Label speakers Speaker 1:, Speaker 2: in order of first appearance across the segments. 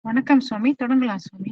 Speaker 1: வணக்கம் சுவாமி. தொடங்கலாம் சுவாமி.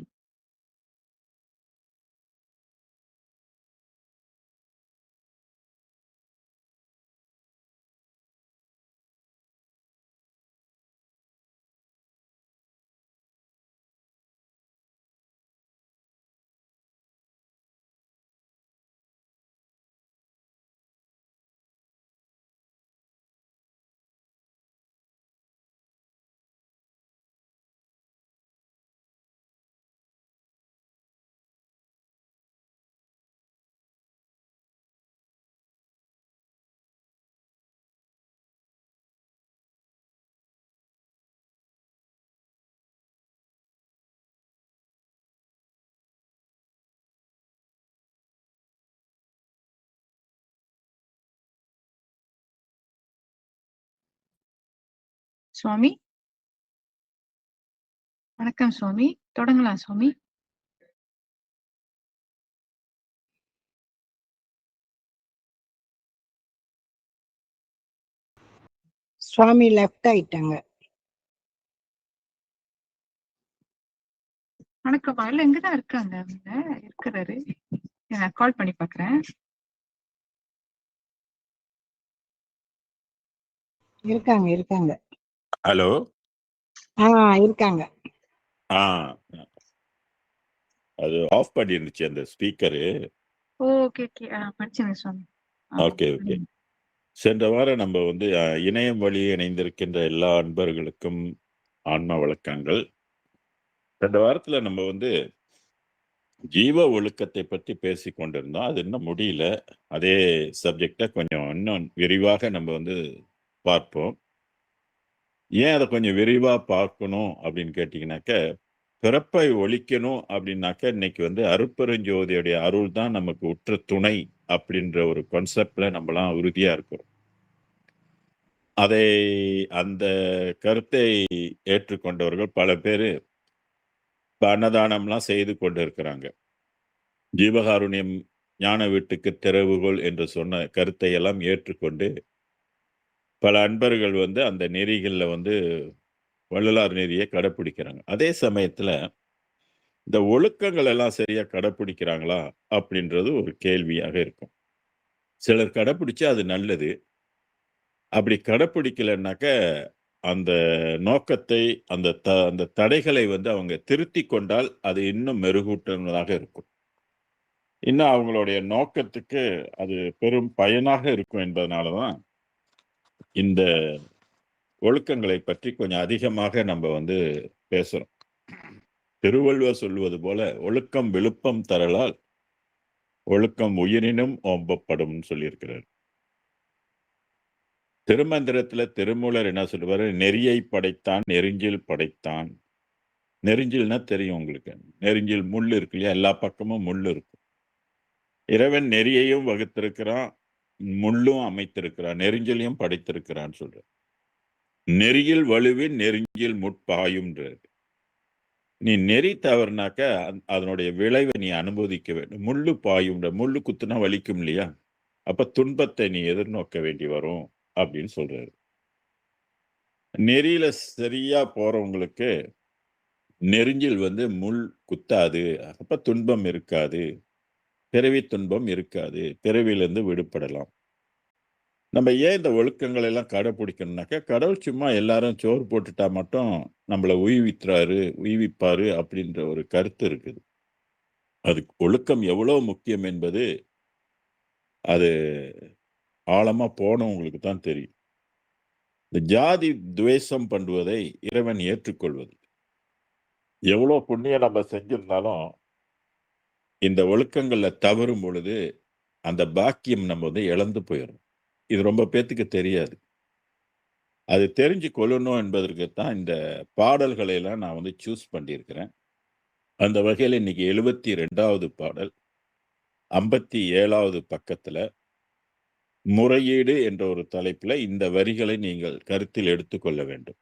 Speaker 1: சுவாமி, வணக்கம் சுவாமி. தொடங்கலாம் சுவாமி.
Speaker 2: சுவாமி லெஃப்ட் ஆயிட்டாங்க.
Speaker 1: வணக்கம்மா. இல்ல இங்கதான் இருக்காங்க. அவங்க இருக்கிறாரு. நான் கால் பண்ணி பாக்குறேன்.
Speaker 2: இருக்காங்க இருக்காங்க.
Speaker 3: ஹலோ.
Speaker 2: இருக்காங்க.
Speaker 3: அது ஆஃப் பண்ணி இருந்துச்சு அந்த ஸ்பீக்கரு.
Speaker 1: Okay okay. படிச்சுங்க சுவாமி.
Speaker 3: Okay okay. சென்ற வாரம் நம்ம வந்து இணையம் வழி இணைந்திருக்கின்ற எல்லா அன்பர்களுக்கும் ஆன்ம வழக்கங்கள். சென்ற வாரத்துல நம்ம வந்து ஜீவ ஒழுக்கத்தை பற்றி பேசி கொண்டிருந்தோம். அது இன்னும் முடியல. அதே சப்ஜெக்டை கொஞ்சம் இன்னும் விரிவாக நம்ம வந்து பார்ப்போம். ஏன் அதை கொஞ்சம் விரிவா பார்க்கணும் அப்படின்னு கேட்டீங்கன்னாக்க, பிறப்பை ஒழிக்கணும் அப்படின்னாக்க இன்னைக்கு வந்து அருட்பெருஞ்சோதியுடைய அருள் தான் நமக்கு உற்ற துணை அப்படின்ற ஒரு கான்செப்ட்ல நம்மலாம் உறுதியா இருக்கிறோம். அந்த கருத்தை ஏற்றுக்கொண்டவர்கள் பல பேர் அன்னதானம்லாம் செய்து கொண்டு இருக்கிறாங்க. ஜீவகாருண்யம் ஞான வீட்டுக்கு திறவுகோல் என்று சொன்ன கருத்தை எல்லாம் ஏற்றுக்கொண்டு பல அன்பர்கள் வந்து அந்த நெறிகளில் வந்து வள்ளலார் நெறியை கடைப்பிடிக்கிறாங்க. அதே சமயத்துல இந்த ஒழுக்கங்கள் எல்லாம் சரியா கடைப்பிடிக்கிறாங்களா அப்படின்றது ஒரு கேள்வியாக இருக்கும். சிலர் கடைப்பிடிச்சா அது நல்லது. அப்படி கடைப்பிடிக்கலைன்னாக்க அந்த நோக்கத்தை அந்த தடைகளை வந்து அவங்க திருத்தி கொண்டால் அது இன்னும் மெருகூட்டுவதாக இருக்கும். இன்னும் அவங்களுடைய நோக்கத்துக்கு அது பெரும் பயனாக இருக்கும் என்பதனாலதான் இந்த ஒழுக்கங்களை பற்றி கொஞ்சம் அதிகமாக நம்ம வந்து பேசுறோம். திருவள்ளுவர் சொல்வது போல ஒழுக்கம் விழுப்பம் தரலால் ஒழுக்கம் உயிரினும் ஓம்பப்படும் சொல்லியிருக்கிறார். திருமந்திரத்துல திருமூலர் என்ன சொல்லுவாரு? நெறியை படைத்தான், நெருஞ்சில் படைத்தான். நெருஞ்சில்னா தெரியும் உங்களுக்கு. நெருஞ்சில் முள் இருக்கு இல்லையா? எல்லா பக்கமும் முள் இருக்கும். இறைவன் நெறியையும் வகுத்திருக்கிறான், முள்ளும் அமைத்திருக்கிறான், நெருஞ்சிலையும் படைத்திருக்கிறான்னு சொல்ற. நெறியில் வலுவின் நெருஞ்சில் முட்பாயும்ன்றது. நீ நெறி தவறுனாக்க அதனுடைய விளைவை நீ அனுபவிக்க வேண்டும். முள்ளு பாயும், முள்ளு குத்துனா வலிக்கும் இல்லையா? அப்ப துன்பத்தை நீ எதிர்நோக்க வேண்டி வரும் அப்படின்னு சொல்றாரு. நெறியில சரியா போறவங்களுக்கு நெருஞ்சில் வந்து முள் குத்தாது, அப்ப துன்பம் இருக்காது, பிறவி துன்பம் இருக்காது, பிறவியிலிருந்து விடுபடலாம். நம்ம ஏன் இந்த ஒழுக்கங்களை எல்லாம் கடைபிடிக்கணும்னாக்க, கடவுள் சும்மா எல்லாரும் சோறு போட்டுட்டா மட்டும் நம்மளை உய்விப்பாரு அப்படின்ற ஒரு கருத்து இருக்குது. அதுக்கு ஒழுக்கம் எவ்வளவு முக்கியம் என்பது அது ஆழமா போனவங்களுக்கு தான் தெரியும். இந்த ஜாதி துவேஷம் பண்ணுவதை இறைவன் ஏற்றுக்கொள்வது. எவ்வளவு புண்ணியம் நம்ம செஞ்சிருந்தாலும் இந்த ஒழுக்கங்கள்ல தவறும் பொழுது அந்த பாக்கியம் நம்ம வந்து இழந்து போயிடும். இது ரொம்ப பேத்துக்கு தெரியாது. அது தெரிஞ்சு கொள்ளணும் என்பதற்குத்தான் இந்த பாடல்களை எல்லாம் நான் வந்து சூஸ் பண்ணியிருக்கிறேன். அந்த வகையில் இன்னைக்கு 72வது பாடல் 57வது பக்கத்துல முறையீடு என்ற ஒரு தலைப்புல இந்த வரிகளை நீங்கள் கருத்தில் எடுத்துக்கொள்ள வேண்டும்.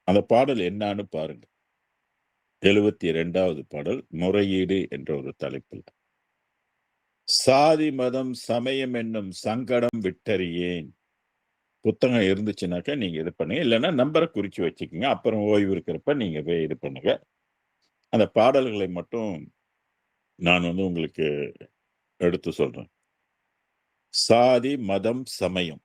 Speaker 3: அந்த பாடல் என்னான்னு பாருங்க. 72வது பாடல் முறையீடு என்ற ஒரு தலைப்பில். சாதி மதம் சமயம் என்னும் சங்கடம் விட்டறியேன், புத்தகம் இருந்துச்சுனாக்கா நீங்க இது பண்ணுங்க. இல்லைன்னா நம்பரை குறிச்சு வச்சுக்கோங்க. அப்புறம் ஓய்வு இருக்கிறப்ப நீங்க போய் இது பண்ணுங்க. அந்த பாடல்களை மட்டும் நான் வந்து உங்களுக்கு எடுத்து சொல்றேன். சாதி, மதம், சமயம்.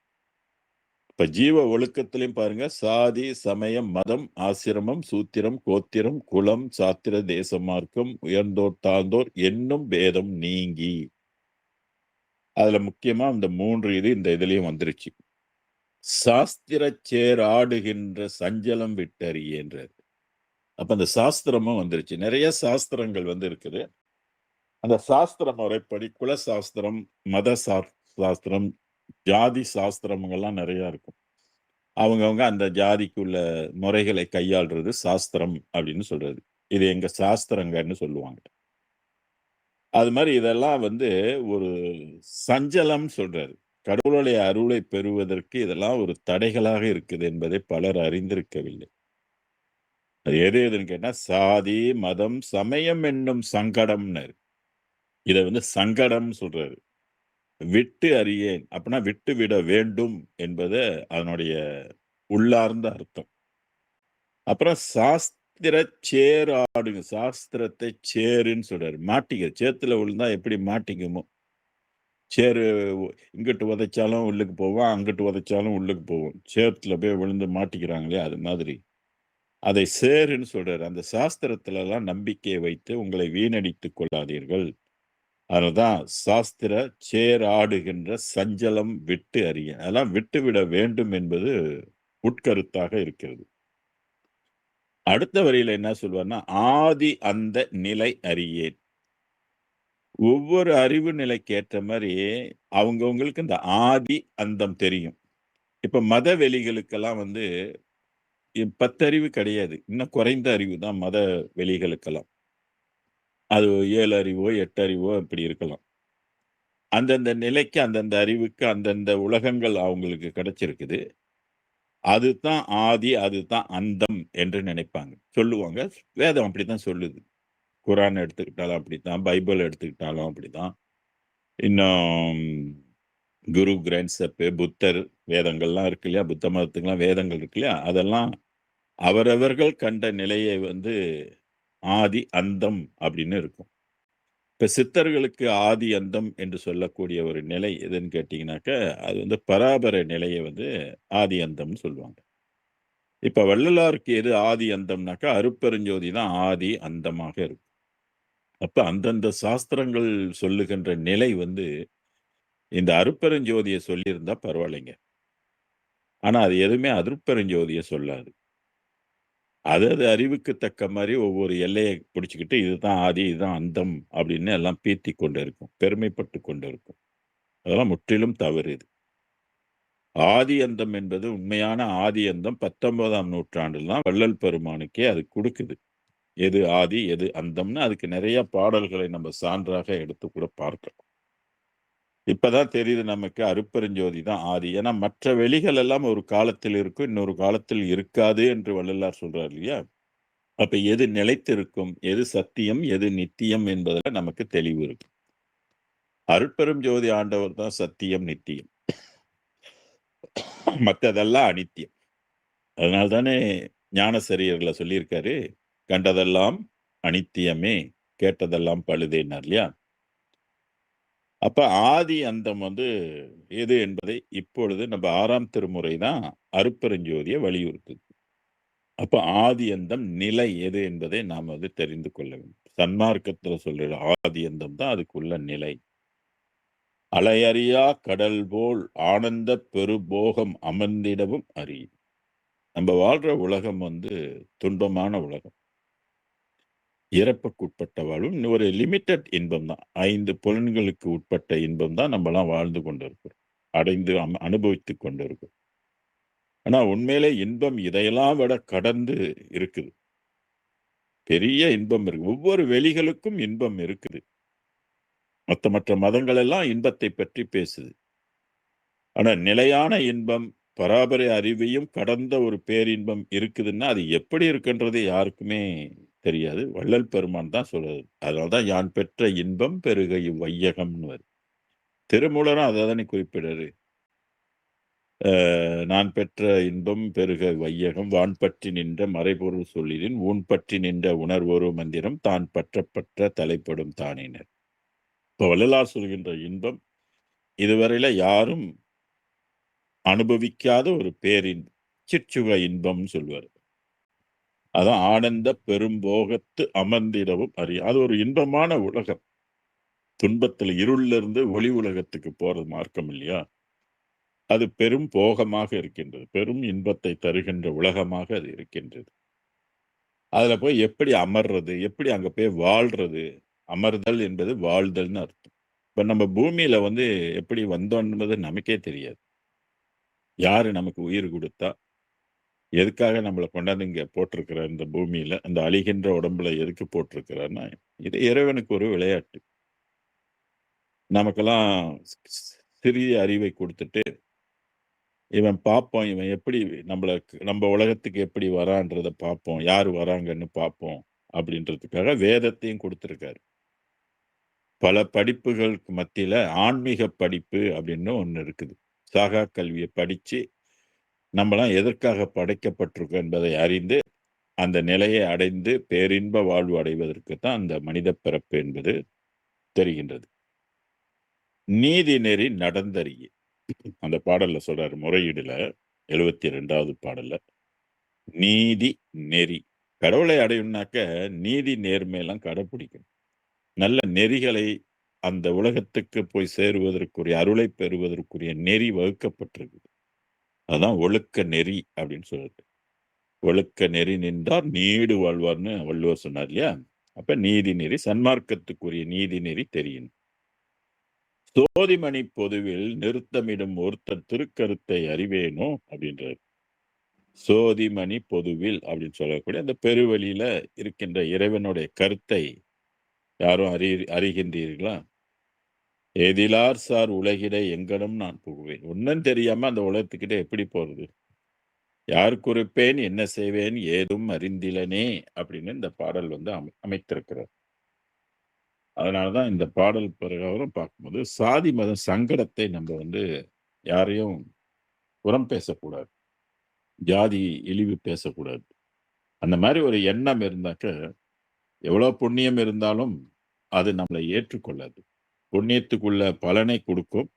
Speaker 3: இப்ப ஜீவ ஒழுக்கத்திலையும் பாருங்க, சாதி, சமயம், மதம், ஆசிரமம், சூத்திரம், கோத்திரம், குலம், சாத்திர, தேச மார்க்கம், உயர்ந்தோர் தாழ்ந்தோர் என்னும் பேதம் நீங்கி. அதுல முக்கியமா இந்த 3 இது இந்த இதுலயும் வந்துருச்சு. சாஸ்திர சேர் ஆடுகின்ற சஞ்சலம் விட்டறியேன்றார். அப்ப அந்த சாஸ்திரமும் வந்துருச்சு. நிறைய சாஸ்திரங்கள் வந்து இருக்குது. அந்த சாஸ்திர முறைப்படி குல சாஸ்திரம், மத சாஸ்திரம், ஜாதி சாஸ்திரங்கள்லாம் நிறைய இருக்கும். அவங்கவங்க அந்த ஜாதிக்குள்ள முறைகளை கையாள்றது சாஸ்திரம் அப்படின்னு சொல்றது. இது எங்க சாஸ்திரங்கன்னு சொல்லுவாங்க. அது மாதிரி இதெல்லாம் வந்து ஒரு சஞ்சலம் சொல்றாரு. கடவுளுடைய அருளை பெறுவதற்கு இதெல்லாம் ஒரு தடைகளாக இருக்குது என்பதை பலர் அறிந்திருக்கவில்லை. அது எது எதுன்னு கேட்டா சாதி, மதம், சமயம் என்னும் சங்கடம்னாரு. இத வந்து சங்கடம் சொல்றாரு. விட்டு அறியேன் அப்படின்னா விட்டு விட வேண்டும் என்பது அதனுடைய உள்ளார்ந்த அர்த்தம். அப்புறம் சாஸ்திர சேராடுங்க, சாஸ்திரத்தை சேருன்னு சொல்றாரு. மாட்டிக்க சேத்துல விழுந்தா எப்படி மாட்டிக்குமோ, சேரு இங்கிட்டு உதைச்சாலும் உள்ளுக்கு போவோம், அங்கிட்டு உதைச்சாலும் உள்ளுக்கு போவோம். சேத்துல போய் விழுந்து மாட்டிக்கிறாங்களே அது மாதிரி. அதை சேருன்னு சொல்றாரு. அந்த சாஸ்திரத்துல எல்லாம் நம்பிக்கையை வைத்து உங்களை வீணடித்துக் கொள்ளாதீர்கள். அதனால்தான் சாஸ்திர சேராடுகின்ற சஞ்சலம் விட்டு அறிய. அதெல்லாம் விட்டுவிட வேண்டும் என்பது உட்கருத்தாக இருக்கிறது. அடுத்த வரியில என்ன சொல்வார்னா, ஆதி அந்த நிலை அறியேன். ஒவ்வொரு அறிவு நிலைக்கு ஏற்ற மாதிரி அவங்கவங்களுக்கு இந்த ஆதி அந்தம் தெரியும். இப்ப மத வெளிகளுக்கெல்லாம் வந்து 10 அறிவு கிடையாது. இன்னும் குறைந்த அறிவு தான் மத வெளிகளுக்கெல்லாம். அது 7 அறிவோ, 8 அறிவோ இப்படி இருக்கலாம். அந்தந்த நிலைக்கு, அந்தந்த அறிவுக்கு, அந்தந்த உலகங்கள் அவங்களுக்கு கிடைச்சிருக்குது. அதுதான் ஆதி, அதுதான் அந்தம் என்று நினைப்பாங்க. சொல்லுவாங்க. வேதம் அப்படித்தான் சொல்லுது. குரான் எடுத்துக்கிட்டாலும் அப்படித்தான், பைபிள் எடுத்துக்கிட்டாலும் அப்படிதான். இன்னும் குரு கிரந்த் சாஹிப், புத்தர் வேதங்கள்லாம் இருக்கு இல்லையா? புத்த மதத்துக்குலாம் வேதங்கள் இருக்கு இல்லையா? அதெல்லாம் அவரவர்கள் கண்ட நிலையை வந்து ஆதி, அந்தம் அப்படின்னு இருக்கும். இப்ப சித்தர்களுக்கு ஆதி, அந்தம் என்று சொல்லக்கூடிய ஒரு நிலை எதுன்னு கேட்டீங்கன்னாக்க, அது வந்து பராபர நிலையை வந்து ஆதி, அந்தம்னு சொல்லுவாங்க. இப்ப வள்ளலாருக்கு எது ஆதி, அந்தம்னாக்கா அருட்பெருஞ்சோதி தான் ஆதி, அந்தமாக இருக்கும். அப்ப அந்தந்த சாஸ்திரங்கள் சொல்லுகின்ற நிலை வந்து இந்த அருட்பெருஞ்சோதிய சொல்லியிருந்தா பரவாயில்லைங்க. ஆனா அது எதுவுமே அருட்பெருஞ்சோதிய சொல்லாது. அது அறிவுக்கு தக்க மாதிரி ஒவ்வொரு எல்லையை பிடிச்சுக்கிட்டு இதுதான் ஆதி, இதுதான் அந்தம் அப்படின்னு எல்லாம் பீத்தி கொண்டு இருக்கும். பெருமைப்பட்டு கொண்டு இருக்கும். அதெல்லாம் முற்றிலும் தவறு இது. ஆதி அந்தம் என்பது உண்மையான ஆதி அந்தம் 19ஆம் நூற்றாண்டில் தான் வள்ளல் பெருமானுக்கே அது கொடுக்குது. எது ஆதி, எது அந்தம்னு அதுக்கு நிறைய பாடல்களை நம்ம சான்றாக எடுத்து கூட பார்க்கலாம். இப்பதான் தெரியுது நமக்கு அருட்பெருஞ்சோதி தான் ஆதி. ஏன்னா மற்ற வெளிகள் எல்லாம் ஒரு காலத்தில் இருக்கும், இன்னொரு காலத்தில் இருக்காது என்று வள்ளலார் சொல்றார் இல்லையா? அப்ப எது நிலைத்திருக்கும், எது சத்தியம், எது நித்தியம் என்பதுல நமக்கு தெளிவு இருக்கு. அருட்பெரும் ஜோதி ஆண்டவர் தான் சத்தியம், நித்தியம். மற்றதெல்லாம் அனித்தியம். அதனால தானே ஞானசரியர்களை சொல்லியிருக்காரு, கண்டதெல்லாம் அனித்தியமே, கேட்டதெல்லாம் பழுதேன்னார் இல்லையா? அப்ப ஆதி அந்தம் வந்து எது என்பதை இப்பொழுது நம்ம 6ஆம் திருமுறை தான் அருட்பெருஞ்சோதியை வலியுறுத்துது. அப்ப ஆதி அந்தம் நிலை எது என்பதை நாம் வந்து தெரிந்து கொள்ள வேண்டும். சன்மார்க்கத்துல சொல்ற ஆதி அந்தம் தான் அதுக்குள்ள நிலை. அலையறியா கடல் போல் ஆனந்த பெருபோகம் அமர்ந்திடவும் அறி. நம்ம வாழ்ற உலகம் வந்து துன்பமான உலகம். இறப்புக்குட்பட்ட வாழும் ஒரு லிமிட்டட் இன்பம் தான். 5 புலன்களுக்கு உட்பட்ட இன்பம் தான் நம்மலாம் வாழ்ந்து கொண்டிருக்கிறோம். அடைந்து அனுபவித்துக் கொண்டிருக்கிறோம். ஆனா உண்மையிலே இன்பம் இதையெல்லாம் விட கடந்து இருக்குது. பெரிய இன்பம் இருக்கு. ஒவ்வொரு வெளிகளுக்கும் இன்பம் இருக்குது. மற்ற மதங்கள் எல்லாம் இன்பத்தை பற்றி பேசுது. ஆனா நிலையான இன்பம், பராபர அறிவையும் கடந்த ஒரு பேரின்பம் இருக்குதுன்னா அது எப்படி இருக்குன்றது யாருக்குமே தெரியாது. வள்ளல் பெருமான் தான் சொல்றாரு. அதனால்தான் யான் பெற்ற இன்பம் பெருக இவ்வையகம்னு வருது. திருமூலரும் அதை தானே குறிப்பிடுறாரு. நான் பெற்ற இன்பம் பெருக வையகம் வான் பற்றி நின்ற மறைபொருள் சொல்லிடின் ஊன் பற்றி நின்ற உணர்வொரு மந்திரம் தான் பற்ற தலைப்படும் தானினர். இப்போ வள்ளலார் சொல்கின்ற இன்பம் இதுவரையில யாரும் அனுபவிக்காத ஒரு பேரின்பம், சிற்சுக இன்பம் சொல்வார். அதான் ஆனந்த பெரும்போகத்து அமர்ந்திடவும் அறிய. அது ஒரு இன்பமான உலகம். துன்பத்தில் இருள்ல இருந்து ஒளி உலகத்துக்கு போறது மார்க்கம் இல்லையா? அது பெரும் போகமாக இருக்கின்றது. பெரும் இன்பத்தை தருகின்ற உலகமாக அது இருக்கின்றது. அதுல போய் எப்படி அமர்றது, எப்படி அங்க போய் வாழ்றது? அமர்தல் என்பது வாழ்தல்னு அர்த்தம். இப்ப நம்ம பூமியில வந்து எப்படி வந்தோம் என்பது நமக்கே தெரியாது. யாரு நமக்கு உயிர் கொடுத்தா? எதுக்காக நம்மளை கொண்டாந்து இங்க போட்டிருக்கிறார் இந்த பூமியில? அந்த அழிகின்ற உடம்புல எதுக்கு போட்டிருக்கிறார்னா, இது இறைவனுக்கு ஒரு விளையாட்டு. நமக்கெல்லாம் சிறிய அறிவை கொடுத்துட்டு, இவன் பார்ப்போம், இவன் எப்படி நம்ம உலகத்துக்கு எப்படி வரான்றத பார்ப்போம், யார் வராங்கன்னு பார்ப்போம் அப்படின்றதுக்காக வேதத்தையும் கொடுத்துருக்காரு. பல படிப்புகளுக்கு மத்தியில ஆன்மீக படிப்பு அப்படின்னு ஒண்ணு இருக்குது. சாகா கல்வியை படிச்சு நம்மலாம் எதற்காக படைக்கப்பட்டிருக்கோம் என்பதை அறிந்து அந்த நிலையை அடைந்து பேரின்ப வாழ்வு அடைவதற்கு தான் அந்த மனித பிறப்பு என்பது தெரிகின்றது. நீதி நெறி நடந்தறிய அந்த பாடல்ல சொல்றாரு, முறையீடுல 72வது பாடல்ல நீதி நெறி. கடவுளை அடையணும்னாக்க நீதி நேர்மையெல்லாம் கடைப்பிடிக்கணும். நல்ல நெறிகளை அந்த உலகத்துக்கு போய் சேருவதற்குரிய அருளை பெறுவதற்குரிய நெறி வகுக்கப்பட்டிருக்கு. அதான் ஒழுக்க நெறி அப்படின்னு சொல்றது. ஒழுக்க நெறி நின்றார் நீடு வாழ்வார்னு வள்ளுவர் சொன்னார் இல்லையா? அப்ப நீதி நெறி, சன்மார்க்கத்துக்குரிய நீதி நெறி தெரியணும். சோதிமணி பொதுவில் நிறுத்தமிடும் ஒருத்தர் திருக்கருத்தை அறிவேனோ அப்படின்றார். சோதிமணி பொதுவில் அப்படின்னு சொல்லக்கூடிய அந்த பெருவெளியில இருக்கின்ற இறைவனுடைய கருத்தை யாரும் அறிகின்றீர்களா? ஏதிலார் சார் உலகிட எங்கனும் நான் புகுவேன். ஒன்னும் தெரியாம அந்த உலகத்துக்கிட்ட எப்படி போறது? யார் குறிப்பேன், என்ன செய்வேன், ஏதும் அறிந்திலனே அப்படின்னு இந்த பாடல் வந்து அமைத்திருக்கிறார். அதனாலதான் இந்த பாடல் பிரகாரம் பார்க்கும்போது சாதி மத சங்கடத்தை நம்ம வந்து யாரையும் புறம் பேசக்கூடாது, ஜாதி இழிவு பேசக்கூடாது. அந்த மாதிரி ஒரு எண்ணம் இருந்தாக்க எவ்வளவு புண்ணியம் இருந்தாலும் அது நம்மளை ஏற்றுக்கொள்ளாது. புண்ணியத்துக்குள்ள பலனை கொடுக்கும்,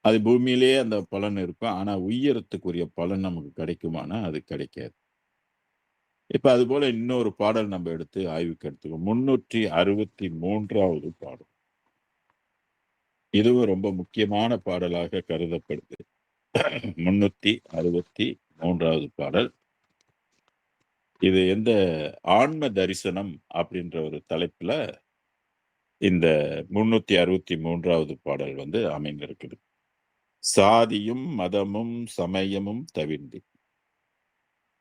Speaker 3: அது பூமியிலேயே அந்த பலன் இருக்கும். ஆனா உயரத்துக்குரிய பலன் நமக்கு கிடைக்குமானா அது கிடைக்காது. இப்ப அது போல இன்னொரு பாடல் நம்ம எடுத்து ஆய்வுக்கு எடுத்துக்கோம். 363வது பாடல். இதுவும் ரொம்ப முக்கியமான பாடலாக கருதப்படுது. 363வது பாடல். இது எந்த ஆன்ம தரிசனம் அப்படின்ற ஒரு தலைப்புல இந்த 363வது பாடல் வந்து அமைந்திருக்குது. சாதியும் மதமும் சமயமும் தவிர்ந்து.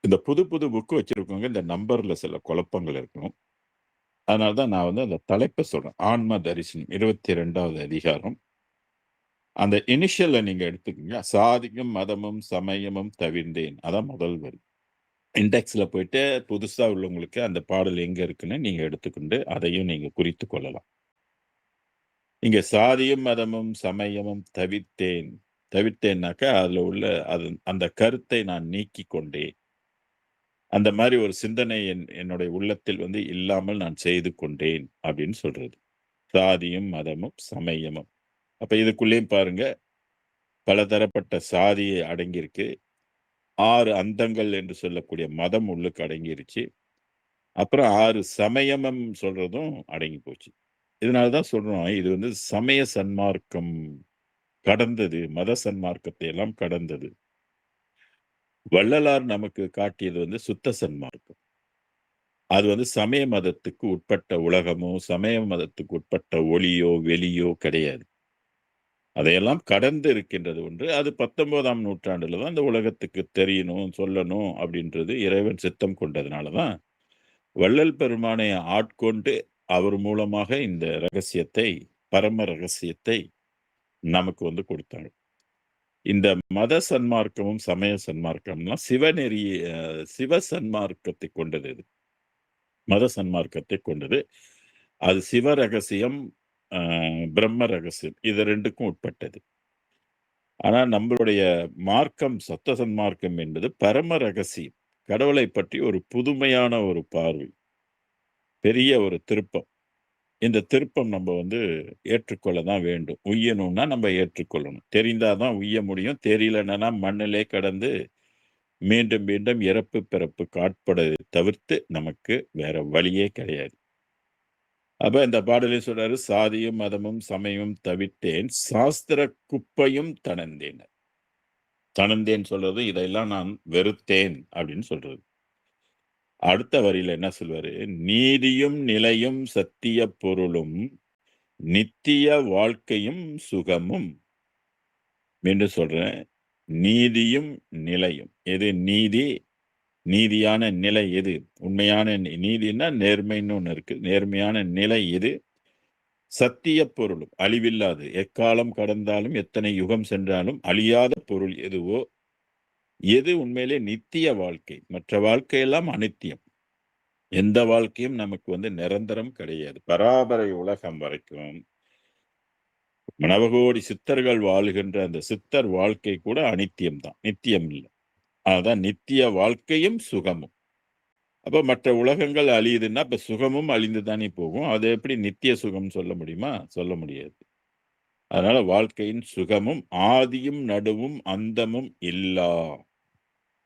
Speaker 3: இந்த புது புது புக்கு வச்சிருக்கவங்க இந்த நம்பர்ல சில குழப்பங்கள் இருக்கும். அதனாலதான் நான் வந்து அந்த தலைப்பை சொல்றேன். ஆன்ம தரிசனம் 22வது அதிகாரம். அந்த இனிஷியல்ல நீங்க எடுத்துக்கீங்க. சாதியும் மதமும் சமயமும் தவிர்ந்தேன். அதான் முதல் வரி. இண்டெக்ஸ்ல போயிட்டு புதுசா உள்ளவங்களுக்கு அந்த பாடல் எங்க இருக்குன்னு நீங்க எடுத்துக்கொண்டு அதையும் நீங்க குறித்து கொள்ளலாம். இங்க சாதியும் மதமும் சமயமும் தவிர்த்தேன். தவிர்த்தேன்னாக்கா அதுல உள்ள அந்த கருத்தை நான் நீக்கி கொண்டேன். அந்த மாதிரி ஒரு சிந்தனை என்னுடைய உள்ளத்தில் வந்து இல்லாமல் நான் செய்து கொண்டேன் அப்படின்னு சொல்றது. சாதியும் மதமும் சமயமும். அப்ப இதுக்குள்ளேயும் பாருங்க, பலதரப்பட்ட சாதி அடங்கியிருக்கு. 6 அந்தங்கள் என்று சொல்லக்கூடிய மதம் உள்ளுக்கு அடங்கிருச்சு. அப்புறம் 6 சமயமும் சொல்றதும் அடங்கி போச்சு. இதனாலதான் சொல்றோம், இது வந்து சமய சன்மார்க்கம் கடந்தது, மத சன்மார்க்கத்தை எல்லாம் கடந்தது. வள்ளலார் நமக்கு காட்டியது வந்து சுத்த சன்மார்க்கம். அது வந்து சமய மதத்துக்கு உட்பட்ட உலகமோ, சமய மதத்துக்கு உட்பட்ட ஒளியோ, வெளியோ கிடையாது. அதையெல்லாம் கடந்து இருக்கின்றது ஒன்று. அது 19ஆம் நூற்றாண்டுல தான் இந்த உலகத்துக்கு தெரியணும், சொல்லணும் அப்படின்றது இறைவன் சித்தம் கொண்டதுனால தான் வள்ளல் பெருமானை ஆட்கொண்டு அவர் மூலமாக இந்த ரகசியத்தை, பரம ரகசியத்தை நமக்கு வந்து கொடுத்தாங்க. இந்த மத சன்மார்க்கமும் சமய சன்மார்க்கம்லாம் சிவநெறி சிவ சன்மார்க்கத்தை கொண்டது. இது மத சன்மார்க்கத்தை கொண்டது. அது சிவ ரகசியம், பிரம்ம ரகசியம், இது 2க்கும் உட்பட்டது. ஆனா நம்மளுடைய மார்க்கம், சத்த சன்மார்க்கம் என்பது பரம ரகசியம். கடவுளை பற்றி ஒரு புதுமையான ஒரு பார்வை, பெரிய ஒரு திருப்பம். இந்த திருப்பம் நம்ம ஏற்றுக்கொள்ள தான் வேண்டும். உய்யணும்னா நம்ம ஏற்றுக்கொள்ளணும். தெரிந்தா தான் உய்ய முடியும். தெரியலன்னா மண்ணிலே கடந்து மீண்டும் மீண்டும் இறப்பு பிறப்பு காட்பதை தவிர்த்து நமக்கு வேற வழியே கிடையாது. அப்ப இந்த பாடலே சொல்றாரு, சாதியும் மதமும் சமயமும் தவிர்த்தேன், சாஸ்திர குப்பையும் தணந்தேன். தணந்தேன் சொல்றது இதையெல்லாம் நான் வெறுத்தேன் அப்படின்னு சொல்றது. அடுத்த வரியில என்ன சொல்வாரு, நீதியும் நிலையும் சத்திய பொருளும் நித்திய வாழ்க்கையும் சுகமும். மீண்டும் சொல்றேன், நீதியும் நிலையும். எது நீதி? நீதியான நிலை எது? உண்மையான நீதினா நேர்மைன்னு ஒண்ணு இருக்கு. நேர்மையான நிலை எது? சத்திய பொருளும் அழிவில்லாது, எக்காலம் கடந்தாலும் எத்தனை யுகம் சென்றாலும் அழியாத பொருள் எதுவோ, எது உண்மையிலே நித்திய வாழ்க்கை. மற்ற வாழ்க்கையெல்லாம் அனித்தியம். எந்த வாழ்க்கையும் நமக்கு நிரந்தரம் கிடையாது. பராபரை உலகம் வரைக்கும் நவகோடி சித்தர்கள் வாழுகின்ற அந்த சித்தர் வாழ்க்கை கூட அனித்தியம் தான், நித்தியம் இல்லை. அதான் நித்திய வாழ்க்கையும் சுகமும். அப்ப மற்ற உலகங்கள் அழியுதுன்னா இப்ப சுகமும் அழிந்து தானே போகும். அது எப்படி நித்திய சுகம் சொல்ல முடியுமா? சொல்ல முடியாது. அதனால வாழ்க்கையின் சுகமும் ஆதியும் நடுவும் அந்தமும் இல்லா.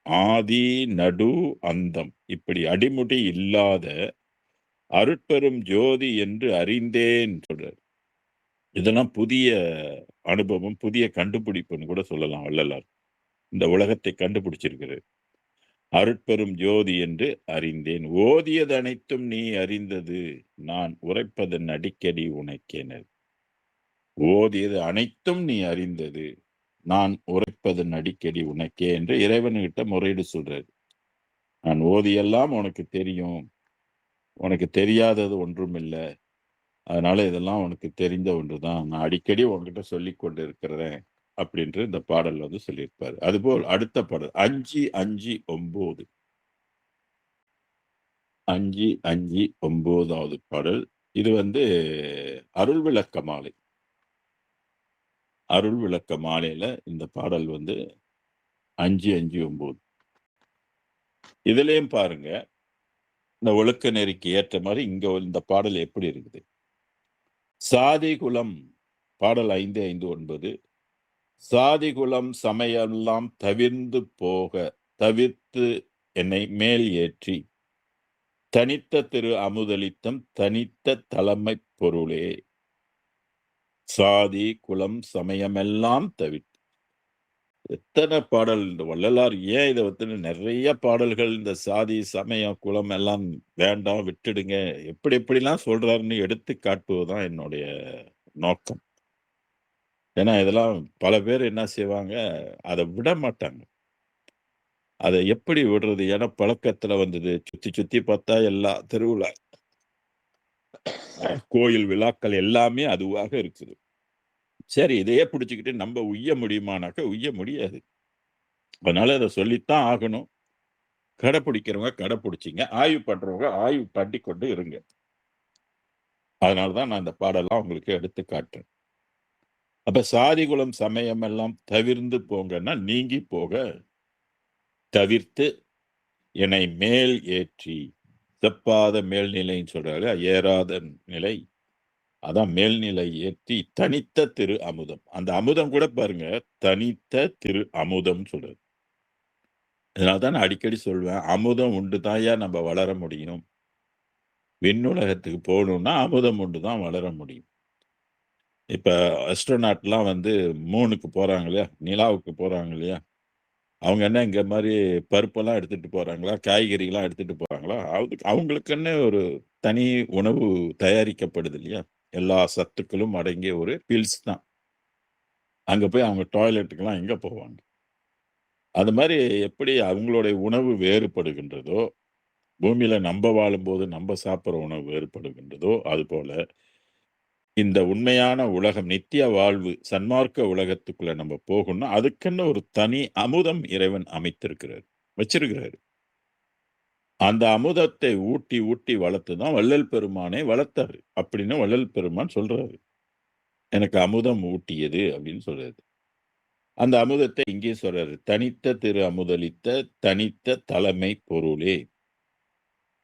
Speaker 3: ஆதி நடு அந்தம் இப்படி அடிமுடி இல்லாத அருட்பெரும் ஜோதி என்று அறிந்தேன் சொல்றார். இதெல்லாம் புதிய அனுபவம், புதிய கண்டுபிடிப்புன்னு கூட சொல்லலாம் வள்ளலார். இந்த உலகத்தை கண்டுபிடிச்சிருக்கிறார். அருட்பெரும் ஜோதி என்று அறிந்தேன், ஓதியது அனைத்தும் நீ அறிந்தது, நான் உரைப்பதன் அடிக்கடி உனக்கேனர். ஓதியது அனைத்தும் நீ அறிந்தது, நான் உரைப்பதன் அடிக்கடி உனக்கே என்று இறைவன்கிட்ட முறையீடு சொல்றாரு. நான் ஓதியெல்லாம் உனக்கு தெரியும், உனக்கு தெரியாதது ஒன்றும் இல்லை, அதனால இதெல்லாம் உனக்கு தெரிந்த ஒன்றுதான், நான் அடிக்கடி உன்கிட்ட சொல்லிக் கொண்டு இருக்கிறேன் அப்படின்று இந்த பாடல் சொல்லியிருப்பாரு. அதுபோல் அடுத்த பாடல் 5:5:9 5:5:9வது பாடல். இது அருள் விளக்க மாலை. அருள் விளக்க மாலையில இந்த பாடல் 5:5:9. இதுலயும் பாருங்க, இந்த ஒழுக்க நெறிக்கு ஏற்ற மாதிரி இங்க இந்த பாடல் எப்படி இருக்குது. சாதி குலம் பாடல் 5:5:9. சாதி குலம் சமயெல்லாம் தவிர்த்து என்னை மேல் ஏற்றி தனித்த திரு அமுதளித்தம் தனித்த தலைமை பொருளே. சாதி குலம் சமயமெல்லாம் தவிர்த்து. எத்தனை பாடல் இந்த வள்ளலார் ஏன் இதை நிறைய பாடல்கள் இந்த சாதி சமயம் குலம் எல்லாம் வேண்டாம் விட்டுடுங்க எப்படி எப்படிலாம் சொல்றாருன்னு எடுத்து காட்டுவதுதான் என்னுடைய நோக்கம். ஏன்னா இதெல்லாம் பல பேர் என்ன செய்வாங்க, அதை விட மாட்டாங்க. அதை எப்படி விடுறது? ஏன்னா பழக்கத்துல வந்தது. சுத்தி சுத்தி பார்த்தா எல்லா தெருவுல கோயில் விழாக்கள் எல்லாமே அதுவாக இருக்குது. சரி, இதையே பிடிச்சுக்கிட்டு நம்ம உய்ய முடியுமானாக்க உய்ய முடியாது. அதனால அதை சொல்லித்தான் ஆகணும். கடைப்பிடிக்கிறவங்க கடைப்பிடிச்சிங்க, ஆய்வு பண்றவங்க ஆய்வு பண்ணி கொண்டு இருங்க. அதனாலதான் நான் இந்த பாடலாம் உங்களுக்கு எடுத்து காட்டுறேன். அப்ப சாதி குலம் சமயம் எல்லாம் தவிர்ந்து போங்கன்னா நீங்கி போக, தவிர்த்து என்னை மேல் ஏற்றி, செப்பாத மேல்நிலைன்னு சொல்றாரு, ஏறாத நிலை, அதான் மேல்நிலை ஏற்றி தனித்த திரு அமுதம். அந்த அமுதம் கூட பாருங்க, தனித்த திரு அமுதம் சொல்றது. அதனால்தான் நான் அடிக்கடி சொல்வேன், அமுதம் உண்டு தாயா நம்ம வளர முடியும். விண்ணுலகத்துக்கு போகணும்னா அமுதம் உண்டு தான் வளர முடியும். இப்ப அஸ்ட்ரோநாட்லாம் மூணுக்கு போறாங்க இல்லையா, நிலாவுக்கு போறாங்க இல்லையா, அவங்க என்ன இங்க மாதிரி பருப்பெல்லாம் எடுத்துட்டு போறாங்களா, காய்கறிலாம் எடுத்துட்டு போறாங்களா? அவங்களுக்குன்னு ஒரு தனி உணவு தயாரிக்கப்படுது இல்லையா, எல்லா சத்துக்களும் அடங்கிய ஒரு பில்ஸ் தான். அங்க போய் அவங்க டாய்லெட்டுக்கெல்லாம் எங்க போவாங்க? அது மாதிரி எப்படி அவங்களுடைய உணவு வேறுபடுகின்றதோ, பூமியில நம்ம வாழும்போது நம்ம சாப்பிடுற உணவு வேறுபடுகின்றதோ, அதுபோல இந்த உண்மையான உலகம், நித்திய வாழ்வு, சன்மார்க்க உலகத்துக்குள்ள நம்ம போகணும்னா அதுக்குன்னு ஒரு தனி அமுதம் இறைவன் அமைத்திருக்கிறார், வச்சிருக்கிறாரு. அந்த அமுதத்தை ஊட்டி ஊட்டி வளர்த்து தான் வள்ளல் பெருமானை வளர்த்தாரு அப்படின்னு வள்ளல் பெருமான் சொல்றாரு. எனக்கு அமுதம் ஊட்டியது அப்படின்னு சொல்றாரு. அந்த அமுதத்தை இங்கே சொல்றாரு. தனித்த திரு அமுதளித்த தனித்த தலைமை பொருளே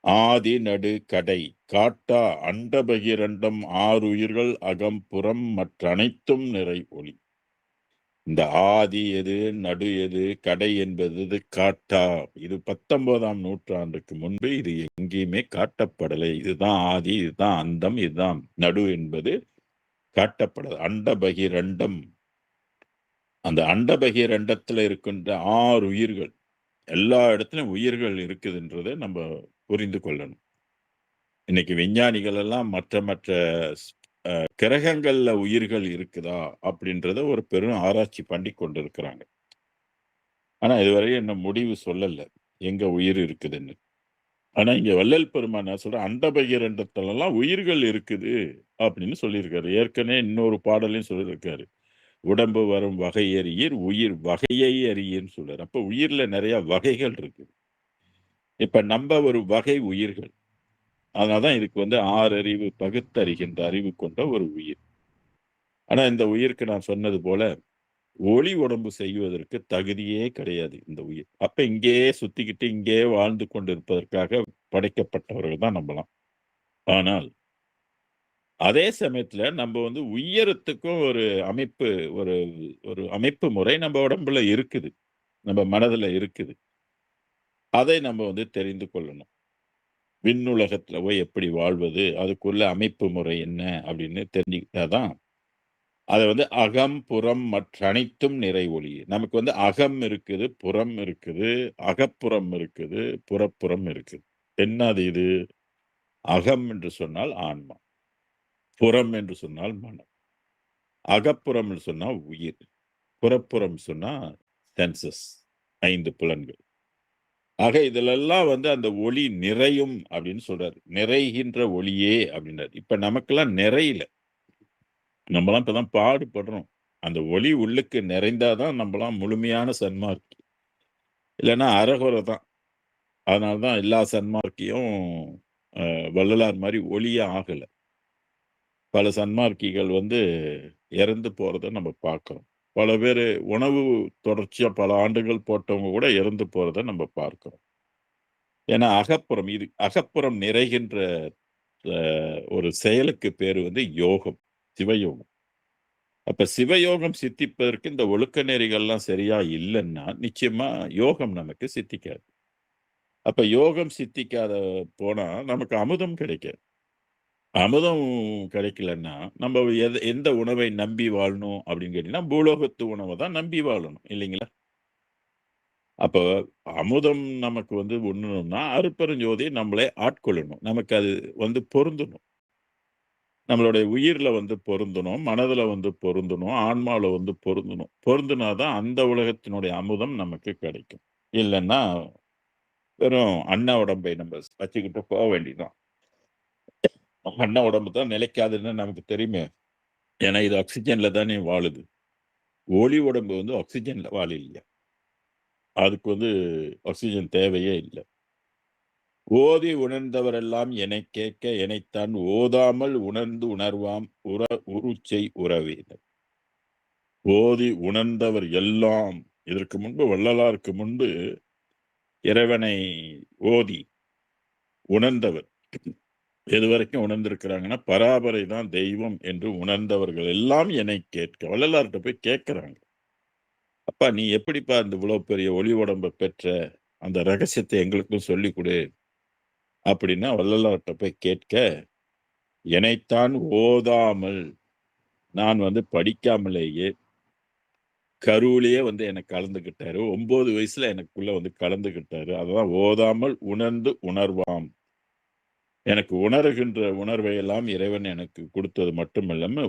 Speaker 3: ஆதி நடு கடை காட்டா அண்டபகிரண்டம் ஆறுயிர்கள் அகம்புறம் மற்றனைத்தும் நிறை ஒளி. இந்த ஆதி எது, நடு எது, கடை என்பது காட்டா. இது 19ஆம் நூற்றாண்டுக்கு முன்பு இது எங்கேயுமே காட்டப்படலை. இதுதான் ஆதி, இதுதான் அந்தம், இதுதான் நடு என்பது காட்டப்படலை. அண்டபகிரண்டம், அந்த அண்டபகிரண்டத்துல இருக்கின்ற 6 உயிர்கள், எல்லா இடத்துலயும் உயிர்கள் இருக்குதுன்றதை நம்ம புரிந்து கொள்ளணும். இன்னைக்கு விஞ்ஞானிகள் எல்லாம் மற்ற கிரகங்கள்ல உயிர்கள் இருக்குதா அப்படின்றத ஒரு பெரும் ஆராய்ச்சி பண்ணி கொண்டிருக்கிறாங்க. ஆனா இதுவரையும் என்ன முடிவு சொல்லல எங்க உயிர் இருக்குதுன்னு. ஆனா இங்க வள்ளல் பெருமான் என்ன சொல்ற, அண்டபகிரண்டத்துல எல்லாம் உயிர்கள் இருக்குது அப்படின்னு சொல்லியிருக்காரு. ஏற்கனவே இன்னொரு பாடலையும் சொல்லியிருக்காரு. உடம்பு வரும் வகை அறியீர் உயிர் வகையை அறியீர்னு சொல்றாரு. அப்ப உயிர்ல நிறைய வகைகள் இருக்கு. இப்ப நம்ம ஒரு வகை உயிர்கள். அதனாலதான் இதுக்கு 6 அறிவு பகுத்தறிகின்ற அறிவு கொண்ட ஒரு உயிர். ஆனா இந்த உயிருக்கு நான் சொன்னது போல ஒளி உடம்பு செய்வதற்கு தகுதியே கிடையாது இந்த உயிர். அப்ப இங்கேயே சுத்திக்கிட்டு இங்கேயே வாழ்ந்து கொண்டிருப்பதற்காக படைக்கப்பட்டவர்கள் தான் நம்பலாம். ஆனால் அதே சமயத்துல நம்ம உயரத்துக்கும் ஒரு அமைப்பு, ஒரு ஒரு அமைப்பு முறை நம்ம உடம்புல இருக்குது, நம்ம மனதுல இருக்குது. அதை நம்ம தெரிந்து கொள்ளணும். விண்ணுலகத்துல போய் எப்படி வாழ்வது, அதுக்குள்ள அமைப்பு முறை என்ன அப்படின்னு தெரிஞ்சுக்கிட்டாதான் அதை அகம் புறம் மற்ற அனைத்தும் நிறை ஒளி. நமக்கு அகம் இருக்குது, புறம் இருக்குது, அகப்புறம் இருக்குது, புறப்புறம் இருக்குது. என்னது இது? அகம் என்று சொன்னால் ஆன்மா, புறம் என்று சொன்னால் மனம், அகப்புறம் என்று சொன்னால் உயிர், புறப்புறம் சொன்னா சென்சஸ், 5 புலன்கள். ஆக இதிலெல்லாம் அந்த ஒளி நிறையும் அப்படின்னு சொல்றாரு. நிறைகின்ற ஒளியே அப்படின்னாரு. இப்ப நமக்கெல்லாம் நிறையல, நம்மலாம் இப்பதான் பாடுபடுறோம். அந்த ஒளி உள்ளுக்கு நிறைந்தாதான் நம்மலாம் முழுமையான சன்மார்க்கி, இல்லைன்னா அறகுறை தான். அதனாலதான் எல்லா சன்மார்க்கியும் வள்ளலார் மாதிரி ஒளியா ஆகல. பல சன்மார்க்கிகள் இறந்து போறதை நம்ம பார்க்கிறோம். பல பேர் உணவு தொடர்ச்சியா பல ஆண்டுகள் போட்டவங்க கூட இறந்து போறதை நம்ம பார்க்கிறோம். ஏன்னா அகப்புறம், இது அகப்புறம் நிறைகின்ற ஒரு செயலுக்கு பேரு யோகம், சிவயோகம். அப்ப சிவயோகம் சித்திப்பதற்கு இந்த ஒழுக்க நெறிகள்லாம் சரியா இல்லைன்னா நிச்சயமா யோகம் நமக்கு சித்திக்காது. அப்ப யோகம் சித்திக்காத போனா நமக்கு அமுதம் கிடைக்காது. அமுதம் கிடைக்கலன்னா நம்ம எந்த உணவை நம்பி வாழணும் அப்படின்னு கேட்டீங்கன்னா பூலோகத்து உணவை தான் நம்பி வாழணும், இல்லைங்களா? அப்ப அமுதம் நமக்கு உண்ணணும்னா அருட்பெருஞ்சோதியை நம்மளே ஆட்கொள்ளணும். நமக்கு அது பொருந்தணும். நம்மளுடைய உயிர்ல பொருந்தணும், மனதுல பொருந்தணும், ஆன்மாவில் பொருந்தணும். பொருந்தினாதான் அந்த உலகத்தினுடைய அமுதம் நமக்கு கிடைக்கும். இல்லைன்னா வெறும் அண்ணா உடம்பை நம்ம வச்சுக்கிட்டு போக வேண்டியதுதான். அண்ணா உடம்பு தான் நிலைக்காதுன்னு நமக்கு தெரியுமே. ஏன்னா இது ஆக்சிஜன்ல தானே வாழுது. ஒளி உடம்பு ஆக்சிஜன்ல வாழ இல்லையா, அதுக்கு ஆக்சிஜன் தேவையே இல்லை. ஓதி உணர்ந்தவரெல்லாம் என கேட்க எனைத்தான் ஓதாமல் உணர்ந்து உணர்வாம் உருச்சை உறவினர். ஓதி உணர்ந்தவர் எல்லாம், இதற்கு முன்பு வள்ளலாருக்கு முன்பு இறைவனை ஓதி உணர்ந்தவர் எது வரைக்கும் உணர்ந்திருக்கிறாங்கன்னா பராபரை தான் தெய்வம் என்று உணர்ந்தவர்கள் எல்லாம் என்னை கேட்க, வள்ளலார்கிட்ட போய் கேட்கிறாங்க. அப்பா நீ எப்படிப்பா இந்த இவ்வளவு பெரிய ஒளி உடம்பை பெற்ற, அந்த ரகசியத்தை எங்களுக்கும் சொல்லிக் கொடு அப்படின்னா வள்ளலார்கிட்ட போய் கேட்க, என்னைத்தான் ஓதாமல், நான் படிக்காமலேயே கருவிலேயே எனக்கு கலந்துகிட்டாரு. 9 வயசுல எனக்குள்ள கலந்துகிட்டாரு. அதான் ஓதாமல் உணர்ந்து உணர்வாம். எனக்கு உணர்கின்ற உணர்வை எல்லாம் இறைவன் எனக்கு கொடுத்தது மட்டுமல்லாம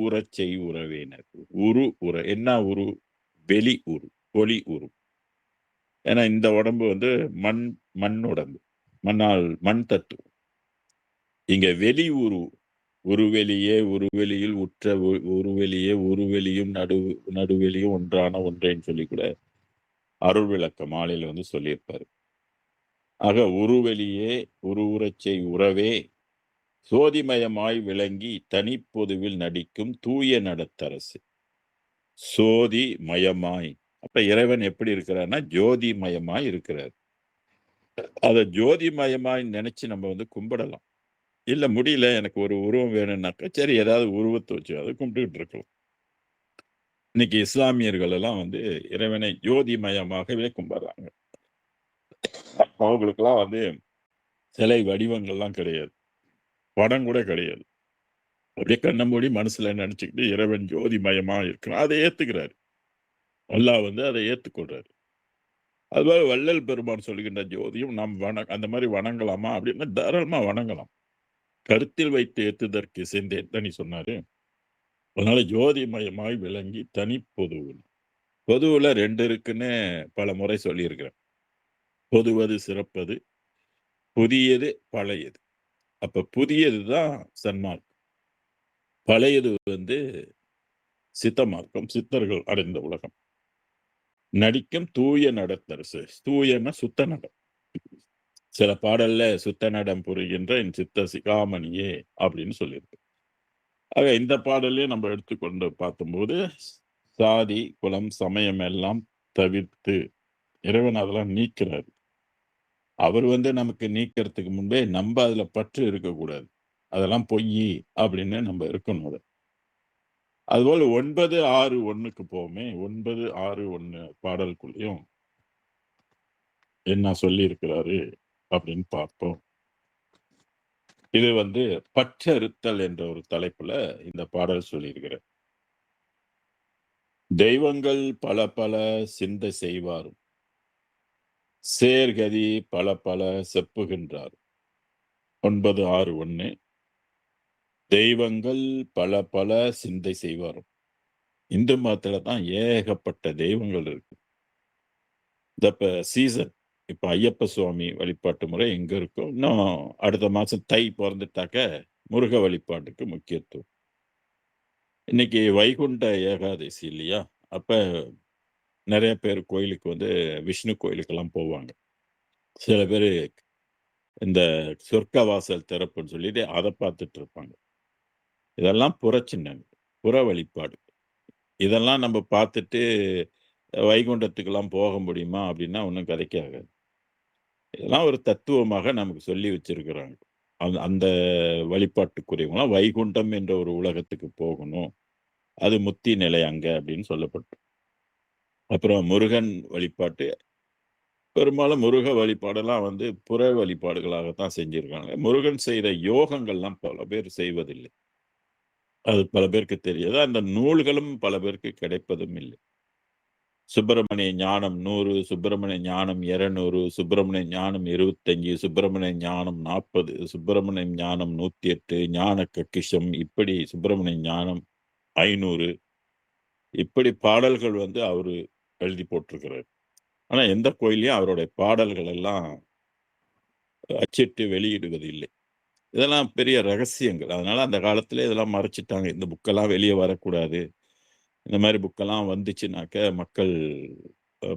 Speaker 3: உறச் செய் உறவேனர். உற என்ன உரு? வெளி உரு, ஒளி உரு. ஏன்னா இந்த உடம்பு மண் உடம்பு, மண் தத்துவம். இங்க வெளி உரு, உருவெளியில் உற்ற உருவெளியே, உருவெளியும் நடுவெளியும் ஒன்றான ஒன்றேன்னு சொல்லி கூட அருள் விளக்க மாலையில சொல்லியிருப்பாரு. ஆக உருவெளியே உறச் செய் உறவே சோதிமயமாய் விளங்கி தனிப்பொதுவில் நடிக்கும் தூய நடத்தரசு. சோதி மயமாய். அப்ப இறைவன் எப்படி இருக்கிறார்னா ஜோதி மயமாய் இருக்கிறார். அத ஜோதி மயமாய் நினைச்சு நம்ம வந்து கும்பிடலாம். இல்ல முடியல எனக்கு ஒரு உருவம் வேணும்னாக்கா சரி ஏதாவது உருவத்தை வச்சு அதை கும்பிட்டுக்கிட்டு இருக்கலாம். இன்னைக்கு இஸ்லாமியர்கள் எல்லாம் வந்து இறைவனை ஜோதிமயமாகவே கும்பிடுறாங்க. அவங்களுக்கெல்லாம் வந்து சிலை வடிவங்கள்லாம் கிடையாது, படம் கூட கிடையாது. அப்படியே கண்ண மூடி மனசுல நினைச்சுக்கிட்டு இறைவன் ஜோதிமயமா இருக்கிறான், அதை ஏத்துக்கிறாரு. அல்லாஹ் வந்து அதை ஏத்துக்கொள்றாரு. அதுபோல வள்ளல் பெருமான் சொல்கின்ற ஜோதியும் நாம் அந்த மாதிரி வணங்கலாமா அப்படின்னா தாராளமா வணங்கலாம். கருத்தில் வைத்து ஏத்துதற்கு இசைந்தேன் தனி சொன்னாரு. அதனால ஜோதிமயமாய் விளங்கி தனி பொதுவில் பொதுவுல 2 இருக்குன்னு பல முறை சொல்லியிருக்கிறேன். பொதுவது சிறப்பது, புதியது பழையது. அப்ப புதியது தான் சன்மார்க்கம், பழையது வந்து சித்த மார்க்கம், சித்தர்கள் அடைந்த உலகம். நடிக்கும் தூய நடத்தரசு, தூயன்னா சுத்த நடம். சில பாடல்ல சுத்த நடம் புரிகின்ற என் சித்த சிகாமணியே அப்படின்னு சொல்லியிருக்கு. ஆக இந்த பாடலையும் நம்ம எடுத்துக்கொண்டு பார்க்கும்போது சாதி குலம் சமயம் எல்லாம் தவிர்த்து இறைவன் அதெல்லாம் நீக்கிறார். அவர் வந்து நமக்கு நீக்கிறதுக்கு முன்பே நம்ம அதுல பற்று இருக்கக்கூடாது, அதெல்லாம் பொய் அப்படின்னு நம்ம இருக்கணும். அது அதுபோல 961க்கு போமே, 961 பாடலுக்குள்ளேயும் என்ன சொல்லி இருக்கிறாரு அப்படின்னு பார்ப்போம். இது வந்து பற்றறுத்தல் என்ற ஒரு தலைப்புல இந்த பாடல் சொல்லியிருக்கிறார். தெய்வங்கள் பல பல சிந்தை செய்வாரும், சேர்கதி பல பல செப்புகின்றார். 961 தெய்வங்கள் பல பல சிந்தை செய்வாரும். இந்து மதத்துல தான் ஏகப்பட்ட தெய்வங்கள் இருக்கு. இப்ப சீசன், இப்ப ஐயப்ப சுவாமி வழிபாட்டு முறை எங்க இருக்கும், இன்னும் அடுத்த மாசம் தை பிறந்துட்டாக்க முருக வழிபாட்டுக்கு முக்கியத்துவம். இன்னைக்கு வைகுண்ட ஏகாதசி இல்லையா, அப்ப நிறைய பேர் கோயிலுக்கு வந்து விஷ்ணு கோயிலுக்கெல்லாம் போவாங்க. சில பேர் இந்த சொர்க்க வாசல் திறப்புன்னு சொல்லிட்டு அதை பார்த்துட்டு இருப்பாங்க. இதெல்லாம் புறச்சின்னங்கள், புற வழிபாடு. இதெல்லாம் நம்ம பார்த்துட்டு வைகுண்டத்துக்கெல்லாம் போக முடியுமா அப்படின்னா ஒன்றும் கிடைக்காது. இதெல்லாம் ஒரு தத்துவமாக நமக்கு சொல்லி வச்சிருக்கிறாங்க. அந்த அந்த வழிபாட்டுக்குரியவங்களாம் வைகுண்டம் என்ற ஒரு உலகத்துக்கு போகணும், அது முத்தி நிலை அங்க அப்படின்னு சொல்லப்பட்டு. அப்புறம் முருகன் வழிபாட்டு, பெரும்பாலும் முருக வழிபாடெல்லாம் வந்து புற வழிபாடுகளாகத்தான் செஞ்சிருக்காங்க. முருகன் செய்த யோகங்கள்லாம் பல பேர் செய்வதில்லை, அது பல பேருக்கு தெரியாது. அந்த நூல்களும் பல பேருக்கு கிடைப்பதும் இல்லை. சுப்பிரமணிய ஞானம் 100, சுப்பிரமணிய ஞானம் 200, சுப்பிரமணிய ஞானம் 25, சுப்பிரமணிய ஞானம் 40, சுப்பிரமணிய ஞானம் 108, ஞான கக்கிஷம், இப்படி சுப்பிரமணிய ஞானம் 500, இப்படி பாடல்கள் வந்து அவரு எழுதி போட்டிருக்கிறார். ஆனா எந்த கோயிலையும் அவருடைய பாடல்கள் எல்லாம் அச்சிட்டு வெளியிடுவது இல்லை. இதெல்லாம் பெரிய ரகசியங்கள். அதனால அந்த காலத்துல இதெல்லாம் மறைச்சிட்டாங்க. இந்த புக்கெல்லாம் வெளியே வரக்கூடாது. இந்த மாதிரி புக்கெல்லாம் வந்துச்சுனாக்க மக்கள்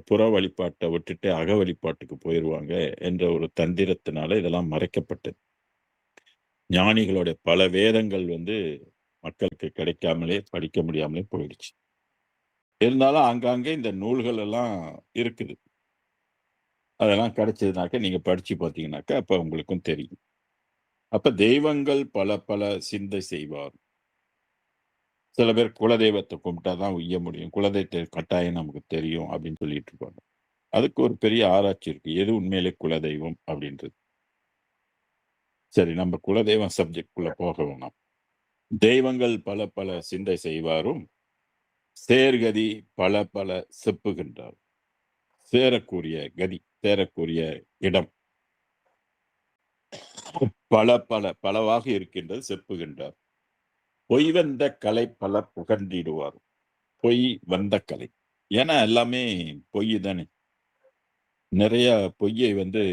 Speaker 3: புற வழிபாட்டை விட்டுட்டு அக வழிபாட்டுக்கு போயிடுவாங்க என்ற ஒரு தந்திரத்தினால இதெல்லாம் மறைக்கப்பட்டது. ஞானிகளுடைய பல வேதங்கள் வந்து மக்களுக்கு கிடைக்காமலே படிக்க முடியாமலே போயிடுச்சு. இருந்தாலும் ஆங்காங்கே இந்த நூல்கள் எல்லாம் இருக்குது. அதெல்லாம் கிடைச்சதுனாக்க நீங்க படிச்சு பார்த்தீங்கன்னாக்க அப்ப உங்களுக்கும் தெரியும். அப்ப தெய்வங்கள் பல பல சிந்தை செய்வார். சில பேர் குலதெய்வத்தை கும்பிட்டாதான் உய்ய முடியும், குலதெய்வத்தை கட்டாயம் நமக்கு தெரியும் அப்படின்னு சொல்லிட்டு இருப்பாங்க. அதுக்கு ஒரு பெரிய ஆராய்ச்சி இருக்கு, எது உண்மையிலே குலதெய்வம் அப்படின்றது. சரி, நம்ம குலதெய்வம் சப்ஜெக்ட் குள்ள போக வேணாம். தெய்வங்கள் பல பல சிந்தை செய்வாரும், சேர்கதி பல பல செப்புகின்றார். சேரக்கூடிய கதி, சேரக்கூடிய இடம் பல பல பலவாக இருக்கின்றது, செப்புகின்றார். பொய் வந்த கலை பல புகன்றிடுவார். பொய் வந்த கலை, ஏன்னா எல்லாமே பொய் தானே. நிறைய பொய்யை வந்து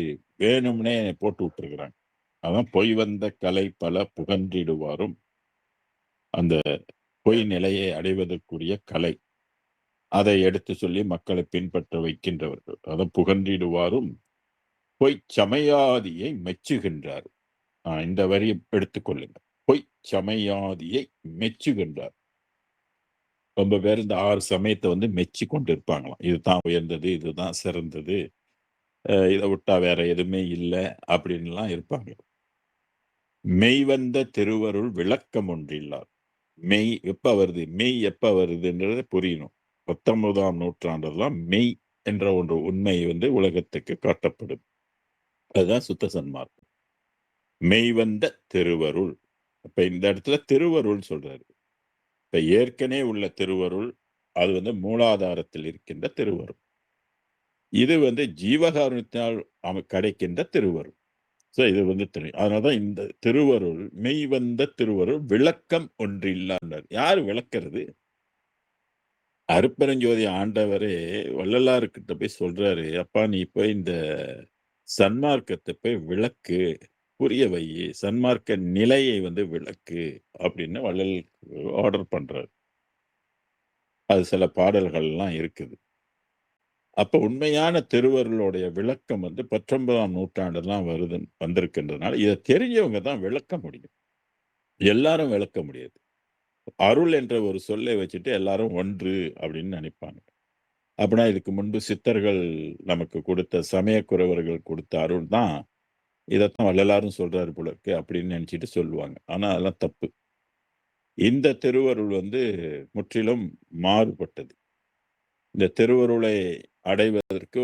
Speaker 3: வேணும்னே போட்டு விட்டுருக்கிறாங்க. அதான் பொய் வந்த கலை பல புகன்றிடுவாரும், அந்த பொய் நிலையை அடைவதற்குரிய கலை, அதை எடுத்து சொல்லி மக்களை பின்பற்ற வைக்கின்றவர்கள். அதை புகன்றிடுவாரும் பொய் சமயாதியை மெச்சுகின்றார். இந்த வரியை எடுத்துக்கொள்ளுங்க. பொய் சமயாதியை மெச்சுகின்றார். ரொம்ப பேர் இந்த 6 சமயத்தை வந்து மெச்சி கொண்டு இருப்பாங்களாம். இதுதான் உயர்ந்தது, இதுதான் சிறந்தது, இதை விட்டா வேற எதுவுமே இல்லை அப்படின்லாம் இருப்பாங்க. மெய்வந்த திருவருள் விளக்கம் ஒன்றில்லார். மெய் எப்ப வருது, மெய் எப்ப வருதுன்றது புரியணும். 19ஆம் நூற்றாண்டுலாம் மெய் என்ற ஒன்று உண்மை வந்து உலகத்துக்கு காட்டப்படும். அதுதான் சுத்த சன்மார்க்கம். மெய்வந்த திருவருள். இப்ப இந்த இடத்துல திருவருள் சொல்றாரு. இப்ப ஏற்கனவே உள்ள திருவருள் அது வந்து மூலாதாரத்தில் இருக்கின்ற திருவருள். இது வந்து ஜீவகாருண்யத்தினால் கிடைக்கின்ற திருவருள். இது வந்து தெரியும். அதனாலதான் இந்த திருவருள் மெய்வந்த திருவருள் விளக்கம் ஒன்றில்லார். யாரு விளக்கிறது? அருப்பெருஞ்சோதி ஆண்டவரே வள்ளலார்கிட்ட போய் சொல்றாரு, அப்பா நீ போய் இந்த சன்மார்க்கத்தை போய் விளக்கு, புரிய வை, சன்மார்க்க நிலையை வந்து விளக்கு அப்படின்னு வள்ளல் ஆர்டர் பண்றாரு. அது சில பாடல்கள்லாம் இருக்குது. அப்ப உண்மையான திருவருளுடைய விளக்கம் வந்து 19ஆம் நூற்றாண்டுலாம் வந்திருக்கின்றதுனால இதை தெரிஞ்சவங்க தான் விளக்க முடியும். எல்லாரும் விளக்க முடியாது. அருள் என்ற ஒரு சொல்லை வச்சுட்டு எல்லாரும் ஒன்று அப்படின்னு நினைப்பாங்க. அப்படின்னா இதுக்கு முன்பு சித்தர்கள் நமக்கு கொடுத்த சமயக்குறவர்கள் கொடுத்த அருள் தான் இதைத்தான் வள்ளலாரும் சொல்றாரு போல இருக்கு அப்படின்னு நினைச்சிட்டு சொல்லுவாங்க. ஆனா அதெல்லாம் தப்பு. இந்த திருவருள் வந்து முற்றிலும் மாறுபட்டது. இந்த திருவருளை அடைவதற்கு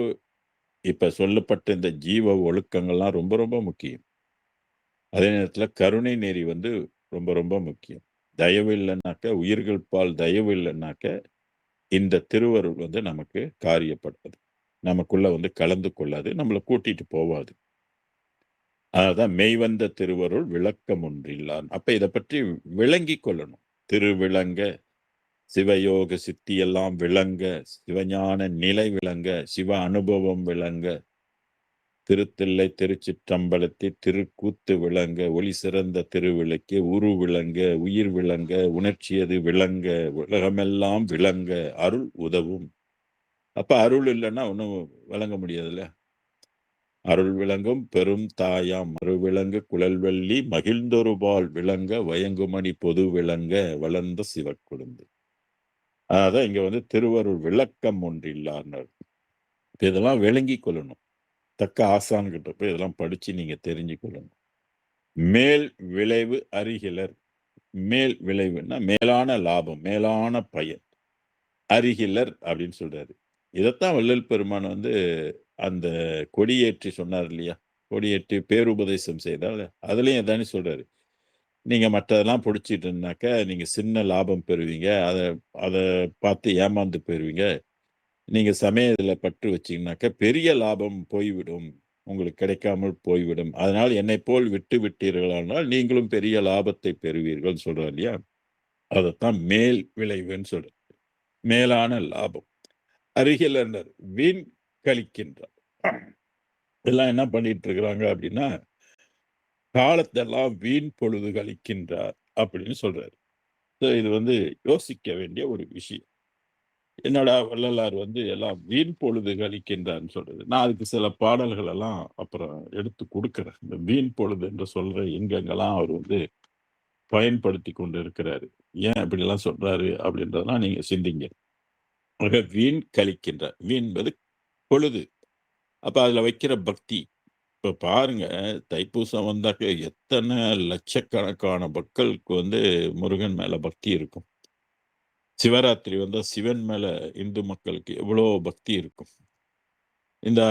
Speaker 3: இப்ப சொல்லப்பட்ட இந்த ஜீவ ஒழுக்கங்கள்லாம் ரொம்ப ரொம்ப முக்கியம். அதே நேரத்துல கருணை நெறி வந்து ரொம்ப ரொம்ப முக்கியம். தயவு இல்லைன்னாக்க, உயிர்கள் பால் தயவு இல்லைன்னாக்க இந்த திருவருள் வந்து நமக்கு காரியப்படாது. நமக்குள்ள வந்து கலந்து கொள்ளாது, நம்மளை கூட்டிட்டு போவாது. அதான் மெய்வந்த திருவருள் விளக்கம் ஒன்றில்லான். அப்ப இதை பற்றி விளங்கி கொள்ளணும். திருவிளங்க, சிவயோக சித்தி எல்லாம் விளங்க, சிவஞான நிலை விளங்க, சிவ அனுபவம் விளங்க, திருத்தில்லை திருச்சிற்றம்பலத்தில் திருக்கூத்து விளங்க, ஒளி சிறந்த திருவிளக்கு உரு விளங்க, உயிர் விளங்க, உணர்ச்சியது விளங்க, உலகமெல்லாம் விளங்க, அருள் உதவும். அப்ப அருள் இல்லைன்னா ஒன்றும் விளங்க முடியாதுல்ல. அருள் விளங்கும் பெரும் தாயாம் மறுவிளங்கு குழல்வள்ளி மகிழ்ந்தொருபால் விளங்க வயங்குமணி பொது விளங்க வளர்ந்த சிவக்குழுந்து. அதான் இங்க வந்து திருவருள் விளக்கம் ஒன்றில்லார். இதெல்லாம் விளங்கி கொள்ளணும். தக்க ஆசான்கிட்ட போய் இதெல்லாம் படிச்சு நீங்க தெரிஞ்சு கொள்ளணும். மேல் விளைவு அறிகிலர். மேல் விளைவுன்னா மேலான லாபம், மேலான பயன். அறிகிலர் அப்படின்னு சொல்றாரு. இதைத்தான் வள்ளல் பெருமான் வந்து அந்த கொடியேற்றி சொன்னார் இல்லையா? கொடியேற்றி பேருபதேசம் செய்தால் அதுலயும் எதானே சொல்றாரு. நீங்க மற்றதெல்லாம் பிடிச்சிட்டு இருந்தாக்க நீங்க சின்ன லாபம் பெறுவீங்க. அதை பார்த்து ஏமாந்து போயிருவீங்க. நீங்க சமயத்துல பற்று வச்சீங்கன்னாக்க பெரிய லாபம் போய்விடும், உங்களுக்கு கிடைக்காமல் போய்விடும். அதனால் என்னை போல் விட்டு விட்டீர்களானால் நீங்களும் பெரிய லாபத்தை பெறுவீர்கள் சொல்றாரு இல்லையா? அதைத்தான் மேல் விளைவுன்னு சொல்றாரு. மேலான லாபம். அருகில் வீண் கழிக்கின்றார். எல்லாம் என்ன பண்ணிட்டு இருக்கிறாங்க அப்படின்னா, காலத்தெல்லாம் வீண் பொழுது கழிக்கின்றார் அப்படின்னு சொல்றாரு. இது வந்து யோசிக்க வேண்டிய ஒரு விஷயம். என்னடா வள்ளலார் வந்து எல்லாம் வீண் பொழுது கழிக்கின்றான்னு சொல்றது. நான் அதுக்கு சில பாடல்கள் எல்லாம் அப்புறம் எடுத்து கொடுக்கிறேன். இந்த வீண் பொழுது என்று சொல்ற எங்கெங்கெல்லாம் அவர் வந்து பயன்படுத்தி கொண்டு இருக்கிறாரு, ஏன் அப்படி எல்லாம் சொல்றாரு அப்படின்றதெல்லாம் நீங்க சிந்திங்க. வீண் கழிக்கின்றார். வீண்பது பொழுது. அப்ப அதுல வைக்கிற பக்தி. இப்ப பாருங்க, தைப்பூசம் வந்தாக்க எத்தனை லட்சக்கணக்கான மக்களுக்கு வந்து முருகன் மேல பக்தி இருக்கும். சிவராத்திரி வந்தா சிவன் மேல இந்து மக்களுக்கு எவ்வளோ பக்தி இருக்கும். இந்த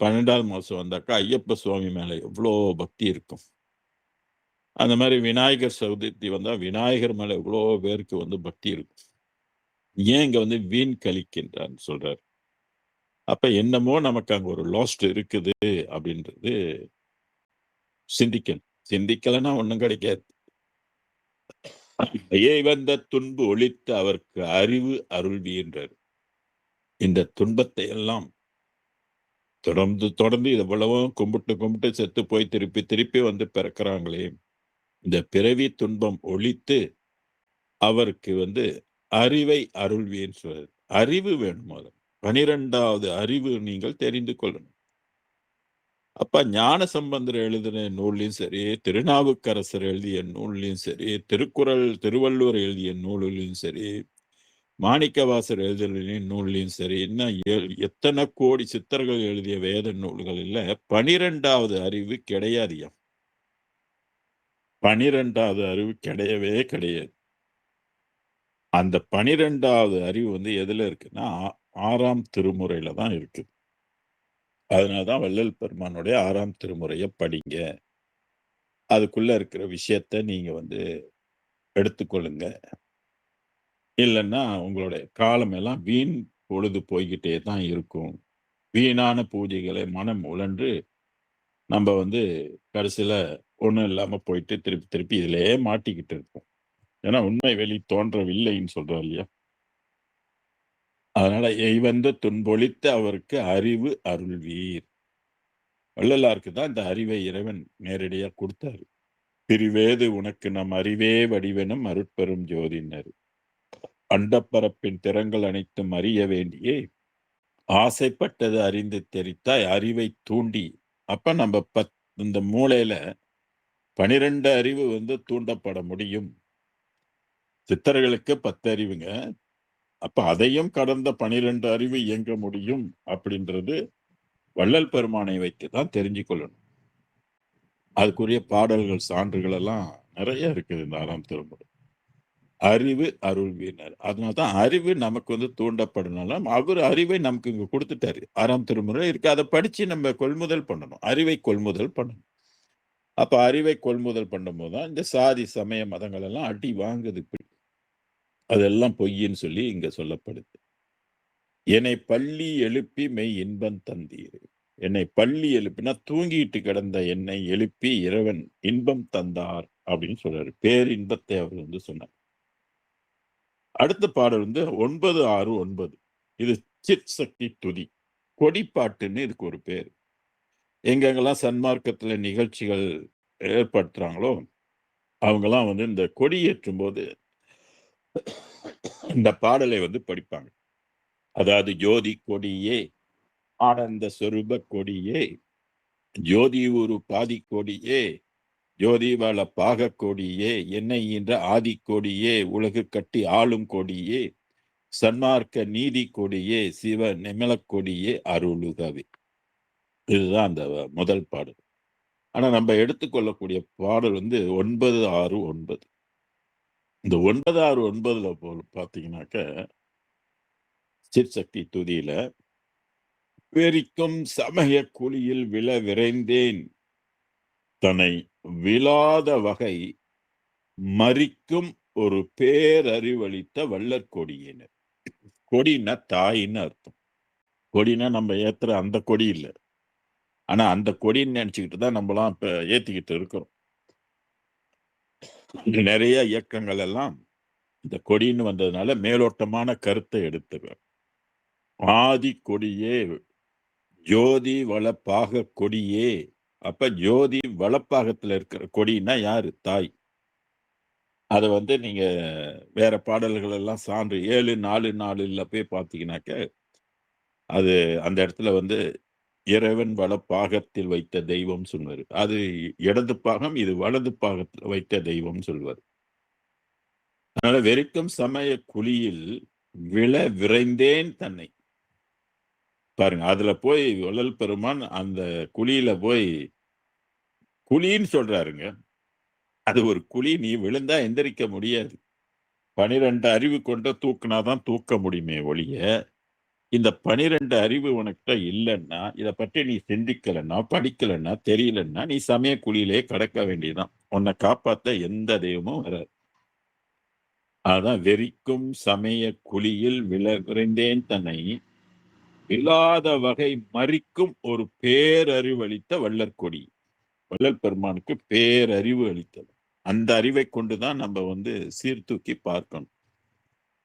Speaker 3: 12வது மாசம் வந்தாக்கா ஐயப்ப சுவாமி மேல எவ்வளோ பக்தி இருக்கும். அந்த மாதிரி விநாயகர் சதுர்த்தி வந்தா விநாயகர் மேல எவ்வளோ பேருக்கு வந்து பக்தி இருக்கும். ஏன் இங்க வந்து வீண் கழிக்கின்றான்னு சொல்றாரு. அப்ப என்னமோ நமக்கு அங்க ஒரு லாஸ்ட் இருக்குது அப்படின்றது சிந்திக்கணும். சிந்திக்கலைன்னா ஒண்ணும் கிடைக்காது. வந்த துன்பு ஒழித்து அவருக்கு அறிவு அருள்வின்றார். இந்த துன்பத்தை எல்லாம் தொடர்ந்து தொடர்ந்து இவ்வளவும் கும்பிட்டு செத்து போய் திருப்பி திருப்பி வந்து பிறக்கிறாங்களே, இந்த பிறவி துன்பம் ஒழித்து அவருக்கு வந்து அறிவை அருள்வின்னு சொல்றாரு. அறிவு வேணும். 12வது அறிவு நீங்கள் தெரிந்து கொள்ளணும். அப்ப ஞான சம்பந்தர் எழுதின நூல்லையும் சரி, திருநாவுக்கரசர் எழுதிய நூல்லையும் சரி, திருக்குறள் திருவள்ளுவர் எழுதிய நூலிலையும் சரி, மாணிக்கவாசர் எழுதிய நூல்லையும் சரி, இன்னும் எத்தனை கோடி சித்தர்கள் எழுதிய வேத நூல்களில் 12வது அறிவு கிடையாதுயா. 12வது அறிவு கிடையவே கிடையாது. அந்த 12வது அறிவு வந்து எதுல இருக்குன்னா 6ஆம் திருமுறையில தான் இருக்கு. அதனாலதான் வள்ளல் பெருமானுடைய 6ஆம் திருமுறையை படிங்க. அதுக்குள்ள இருக்கிற விஷயத்த நீங்க வந்து எடுத்துக்கொள்ளுங்க. இல்லைன்னா உங்களுடைய காலம் எல்லாம் வீண் பொழுது போய்கிட்டே தான் இருக்கும். வீணான பூஜைகளை மனம் உழன்று நம்ம வந்து கடைசியில ஒண்ணும் இல்லாம போயிட்டு திருப்பி திருப்பி இதிலேயே மாட்டிக்கிட்டு இருப்போம். ஏன்னா உண்மை வெளி தோன்றவில்லைன்னு சொல்றோம் இல்லையா? அதனால எய்வந்த துன்பொழித்த அவருக்கு அறிவு அருள்வீர். வள்ளலாருக்கு தான் இந்த அறிவை இறைவன் நேரடியா கொடுத்தாரு. பிரிவேது உனக்கு நம் அறிவே வடிவெனும் அருட்பெரும் ஜோதினர். அண்டப்பரப்பின் திறங்கள் அனைத்தும் அறிய வேண்டியே ஆசைப்பட்டது அறிந்து தெரித்தாய் அறிவை தூண்டி. அப்ப நம்ம இந்த மூளையில 12 அறிவு வந்து தூண்டப்பட முடியும். சித்தர்களுக்கு 10 அறிவுங்க. அப்ப அதையும் கடந்த 12 அறிவு இயங்க முடியும் அப்படின்றது வள்ளல் பெருமானை வைத்து தான் தெரிஞ்சு கொள்ளணும். அதுக்குரிய பாடல்கள் சான்றுகள் எல்லாம் நிறைய இருக்குது இந்த 6ஆம் திருமுறை. அறிவு அருள்வீனர். அதனால்தான் அறிவு நமக்கு வந்து தூண்டப்படனால அவர் அறிவை நமக்கு இங்க கொடுத்துட்டாரு. 6ஆம் திருமுறை இருக்கு. அதை படிச்சு நம்ம கொள்முதல் பண்ணணும். அறிவை கொள்முதல் பண்ணணும். அப்ப அறிவை கொள்முதல் பண்ணும் போதுதான் இந்த சாதி சமய மதங்கள் எல்லாம் அடி வாங்குது. அதெல்லாம் பொய்ன்னு சொல்லி இங்க சொல்லப்படுது. என்னை பள்ளி எழுப்பி மெய் இன்பம் தந்தீர். என்னை பள்ளி எழுப்பினா தூங்கிட்டு கிடந்த என்னை எழுப்பி இறைவன் இன்பம் தந்தார் அப்படின்னு சொல்றாரு. பேரின்பத்தை அவர் வந்து சொன்னார். அடுத்த பாடல் வந்து 969. இது சித் சக்தி துதி கொடிப்பாட்டுன்னு இதுக்கு ஒரு பேர். எங்கெங்கெல்லாம் சன்மார்க்கத்துல நிகழ்ச்சிகள் ஏற்படுத்துறாங்களோ அவங்கெல்லாம் வந்து இந்த கொடி ஏற்றும் போது இந்த பாடலை வந்து படிப்பாங்க. அதாவது ஜோதி கொடியே ஆனந்த சொரூப கொடியே ஜோதி ஒரு பாதி கொடியே ஜோதி வள பாக கொடியே என்னை என்ற ஆதி கொடியே உலகு கட்டி ஆளும் கொடியே சன்மார்க்க நீதி கொடியே சிவ நிமல கொடியே அருளுகவே. இதுதான் அந்த முதல் பாடல். ஆனா நம்ம எடுத்துக்கொள்ளக்கூடிய பாடல் வந்து 969. இந்த 969ல பாத்தீங்கன்னாக்க சிற்சக்தி துதியில வெறிக்கும் சமய குழியில் விழ விரைந்தேன் தன்னை விழாத வகை மறிக்கும் ஒரு பேரறிவளித்த வள்ளற் கொடியினர். கொடின்னா தாயின்னு அர்த்தம். கொடினா நம்ம ஏத்துற அந்த கொடி இல்லை. ஆனா அந்த கொடின்னு நினைச்சுக்கிட்டு தான் நம்மளாம் இப்ப ஏத்திக்கிட்டு இருக்கிறோம். நிறைய இயக்கங்கள் எல்லாம் இந்த கொடின்னு வந்ததுனால மேலோட்டமான கருத்தை எடுத்துக்கிறோம். ஆதி கொடியே ஜோதி வளப்பாக கொடியே. அப்ப ஜோதி வளப்பாகத்துல இருக்கிற கொடின்னா யாரு? தாய். அதை வந்து நீங்க வேற பாடல்கள் எல்லாம் சான்று 744 போய் பார்த்தீங்கன்னாக்க அது அந்த இடத்துல வந்து இறைவன் வலப்பாகத்தில் வைத்த தெய்வம் சொல்வார். அது இடது பாகம், இது வலது பாகத்தில் வைத்த தெய்வம் சொல்வார். அதனால வெறிக்கும் சமய குழியில் விழ விரைந்தேன் தன்னை. பாருங்க, அதுல போய் வள்ளல் பெருமான் அந்த குழியில போய் குழின்னு சொல்றாருங்க. அது ஒரு குழி, நீ விழுந்தா எந்திரிக்க முடியாது. 12 அறிவு கொண்ட தூக்குனாதான் தூக்க முடியுமே ஒழிய, இந்த 12 அறிவு உனக்கிட்ட இல்லைன்னா, இதை பற்றி நீ சிந்திக்கலைன்னா, படிக்கலைன்னா, தெரியலன்னா, நீ சமய குழியிலே கடக்க வேண்டியதுதான். உன்னை காப்பாத்த எந்த தெய்வமும் வராது. அதான் வெறிக்கும் சமய குழியில் விரைந்தேன் தன்னை இல்லாத வகை மறிக்கும் ஒரு பேரறிவு அளித்த வள்ளற் கொடி. வள்ளல் பெருமானுக்கு பேரறிவு அளித்தது. அந்த அறிவை கொண்டுதான் நம்ம வந்து சீர்தூக்கி பார்க்கணும்.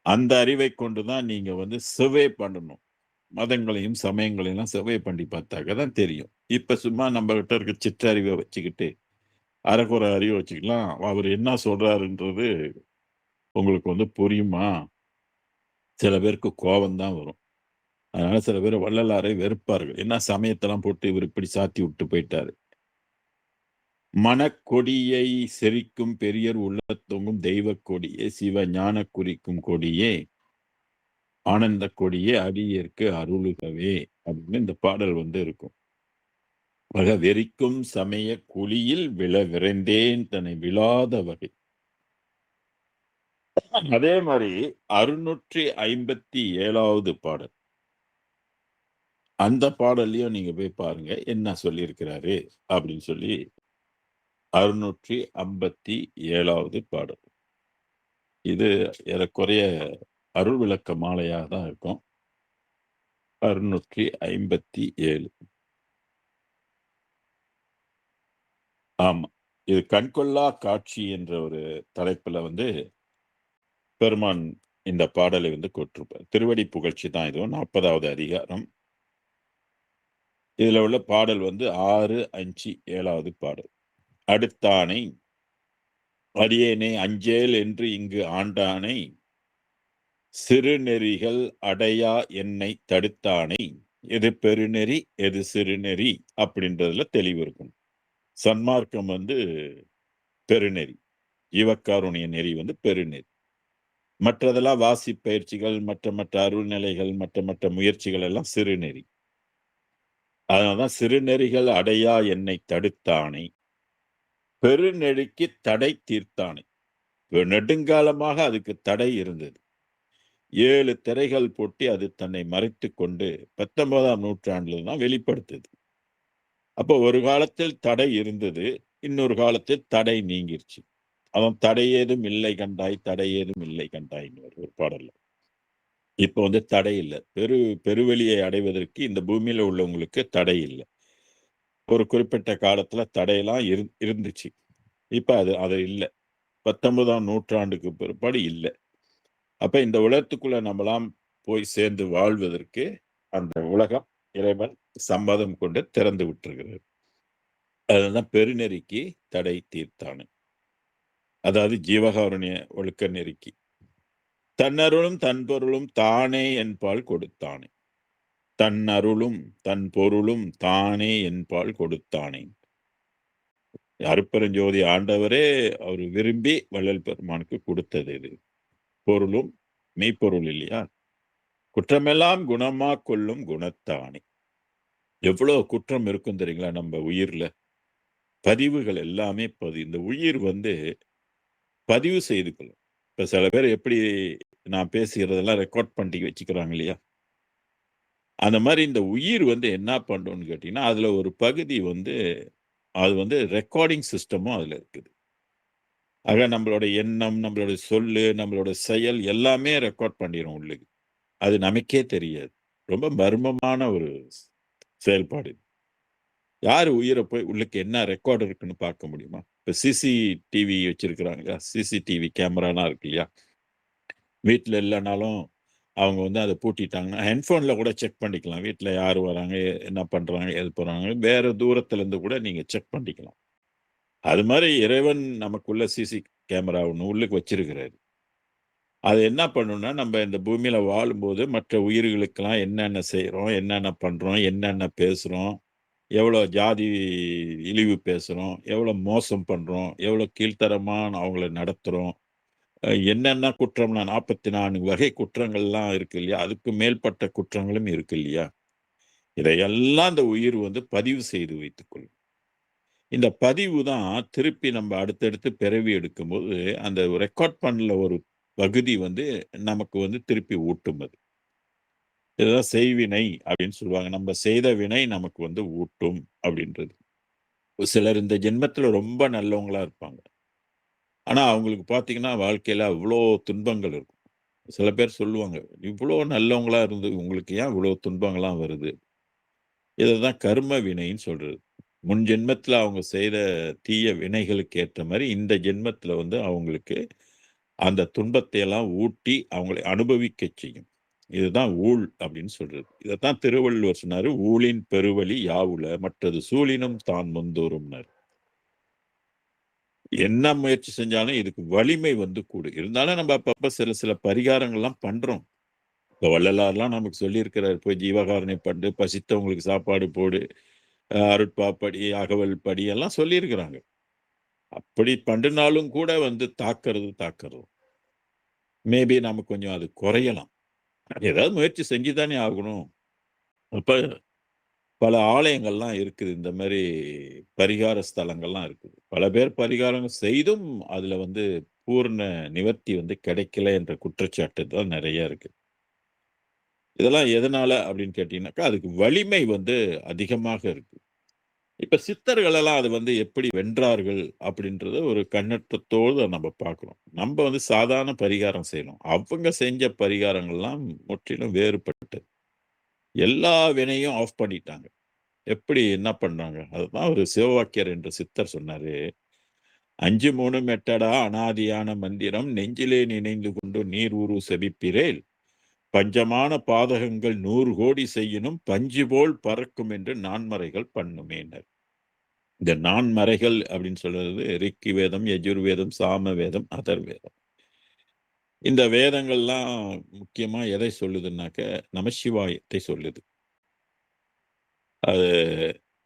Speaker 3: அந்த அறிவை கொண்டுதான் நீங்க வந்து செவ்வே பண்ணணும். மதங்களையும் சமயங்களையும் செவ்வே பண்ணி பார்த்தாக்க தான் தெரியும். இப்ப சும்மா நம்ம கிட்ட இருக்க சிற்றறிவை வச்சுக்கிட்டு அரைக்குறை அறிவை வச்சுக்கலாம். அவர் என்ன சொல்றாருன்றது உங்களுக்கு வந்து புரியுமா? சில பேருக்கு கோபம் தான் வரும். அதனால சில பேர் வள்ளலாரை வெறுப்பார்கள். என்ன சமயத்தெல்லாம் போட்டு இவர் இப்படி சாத்தி விட்டு போயிட்டாரு. மனக்கொடியை செரிக்கும் பெரியர் உள்ள தொங்கும் தெய்வ கொடியே சிவ ஞான குறிக்கும் கொடியே ஆனந்த கொடியே அடியேற்கு அருளுகவே அப்படின்னு இந்த பாடல் வந்து இருக்கும். வெறிக்கும் சமய குழியில் விரைந்தேன் தன்னை விழாத வகை. அதே மாதிரி 657வது பாடல். அந்த பாடல்லையும் நீங்க போய் பாருங்க என்ன சொல்லியிருக்கிறாரு அப்படின்னு சொல்லி. 657வது பாடல். இது ஏறக்குறைய அருள் விளக்க மாலையா தான் இருக்கும். 657. ஆமா. இது கண்கொள்ளா காட்சி என்ற ஒரு தலைப்புல வந்து பெருமான் இந்த பாடலை வந்து கொட்டிருப்பார். திருவடி புகழ்ச்சி தான் இதுவும் 40வது அதிகாரம். இதுல உள்ள பாடல் வந்து 6, 5, 7வது பாடல். அடுத்தானை அடியேனே அஞ்சேல் என்று இங்கு ஆண்டானை சிறுநெறிகள் அடையா என்னை தடுத்தானை எது பெருநெறி எது சிறுநெறி அப்படின்றதுல தெளிவு இருக்கும். சன்மார்க்கம் வந்து பெருநெறி, ஜீவக்காருண்ய நெறி வந்து பெருநெறி. மற்றதெல்லாம் வாசி பயிற்சிகள், மற்ற அருள்நிலைகள், மற்ற முயற்சிகள் எல்லாம் சிறுநெறி. அதனாலதான் சிறுநெறிகள் அடையா என்னை தடுத்தானை பெருநெறிக்கு தடை தீர்த்தானை. நெடுங்காலமாக அதுக்கு தடை இருந்தது. 7 திரைகள் போட்டி அது தன்னை மறைத்து கொண்டு 19ஆம் நூற்றாண்டுல தான் வெளிப்படுத்துது. அப்போ ஒரு காலத்தில் தடை இருந்தது, இன்னொரு காலத்தில் தடை நீங்கிருச்சு. அவன் தடை ஏதும் இல்லை கண்டாய், தடை ஏதும் இல்லை கண்டாய்ன்னு ஒரு பாடல்ல. இப்போ வந்து தடை இல்லை. பெருவெளியை அடைவதற்கு இந்த பூமியில உள்ளவங்களுக்கு தடை இல்லை. ஒரு குறிப்பிட்ட காலத்துல தடையெல்லாம் இருந்துச்சு. இப்ப அது இல்லை. 19ஆம் நூற்றாண்டுக்கு பிற்பாடு இல்லை. அப்ப இந்த உலகத்துக்குள்ள நம்மளாம் போய் சேர்ந்து வாழ்வதற்கு அந்த உலகம் இறைவன் சம்மதம் கொண்டு திறந்து விட்டுருக்கிறது. அதுதான் பெருநெறிக்கு தடை தீர்த்தானு. அதாவது ஜீவகாருண்ய ஒழுக்க நெறிக்கு. தன்னருளும் தன் பொருளும் தானே என்பால் கொடுத்தானே. தன் அருளும் தன் பொருளும் தானே என்பால் கொடுத்தானே. அருப்பெருஞ்சோதி ஆண்டவரே அவர் விரும்பி வள்ளல் பெருமானுக்கு கொடுத்தது இது. பொருளும் மெய்ப்பொருள் இல்லையா? குற்றமெல்லாம் குணமா கொள்ளும் குணத்தானே. எவ்வளவு குற்றம் இருக்கும் தெரியுங்களா நம்ம உயிர்ல? பதிவுகள் எல்லாமே இந்த உயிர் வந்து பதிவு செய்து கொள்ளும். இப்ப சில பேர் எப்படி நான் பேசுகிறதெல்லாம் ரெக்கார்ட் பண்ணி வச்சுக்கிறாங்க இல்லையா? அந்த மாதிரி இந்த உயிர் வந்து என்ன பண்ணும்னு கேட்டீங்கன்னா, அதுல ஒரு பகுதி வந்து அது வந்து ரெக்கார்டிங் சிஸ்டமும் அதுல இருக்குது. ஆக நம்மளோட எண்ணம், நம்மளோட சொல்லு, நம்மளோட செயல் எல்லாமே ரெக்கார்ட் பண்ணிடும் உள்ளுக்கு. அது நமக்கே தெரியாது. ரொம்ப மர்மமான ஒரு செயல்பாடு. யாரு உயிரை போய் உள்ளுக்கு என்ன ரெக்கார்டு இருக்குன்னு பார்க்க முடியுமா? இப்ப சிசிடிவி வச்சிருக்கிறாங்க இல்லையா? சிசிடிவி கேமராலாம் இருக்கு இல்லையா? வீட்டுல இல்லைனாலும் அவங்க வந்து அதை பூட்டிட்டாங்கன்னா ஹெட்ஃபோன்ல கூட செக் பண்ணிக்கலாம். வீட்டுல யார் வராங்க, என்ன பண்றாங்க, எது போறாங்க, வேற தூரத்துல இருந்து கூட நீங்க செக் பண்ணிக்கலாம். அது மாதிரி இறைவன் நமக்குள்ள சிசி கேமரா ஒன்று உள்ளுக்கு வச்சிருக்கிறாரு. அது என்ன பண்ணும்னா, நம்ம இந்த பூமியில வாழும்போது மற்ற உயிர்களுக்கெல்லாம் என்னென்ன செய்றோம், என்னென்ன பண்றோம், என்னென்ன பேசுறோம், எவ்வளோ ஜாதி இழிவு பேசுறோம், எவ்வளோ மோசம் பண்றோம், எவ்வளோ கீழ்த்தரமான அவங்கள நடத்துறோம், என்னென்ன குற்றம்னா 44 வகை குற்றங்கள்லாம் இருக்கு இல்லையா? அதுக்கு மேற்பட்ட குற்றங்களும் இருக்கு இல்லையா? இதையெல்லாம் இந்த உயிர் வந்து பதிவு செய்து வைத்துக்கொள்ளும். இந்த பதிவு தான் திருப்பி நம்ம அடுத்தடுத்து பிறவி எடுக்கும்போது, அந்த ரெக்கார்ட் பண்ணல ஒரு பகுதி வந்து நமக்கு வந்து திருப்பி ஊட்டும் அது. இதுதான் செய்வினை அப்படின்னு சொல்லுவாங்க. நம்ம செய்த வினை நமக்கு வந்து ஊட்டும் அப்படின்றது. சிலர் இந்த ஜென்மத்துல ரொம்ப நல்லவங்களா இருப்பாங்க. ஆனா அவங்களுக்கு பார்த்தீங்கன்னா, வாழ்க்கையில அவ்ளோ துன்பங்கள் இருக்கும். சில பேர் சொல்லுவாங்க, "இவ்ளோ நல்லவங்களா இருந்து உங்களுக்கு ஏன் இவ்ளோ துன்பங்கள்லாம் வருது?" இததான் கர்ம வினைன்னு சொல்றது. முன் ஜென்மத்துல அவங்க செய்த தீய வினைகளுக்கு ஏற்ற மாரி, இந்த ஜென்மத்துல வந்து அவங்களுக்கு அந்த துன்பத்தை எல்லாம் ஊட்டி அவங்களை அனுபவிக்கச் செய்யும். இதுதான் ஊழ் அப்படின்னு சொல்றது. இதத்தான் திருவள்ளுவர் சொன்னாரு, "ஊழின் பெருவழி யாவுல மற்றது சூழினும் தான் முந்தோறும்னாரு." என்ன முயற்சி செஞ்சாலும் இதுக்கு வலிமை வந்து கூடும். இருந்தாலும் நம்ம அப்பப்ப சில பரிகாரங்கள்லாம் பண்றோம். இப்ப வள்ளலார்லாம் நமக்கு சொல்லியிருக்கிறார், போய் ஜீவகாருண்ய பண்ணு, பசித்தவங்களுக்கு சாப்பாடு போடு, அருட்பாப்படி, அகவல் படி எல்லாம் சொல்லியிருக்கிறாங்க. அப்படி பண்ணினாலும் கூட வந்து தாக்குறது. மேபி நமக்கு கொஞ்சம் அது குறையலாம். ஏதாவது முயற்சி செஞ்சு தானே ஆகணும். அப்ப பல ஆலயங்கள்லாம் இருக்குது. இந்த மாரி பரிகார ஸ்தலங்கள்லாம் இருக்குது. பல பேர் பரிகாரம் செய்தும் அதுல வந்து பூரண நிவர்த்தி வந்து கிடைக்கல என்ற குற்றச்சாட்டு தான் நெறைய இருக்கு. இதெல்லாம் எதனால அப்படின்னு கேட்டீங்கன்னாக்கா, அதுக்கு வலிமை வந்து அதிகமாக இருக்கு. இப்ப சித்தர்கள் எல்லாம் அது வந்து எப்படி வென்றார்கள் அப்படின்றத ஒரு கண்ணோட்டத்தோடு நம்ம பார்க்கிறோம். நம்ம வந்து சாதாரண பரிகாரம் செய்யணும். அவங்க செஞ்ச பரிகாரங்கள்லாம் முற்றிலும் வேறுபட்டது. எல்லா வினையும் ஆஃப் பண்ணிட்டாங்க. எப்படி என்ன பண்ணாங்க? அதுதான் ஒரு சிவவாக்கியர் என்ற சித்தர் சொன்னாரு. "5 3 மெட்டடா அனாதியான மந்திரம் நெஞ்சிலே நினைந்து கொண்டு நீர் உரு செபிப்பிரேல் பஞ்சமான பாதகங்கள் 100 கோடி செய்யினும் பஞ்சு போல் பறக்கும் என்று நான்மறைகள் பண்ணுமேனர்." இந்த நான்மறைகள் அப்படின்னு சொல்றது ரிக்கி வேதம், யஜுர்வேதம், சாம வேதம், அதர்வேதம். இந்த வேதங்கள்லாம் முக்கியமா எதை சொல்லுதுன்னாக்க, நமசிவாயத்தை சொல்லுது. அது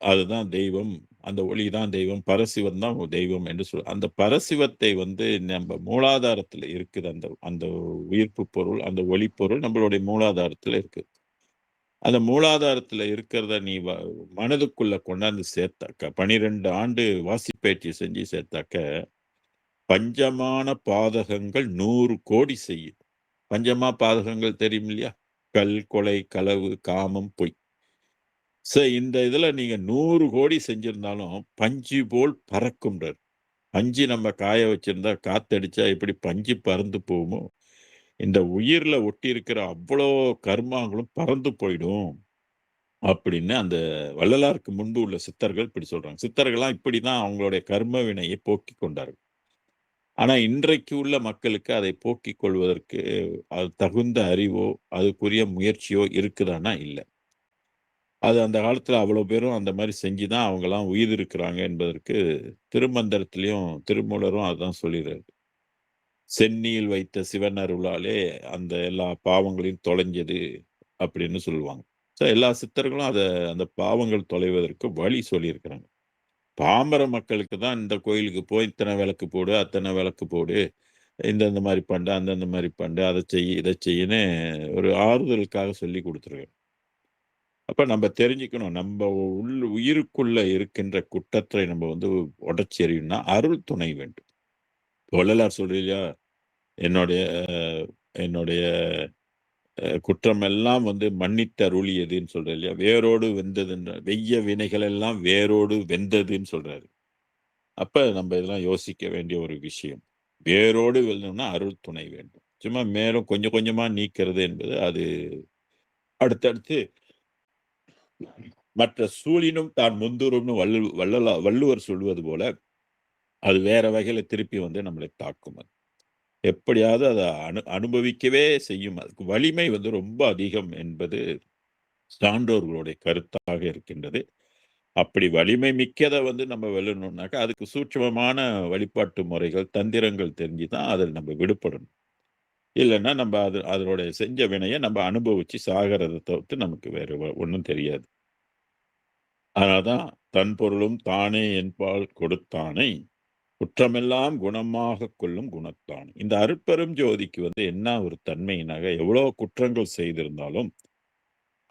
Speaker 3: அதுதான் தெய்வம். அந்த ஒளி தான் தெய்வம். பரசிவம் தான் தெய்வம் என்று அந்த பரசிவத்தை வந்து நம்ப மூலாதாரத்தில இருக்குது. அந்த அந்த உயிர்ப்பு பொருள், அந்த ஒளிப்பொருள் நம்மளுடைய மூலாதாரத்தில இருக்கு. அந்த மூலாதாரத்தில இருக்கிறத நீ மனதுக்குள்ள கொண்டாந்து சேர்த்தாக்க, 12 ஆண்டு வாசிப்பயிற்சி செஞ்சு சேர்த்தாக்க, பஞ்சமான பாதகங்கள் 100 கோடி செய்யும். பஞ்சமா பாதகங்கள் தெரியும் இல்லையா? கல், கொலை, களவு, காமம், பொய். இந்த இதுல நீங்க 100 கோடி செஞ்சிருந்தாலும், பஞ்சு போல் பறக்கும்ன்றாரு. பஞ்சு நம்ம காய வச்சிருந்தா காத்தடிச்சா எப்படி பஞ்சு பறந்து போகுமோ, இந்த உயிர்ல ஒட்டியிருக்கிற அவ்வளோ கர்மாங்களும் பறந்து போயிடும். அப்படின்னு அந்த வள்ளலாருக்கு முன்பு உள்ள சித்தர்கள் இப்படி சொல்றாங்க. சித்தர்கள்லாம் இப்படிதான் அவங்களுடைய கர்ம வினையை போக்கிக் கொண்டார்கள். ஆனா இன்றைக்கு உள்ள மக்களுக்கு அதை போக்கிக் கொள்வதற்கு அது தகுந்த அறிவோ, அதுக்குரிய முயற்சியோ இருக்குதான்னா இல்ல. அது அந்த காலத்துல அவ்வளோ பேரும் அந்த மாரி செஞ்சு தான் அவங்கலாம் உயிர்த்திருக்கிறாங்க என்பதற்கு திருமந்திரத்திலயும் திருமூலரும் அதான் சொல்லிறாரு. "சென்னியில் வைத்த சிவன் அருளாலே அந்த எல்லா பாவங்களையும் தொலைஞ்சது" அப்படின்னு சொல்லுவாங்க. எல்லா சித்தர்களும் அந்த பாவங்கள் தொலைவதற்கு வழி சொல்லியிருக்கிறாங்க. பாமர மக்களுக்கு தான் இந்த கோயிலுக்கு போய் இத்தனை விளக்கு போடு, அத்தனை விளக்கு போடு, இந்த மாரி பண்ணு, அந்தந்த மாரி பண்ணு, அத செய், இத செய்யின்னு ஒரு ஆறுதலுக்காக சொல்லிக் குடுத்துருக்காங்க. அப்ப நம்ப தெரிஞ்சுக்கணும். நம்ப உயிருக்குள்ள இருக்கின்ற குற்றத்தை நம்ம வந்து உடைச்சு எறியணும்னா, அருள் துணை வேண்டும். வள்ளலார் சொல்றீங்களா, என்னுடைய என்னுடைய குற்றமெல்லாம் வந்து மன்னித்தருளியதுன்னு சொல்றாரு இல்லையா? வேரோடு வெந்ததுன்ற வெய்ய வினைகள் எல்லாம் வேரோடு வெந்ததுன்னு சொல்றாரு. அப்ப நம்ம இதெல்லாம் யோசிக்க வேண்டிய ஒரு விஷயம். வேரோடு வெல்லணும்னா அருள் துணை வேண்டும். சும்மா மேலும் கொஞ்சம் கொஞ்சமா நீக்கிறது என்பது அது அடுத்தடுத்து மற்ற சூழினும் தான் முந்துரும்னு வள்ளுவர் சொல்வது போல, அது வேற வகையில திருப்பி வந்து நம்மளை தாக்கும் அது. எப்படியாவது அத அனுபவிக்கவே செய்யும். அதுக்கு வலிமை வந்து ரொம்ப அதிகம் என்பது சான்றோர்களுடைய கருத்தாக இருக்கின்றது. அப்படி வலிமை மிக்கத வந்து நம்ம வெல்லணும்னாக்கா, அதுக்கு சூட்சுமமான வழிபாட்டு முறைகள், தந்திரங்கள் தெரிஞ்சு தான் அதில நம்ம விடுபடணும். இல்லன்னா நம்ம அதனுடைய செஞ்ச வினைய நம்ம அனுபவிச்சு சாகறத தவிர்த்து நமக்கு வேற ஒண்ணும் தெரியாது. அதனால தான் "தன் பொருளும் தானே என்பால் கொடுத்தானை, குற்றமெல்லாம் குணமாகக் கொள்ளும் குணத்தான்." இந்த அருட்பெரும் ஜோதிக்கு வந்து என்ன ஒரு தன்மையினாக, எவ்வளோ குற்றங்கள் செய்திருந்தாலும்,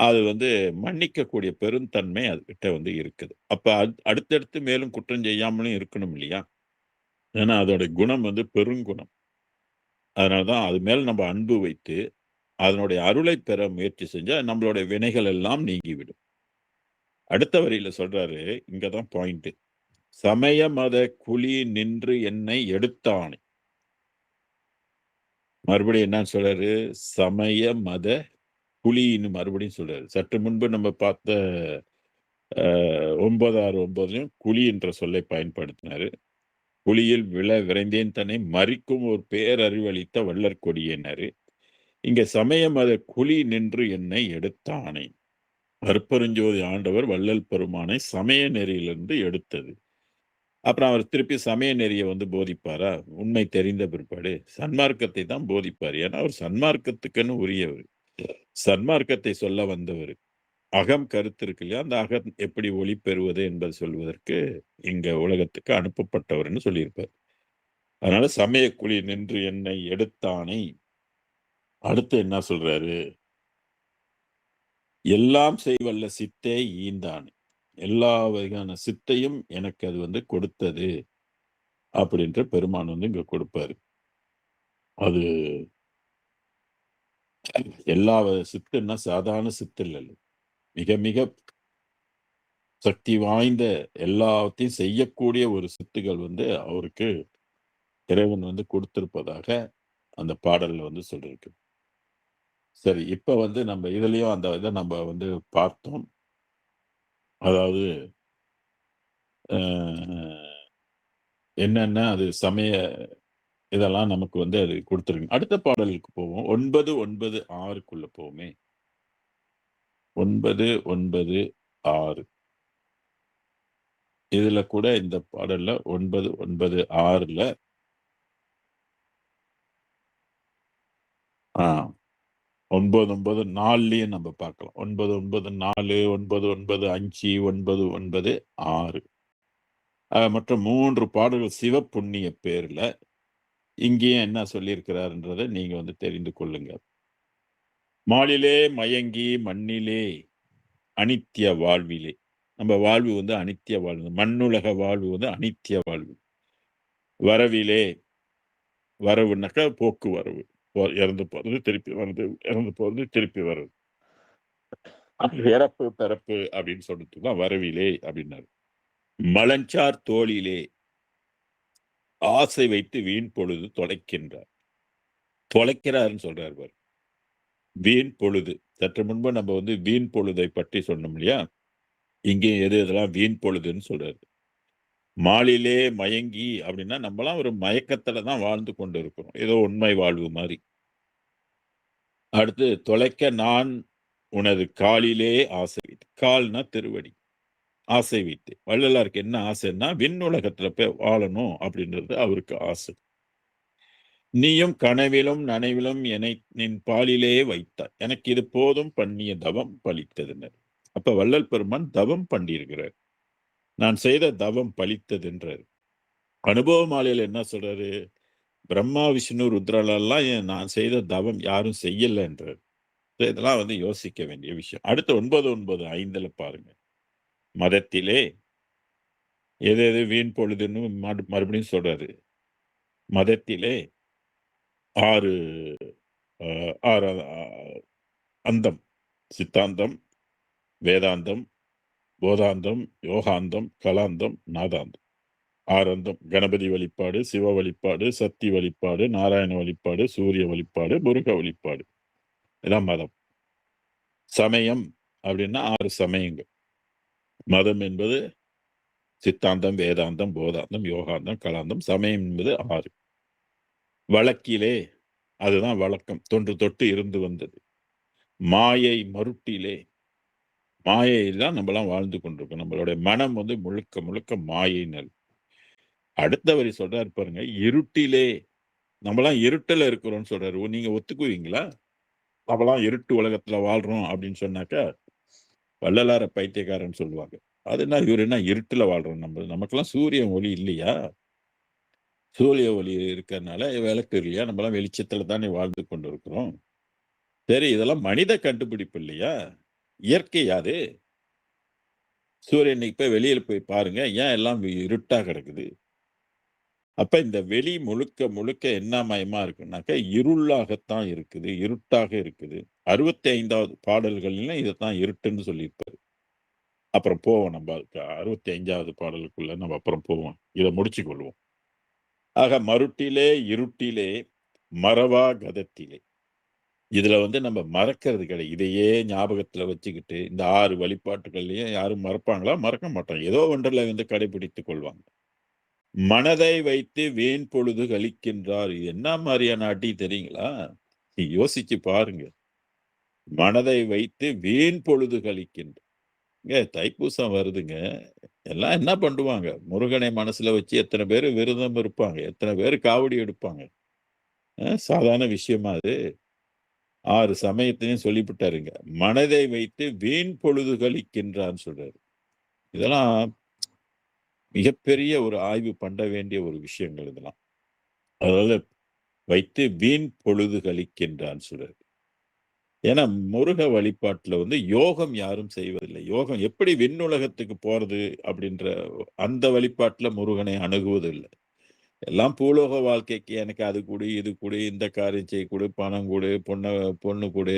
Speaker 3: அது வந்து மன்னிக்கக்கூடிய பெருந்தன்மை அதுகிட்ட வந்து இருக்குது. அப்ப அடுத்தடுத்து மேலும் குற்றம் செய்யாமலும் இருக்கணும் இல்லையா? ஏன்னா அதோட குணம் வந்து பெருங்குணம். அதனால தான் அது மேல நம்ம அன்பு வைத்து, அதனுடைய அருளை பெற முயற்சி செஞ்சா நம்மளுடைய வினைகள் எல்லாம் நீங்கிவிடும். அடுத்த வரியில சொல்றாரு, இங்க தான் பாயிண்ட். "சமய மத குழி நின்று என்னை எடுத்தானை." மறுபடியும் என்னன்னு சொல்றாரு? சமய மத குழின்னு மறுபடியும் சொல்றாரு. சற்று முன்பு நம்ம பார்த்த 969லயும் குழி என்ற சொல்லை பயன்படுத்தினாரு. "குழியில் விழ விரைந்தேன் தன்னை மறிக்கும் ஒரு பேரறிவளித்த வள்ளற் கொடியேன்னாரு. இங்க சமய மத குழி நின்று என்னை எடுத்தானை. அருட்பெருஞ்சோதி ஆண்டவர் வள்ளல் பெருமானை சமய நெறியிலிருந்து எடுத்தது. அப்புறம் அவர் திருப்பி சமய நெறிய வந்து போதிப்பாரா? உண்மை தெரிந்த பிற்பாடு. சன்மார்க்கத்தை தான் போதிப்பார். ஏன்னா, அவர் சன்மார்க்கத்துக்குன்னு உரியவர். சன்மார்க்கத்தை சொல்ல வந்தவர். அகம் கருத்து இருக்கு இல்லையா? அந்த அகம் எப்படி ஒளி பெறுவது என்பது சொல்வதற்கு இங்க உலகத்துக்கு அனுப்பப்பட்டவர்ன்னு சொல்லியிருப்பார். அதனால சமய குழி நின்று என்னை எடுத்தானை. அடுத்து என்ன சொல்றாரு? எல்லாம் செய்வல்ல சித்தே ஈந்தான். எல்லா வகையான சித்தையும் எனக்கு அது வந்து கொடுத்தது அப்படின்ற பெருமான் வந்து இங்க கொடுப்பாரு. அது எல்லா சித்துன்னா சாதாரண சித்து இல்ல. மிக மிக சக்தி வாய்ந்த எல்லாத்தையும் செய்யக்கூடிய ஒரு சித்துகள் வந்து அவருக்கு இறைவன் வந்து கொடுத்திருப்பதாக அந்த பாடல்ல வந்து சொல்லிருக்கு. சரி, இப்ப வந்து நம்ம இதுலயும் அந்த இத நம்ம வந்து பார்த்தோம். அதாவது அ என்னன்னா அது சமய இதெல்லாம் நமக்கு வந்து அது குடுத்துருக்கு. அடுத்த பாடலுக்கு போவோம். 9, 9, 6க்குள்ள போவோமே. 9, 9, 6 இதுல கூட இந்த பாடல்ல 9, 9, 6ல ஆ 9, 9, 4லயும் நம்ம பார்க்கலாம். 9, 9, 4, 9, 9, 5, 9, 9, 6 மற்ற 3 பாடல்கள் சிவப்புண்ணிய பேர்ல இங்கேயும் என்ன சொல்லியிருக்கிறார்ன்றத நீங்க வந்து தெரிந்து கொள்ளுங்க. மாலிலே மயங்கி மண்ணிலே அனித்திய வாழ்விலே. நம்ம வாழ்வு வந்து அனித்திய வாழ்வு. மண்ணுலக வாழ்வு வந்து அனித்திய வாழ்வு. வரவிலே வரவுனாக்கா போக்கு வரவு. இறந்து போறது, திருப்பி வருது. இறந்து போறது, திருப்பி வருது. இறப்பு, பிறப்பு அப்படின்னு சொல்லிட்டு தான் வரவிலே அப்படின்னாரு. மலஞ்சார் தோளிலே ஆசை வைத்து வீண் பொழுது தொலைக்கின்றார். தொலைக்கிறாருன்னு சொல்றாரு பாரு. வீண் பொழுது. சற்று முன்பு நம்ம வந்து வீண் பொழுதை பற்றி சொன்னோம் இல்லையா? இங்கேயும் எது எதெல்லாம் வீண் பொழுதுன்னு சொல்றாரு. மாலிலே மயங்கி அப்படின்னா நம்மலாம் ஒரு மயக்கத்துல தான் வாழ்ந்து கொண்டு இருக்கிறோம். ஏதோ உண்மை வாழ்வு மாதிரி. அடுத்து தொலைக்க நான் உனது காலிலே ஆசை வைத்து. கால்னா திருவடி. ஆசை வைத்து. வள்ளலாருக்கு என்ன ஆசைன்னா விண்ணுலகத்துல போய் வாழணும் அப்படின்றது அவருக்கு ஆசை. நீயும் கனவிலும் நனவிலும் என்னை நின் பாலிலே வைத்தாய். எனக்கு இது போதும் பண்ணிய தவம் பலித்ததுன்னர். அப்ப வள்ளல் பெருமான் தவம் பண்ணியிருக்கிறார். நான் செய்த தவம் பலித்ததுன்றார். அனுபவ மாலையில என்ன சொல்றாரு? பிரம்மா, விஷ்ணு, ருத்ரலெல்லாம் நான் செய்த தவம் யாரும் செய்யலன்றார். இதெல்லாம் வந்து யோசிக்க வேண்டிய விஷயம். அடுத்து 9, 9, 5ல பாருங்க. மதத்திலே எது எது வீண் பொழுதுன்னு மறுபடியும் சொல்றாரு. மதத்திலே 6 6 அந்தம். சித்தாந்தம், வேதாந்தம், போதாந்தம், யோகாந்தம், கலாந்தம், நாதாந்தம். 6 அந்தம். கணபதி வழிபாடு, சிவ வழிபாடு, சக்தி வழிபாடு, நாராயண வழிபாடு, சூரிய வழிபாடு, முருக வழிபாடு. இதான் மதம். சமயம் அப்படின்னா 6 சமயங்கள். மதம் என்பது சித்தாந்தம், வேதாந்தம், போதாந்தம், யோகாந்தம், கலாந்தம். சமயம் என்பது 6. வழக்கிலே அதுதான் வழக்கம். தொன்று தொட்டு இருந்து வந்தது. மாயை மருட்டிலே மாயையில் தான் நம்மலாம் வாழ்ந்து கொண்டிருக்கோம். நம்மளுடைய மனம் வந்து முழுக்க முழுக்க மாயினல். அடுத்த வரி சொல்றாரு பாருங்க. இருட்டிலே நம்மலாம் இருட்டுல இருக்கிறோம்னு சொல்றாரு. நீங்க ஒத்துக்குவீங்களா? நம்மலாம் இருட்டு உலகத்துல வாழ்றோம் அப்படின்னு சொன்னாக்கா வள்ளலார பைத்தியக்காரன்னு சொல்லுவாங்க. அதுனா இவரு என்ன இருட்டுல வாழ்றோம் நம்ம. நமக்கெல்லாம் சூரியன் ஒளி இல்லையா? சூரிய ஒளி இருக்கிறதுனால விளக்கு இல்லையா? நம்மலாம் வெளிச்சத்துல தானே வாழ்ந்து கொண்டு இருக்கிறோம். சரி, இதெல்லாம் மனித கண்டுபிடிப்பு இல்லையா? இயற்கையா அது? சூரியன் இன்னைக்கு போய் வெளியில போய் பாருங்க. ஏன் எல்லாம் இருட்டா கிடக்குது? அப்ப இந்த வெளி முழுக்க முழுக்க என்ன மயமா இருக்குன்னாக்க இருளாகத்தான் இருக்குது. இருட்டாக இருக்குது. 65வது பாடல்கள்ல இதத்தான் இருட்டுன்னு சொல்லியிருப்பாரு. அப்புறம் போவோம் நம்ம 65வது பாடலுக்குள்ள நம்ம அப்புறம் போவோம். இத முடிச்சுக் கொள்வோம். ஆக மருட்டிலே, இருட்டிலே, மறவா கதத்திலே. இதுல வந்து நம்ம மறக்கிறது கிடையாது. இதையே ஞாபகத்துல வச்சுக்கிட்டு இந்த 6 வழிபாட்டுகள்லயும் யாரும் மறப்பாங்களா? மறக்க மாட்டாங்க. ஏதோ ஒன்றுல வந்து கடைபிடித்துக் கொள்வாங்க. மனதை வைத்து வீண் பொழுது கழிக்கின்றார். இது என்ன மாரியான அடி தெரியுங்களா? யோசிச்சு பாருங்க. மனதை வைத்து வீண் பொழுது கழிக்கின்ற. தைப்பூசம் வருதுங்க. எல்லாம் என்ன பண்ணுவாங்க? முருகனை மனசுல வச்சு எத்தனை பேரு விரதம் இருப்பாங்க. எத்தனை பேரு காவடி எடுப்பாங்க. சாதாரண விஷயமா அது? 6 சமயத்தையும் சொல்லிப்புட்டாருங்க. மனதை வைத்து வீண் பொழுது கழிக்கின்றான்னு சொல்றாரு. இதெல்லாம் மிகப்பெரிய ஒரு ஆய்வு பண்ண வேண்டிய ஒரு விஷயங்கள் இதெல்லாம். அதாவது வைத்து வீண் பொழுது கழிக்கின்றான்னு சொல்றாரு. ஏன்னா முருக வழிபாட்டுல வந்து யோகம் யாரும் செய்வதில்லை. யோகம் எப்படி விண்ணுலகத்துக்கு போறது அப்படின்ற அந்த வழிபாட்டுல முருகனை அணுகுவதில்லை. எல்லாம் பூலோக வாழ்க்கைக்கு எனக்கு அது குடு, இது குடு, இந்த காரியம் செய் குடு, பணம் குடு, பொண்ணு குடு,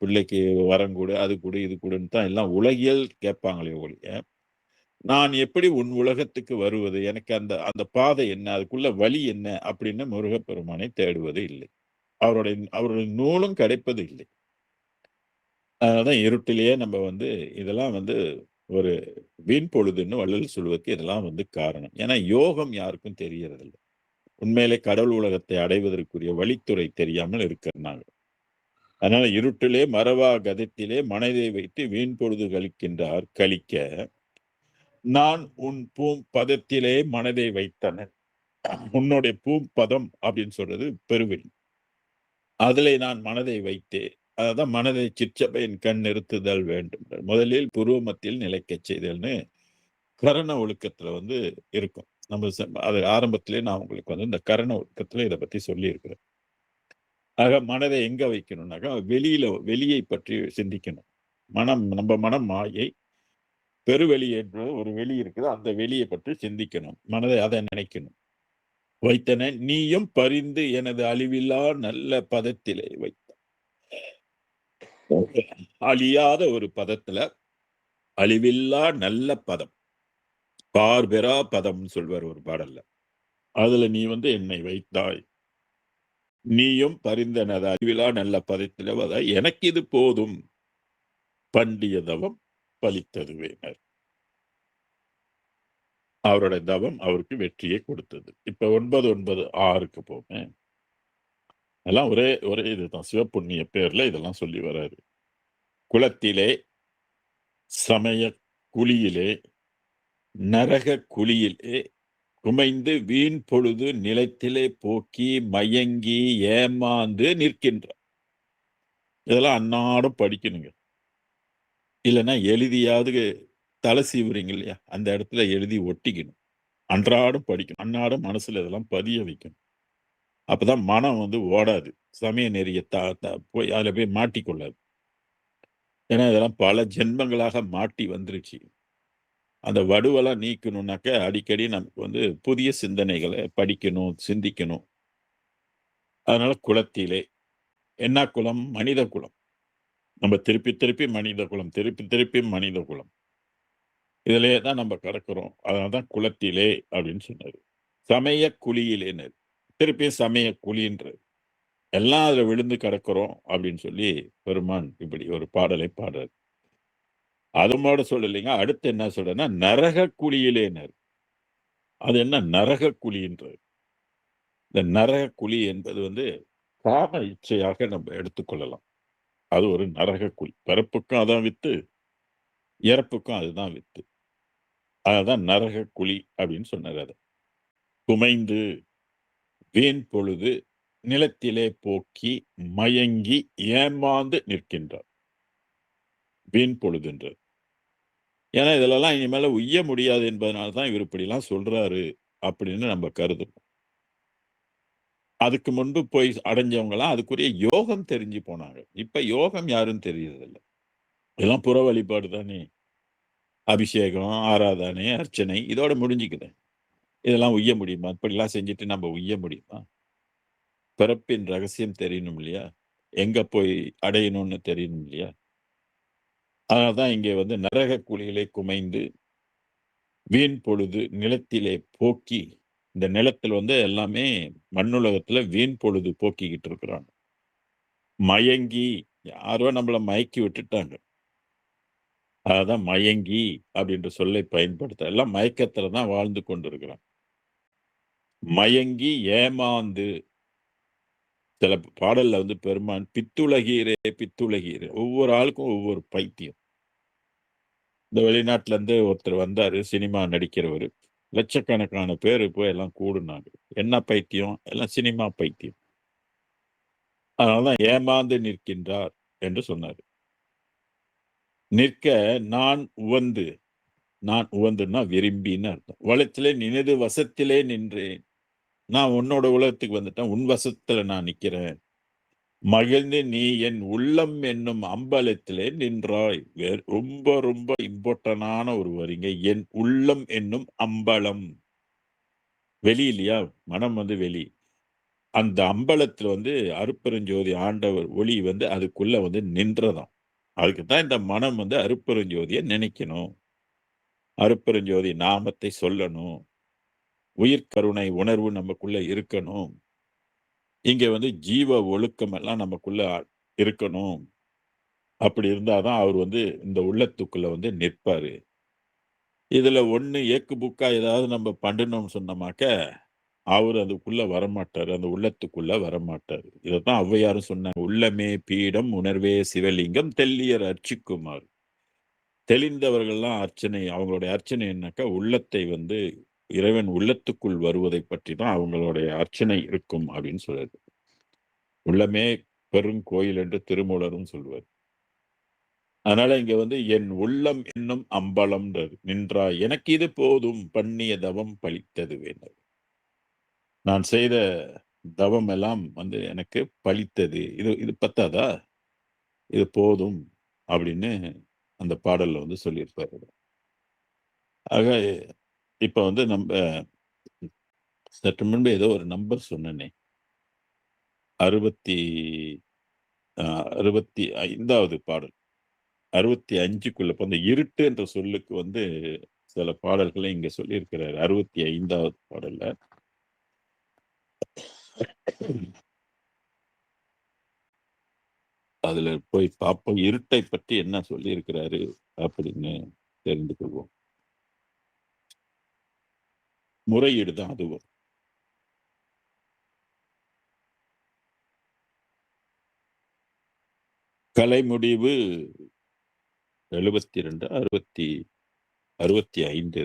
Speaker 3: பிள்ளைக்கு வரம் குடு, அது குடு, இது குடுன்னு தான் எல்லாம் உலகியல் கேட்பாங்களே ஒழிய, நான் எப்படி உன் உலகத்துக்கு வருவது? எனக்கு அந்த அந்த பாதை என்ன? அதுக்குள்ள வழி என்ன? அப்படின்னு முருகப்பெருமானை தேடுவது இல்லை. அவருடைய நூலும் கிடைப்பது இல்லை. அதனாலதான் இருட்டிலேயே நம்ம வந்து இதெல்லாம் வந்து ஒரு வீண் பொழுதுன்னு வள்ளல் சொல்வதற்கு இதெல்லாம் வந்து காரணம். ஏன்னா யோகம் யாருக்கும் தெரியறதில்ல. உண்மையிலே கடவுள் உலகத்தை அடைவதற்குரிய வழித்துறை தெரியாமல் இருக்கிறனாங்க. அதனால இருட்டிலே மறவா கதத்திலே மனதை வைத்து வீண் பொழுது கழிக்கின்றார் கழிக்க, நான் உன் பதத்திலே மனதை வைத்தனன். உன்னுடைய பதம் அப்படின்னு சொல்றது பெருவெளி. அதிலே நான் மனதை வைத்தேன். அதான் மனதை சிற்றபையின் கண் நிறுத்துதல் வேண்டும். முதலில் புருவமத்தில் நிலைக்கச் செய்தல்னு கரண ஒழுக்கத்துல வந்து இருக்கும். நம்ம அது ஆரம்பத்திலே நான் உங்களுக்கு வந்து இந்த கரண ஒழுக்கத்துல இதை பத்தி சொல்லி இருக்கிறேன். ஆக மனதை எங்க வைக்கணும்னாக்கா வெளியை பற்றி சிந்திக்கணும். நம்ம மனம் மாயை, பெருவெளி என்ற ஒரு வெளி இருக்குது. அந்த வெளியை பற்றி சிந்திக்கணும். மனதை அதை நினைக்கணும். வைத்தன நீயும் பரிந்து எனது அழிவில்லா நல்ல பதத்திலே வைத்த அழியாத ஒரு பதத்துல அழிவில்லா நல்ல பதம், பார்பெரா பதம் சொல்வார் ஒரு பாடல்ல. அதுல நீ வந்து என்னை வைத்தாய், நீயும் பரிந்தனது அழிவிலா நல்ல பதத்தில எனக்கு இது போதும், பண்டிய தவம் பலித்ததுவேனர். அவருடைய தவம் அவருக்கு வெற்றியை கொடுத்தது. இப்ப 996க்கு போங்க. எல்லாம் ஒரே இதுதான். சிவப்புண்ணிய பேர்ல இதெல்லாம் சொல்லி வராரு. குளத்திலே, சமய குழியிலே, நரக குழியிலே குமைந்து வீண் பொழுது நிலத்திலே போக்கி மயங்கி ஏமாந்து நிற்கின்றார். இதெல்லாம் அன்னாடும் படிக்கணுங்க. இல்லைன்னா எழுதியாவது தலை சீவுறீங்க இல்லையா, அந்த இடத்துல எழுதி ஒட்டிக்கணும். அன்றாடம் படிக்கணும். அன்னாடும் மனசுல இதெல்லாம் பதிய வைக்கணும். அப்பதான் மனம் வந்து ஓடாது. சமய நெறிய போய் அதுல போய் மாட்டிக்கொள்ளாது. ஏன்னா இதெல்லாம் பல ஜென்மங்களாக மாட்டி வந்துருச்சு. அந்த வடுவெல்லாம் நீக்கணும்னாக்க அடிக்கடி நமக்கு வந்து புதிய சிந்தனைகளை படிக்கணும், சிந்திக்கணும். அதனால குலத்திலே என்ன குலம்? மனித குலம். நம்ம திருப்பி திருப்பி மனித குலம், திருப்பி திருப்பி மனித குலம். இதிலேயே தான் நம்ம கிடக்கிறோம். அதனாலதான் குலத்திலே அப்படின்னு சொன்னாரு. சமய குழியிலேன்னு திருப்பியும் சமய குழின்றது. எல்லாம் அதுல விழுந்து கிடக்கிறோம் அப்படின்னு சொல்லி பெருமான் இப்படி ஒரு பாடலை பாடுறாரு. அதுமோட சொல்லலைங்க. அடுத்து என்ன சொல்றேன்னா நரக குழியிலேனர். அது என்ன நரக குழின்றது? இந்த நரக குழி என்பது வந்து காம இச்சையாக நம்ம எடுத்துக்கொள்ளலாம். அது ஒரு நரக குழி. பிறப்புக்கும் அதான் வித்து, இறப்புக்கும் அதுதான் வித்து. அதான் நரக குழி அப்படின்னு சொன்னார். அதை குமைந்து வீண் பொழுது நிலத்திலே போக்கி மயங்கி ஏமாந்து நிற்கின்றார். வீண் பொழுதுன்றது. ஏன்னா இதுலலாம் இனிமேல உய்ய முடியாது என்பதனால தான் இவர் இப்படிலாம் சொல்றாரு அப்படின்னு நம்ம கருதணும். அதுக்கு முன்பு போய் அடைஞ்சவங்கலாம் அதுக்குரிய யோகம் தெரிஞ்சு போனாங்க. இப்ப யோகம் யாரும் தெரியறதில்லை. இதெல்லாம் புற வழிபாடு தானே. அபிஷேகம், ஆராதனை, அர்ச்சனை இதோட முடிஞ்சுக்குது. இதெல்லாம் உய்ய முடியுமா? இப்படிலாம் செஞ்சுட்டு நம்ம உய்ய முடியுமா? பிறப்பின் ரகசியம் தெரியணும் இல்லையா? எங்க போய் அடையணும்னு தெரியணும் இல்லையா? அதனால்தான் இங்கே வந்து நரக குழியிலே குமைந்து வீண் பொழுது நிலத்திலே போக்கி, இந்த நிலத்தில் வந்து எல்லாமே மண்ணுலகத்துல வீண் பொழுது போக்கிக்கிட்டு இருக்கிறாங்க. மயங்கி யாரோ நம்மளை மயக்கி விட்டுட்டாங்க. அதான் மயங்கி அப்படின்ற சொல்லை பயன்படுத்த எல்லாம் மயக்கத்துல தான் வாழ்ந்து கொண்டிருக்கிறான். மயங்கி ஏமாந்து சில பாடல்ல வந்து பெருமான் பித்துலகீரே பித்துலகீரே, ஒவ்வொரு ஆளுக்கும் ஒவ்வொரு பைத்தியம். இந்த வெளிநாட்டுல இருந்து ஒருத்தர் வந்தாரு, சினிமா நடிக்கிறவர். லட்சக்கணக்கான பேர் போய் எல்லாம் கூடுனாங்க. என்ன பைத்தியம்? எல்லாம் சினிமா பைத்தியம். அதனாலதான் ஏமாந்து நிற்கின்றார் என்று சொன்னார். நிற்க நான் உவந்துன்னா விரும்பின்னு அர்த்தம். வளத்திலே நினது வசத்திலே நின்றேன். நான் உன்னோட உலகத்துக்கு வந்துட்டேன், உன் வசத்துல நான் நிக்கிறேன். மகிழ்ந்து நீ என் உள்ளம் என்னும் அம்பலத்திலே நின்றாய். ரொம்ப ரொம்ப இம்பார்ட்டன்டான ஒரு வரிங்க. என் உள்ளம் என்னும் அம்பலம். வெளி இல்லையா? மனம் வந்து வெளி. அந்த அம்பலத்துல வந்து அருட்பெருஞ்சோதி ஆண்டவர் ஒளி வந்து அதுக்குள்ள வந்து நின்றதாம். அதுக்கு தான் இந்த மனம் வந்து அருட்பெருஞ்சோதிய நினைக்கணும். அருட்பெருஞ்சோதி நாமத்தை சொல்லணும். உயிர் கருணை உணர்வு நமக்குள்ள இருக்கணும். இங்க வந்து ஜீவ ஒழுக்கம் எல்லாம் நமக்குள்ள இருக்கணும். அப்படி இருந்தா தான் அவர் வந்து இந்த உள்ளத்துக்குள்ள வந்து நிற்பாரு. இதுல ஒண்ணு ஏக்கு புக்கா ஏதாவது நம்ம பண்ணுனோம்னு சொன்னோமாக்க, அவரு அதுக்குள்ள வரமாட்டாரு. அந்த உள்ளத்துக்குள்ள வரமாட்டாரு. இதத்தான் ஔவையாரும் சொன்னாங்க. "உள்ளமே பீடம் உணர்வே சிவலிங்கம் தெள்ளியர் அர்ச்சிக்குமாறு." தெளிந்தவர்கள்லாம் அர்ச்சனை அவங்களுடைய அர்ச்சனை என்னக்கா, உள்ளத்தை வந்து இறைவன் உள்ளத்துக்குள் வருவதை பற்றி தான் அவங்களுடைய அர்ச்சனை இருக்கும் அப்படின்னு சொல்றாரு. உள்ளமே பெருங்கோயில் என்று திருமூலரும் சொல்லுவார். அதனால இங்க வந்து என் உள்ளம் என்னும் அம்பலம்ன்றாரு. நின்றாய் எனக்கு இது போதும் பண்ணிய தவம் பலித்ததுவேன்னாரு. நான் செய்த தவம் எல்லாம் வந்து எனக்கு பலித்தது. இது இது பத்தாதா? இது போதும் அப்படின்னு அந்த பாடல்ல வந்து சொல்லியிருப்பாரு. ஆக இப்ப வந்து நம்ப சற்று முன்பு ஏதோ ஒரு நம்பர் சொன்னேனே. 65வது பாடல். 65க்குள்ள இப்ப அந்த இருட்டு என்ற சொல்லுக்கு வந்து சில பாடல்களை இங்க சொல்லியிருக்கிறாரு. 65வது பாடல்ல. அதுல போய் பார்ப்போம். இருட்டை பற்றி என்ன சொல்லியிருக்கிறாரு அப்படின்னு தெரிந்து கொள்வோம். முறையீடு தான் அதுவும். கலைமுடிவு 72, 65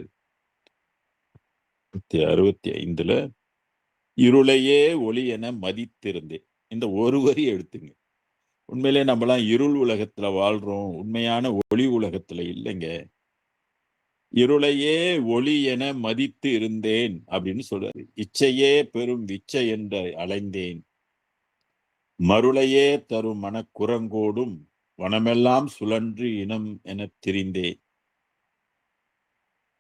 Speaker 3: 65ல இருளையே ஒளி என மதித்திருந்தேன். இந்த ஒரு வரி எடுத்துங்க. உண்மையிலே நம்மலாம் இருள் உலகத்துல வாழ்றோம். உண்மையான ஒளி உலகத்துல இல்லைங்க. இருளையே ஒளி என மதித்து இருந்தேன் அப்படின்னு சொல்றாரு. இச்சையே பெரும் விச்சை என்று அலைந்தேன். மருளையே தரும் மனக்குரங்கோடும் வனமெல்லாம் சுழன்று இனம் எனத் திரிந்தேன்.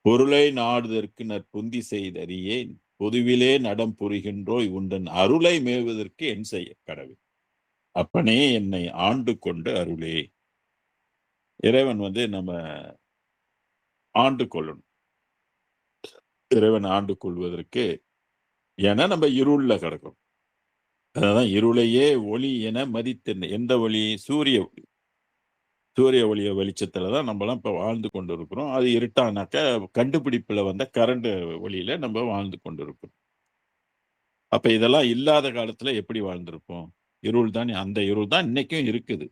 Speaker 3: பொருளை நாடுதற்கு நற்புந்தி செய்தறியேன். பொதுவிலே நடம் புரிகின்றோய் உந்தன் அருளை மேவுவதற்கு என் செய்ய கடவுள். அப்பனே என்னை ஆண்டு கொண்டு அருளே. இறைவன் வந்து நம்ம ஆண்டு கொள்ளணும். இறைவன் ஆண்டு கொள்வதற்கு ஏன்னா நம்ம இருள்ல கிடக்கிறோம். அதான் இருளையே ஒளி என மதித்தேன். எந்த ஒளி? சூரிய ஒளி. சூரிய ஒளிய வெளிச்சத்துல தான் நம்மலாம் இப்ப வாழ்ந்து கொண்டிருக்கிறோம். அது இருட்டானாக்க கண்டுபிடிப்புல வந்த கரண்ட் ஒளியில நம்ம வாழ்ந்து கொண்டிருக்கிறோம். அப்ப இதெல்லாம் இல்லாத காலத்துல எப்படி வாழ்ந்திருப்போம்? இருள் தான். அந்த இருள் தான் இன்னைக்கும் இருக்குது.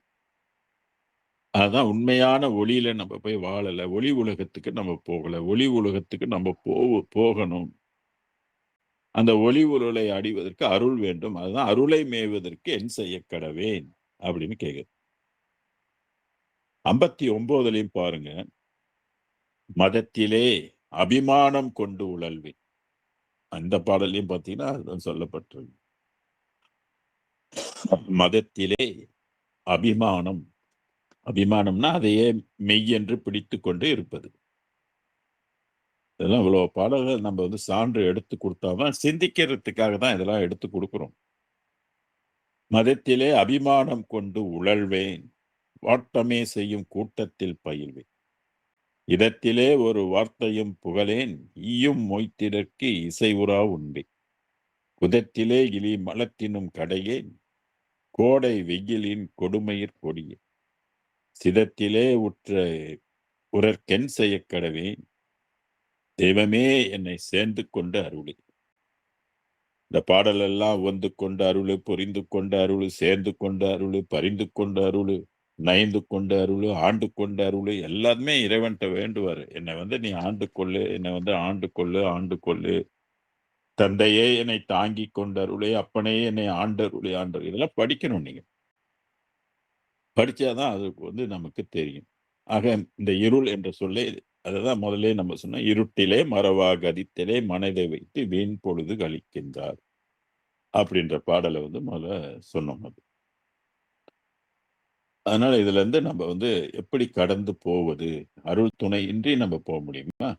Speaker 3: அதான் உண்மையான ஒளியில நம்ம போய் வாழல. ஒளி உலகத்துக்கு நம்ம போகல. ஒளி உலகத்துக்கு நம்ம போகணும். அந்த ஒளி உருளை அடைவதற்கு அருள் வேண்டும். அதுதான் அருளை மேய்வதற்கு என் செய்ய கடவேன் அப்படின்னு கேக்குது. 59லயும் பாருங்க. மதத்திலே அபிமானம் கொண்டு உழல்வேன். அந்த பாடலையும் பார்த்தீங்கன்னா அதுதான் சொல்லப்பட்டிருக்கு. மதத்திலே அபிமானம். அபிமானம்னா அதையே மெய் என்று பிடித்துக் கொண்டு இருப்பது. இதெல்லாம் இவ்வளவு பாடல்கள் நம்ம வந்து சான்று எடுத்து கொடுத்தாதான் சிந்திக்கிறதுக்காக தான் இதெல்லாம் எடுத்து கொடுக்கிறோம். மதத்திலே அபிமானம் கொண்டு உழல்வேன். வாட்டமே செய்யும் கூட்டத்தில் பயில்வேன். இதத்திலே ஒரு வார்த்தையும் புகழேன். ஈயும் மொய்த்திடற்கு இசை உறா உண்பே. குதத்திலே இலி மலத்தினும் கடையேன். கோடை வெயிலின் கொடுமையிற் கொடியே. சிதத்திலே உற்ற உரற்கென் செய்யக் கடவேன். தெய்வமே என்னை சேர்ந்து கொண்டு அருளே. இந்த பாடல் எல்லாம் வந்து கொண்டு அருளு, புரிந்து கொண்டு அருளு, சேர்ந்து கொண்டு அருளு, பரிந்து கொண்டு அருளு, நயந்து கொண்டு அருளு, ஆண்டு கொண்டு அருளு, எல்லாருமே இறைவன்ட்ட வேண்டுவாரு. என்னை வந்து நீ ஆண்டு கொள்ளு, என்னை வந்து ஆண்டு கொள்ளு, ஆண்டு கொள்ளு. தந்தையே என்னை தாங்கி கொண்டு அருளே, அப்பனே என்னை ஆண்டருளே, ஆண்டர். இதெல்லாம் படிக்கணும் நீங்க. படிச்சாதான் அதுக்கு வந்து நமக்கு தெரியும். ஆக இந்த இருள் என்ற சொல்லே அதுதான் முதல்ல நம்ம சொன்னோம். இருட்டிலே மறவா கதித்திலே மனதை வைத்து வீண் பொழுது கழிக்கின்றார் அப்படின்ற பாடலை வந்து முதல்ல சொன்னோம். அது அதனால இதுல இருந்து நம்ம வந்து எப்படி கடந்து போவது? அருள் துணை இன்றி நம்ம போக முடியுமா?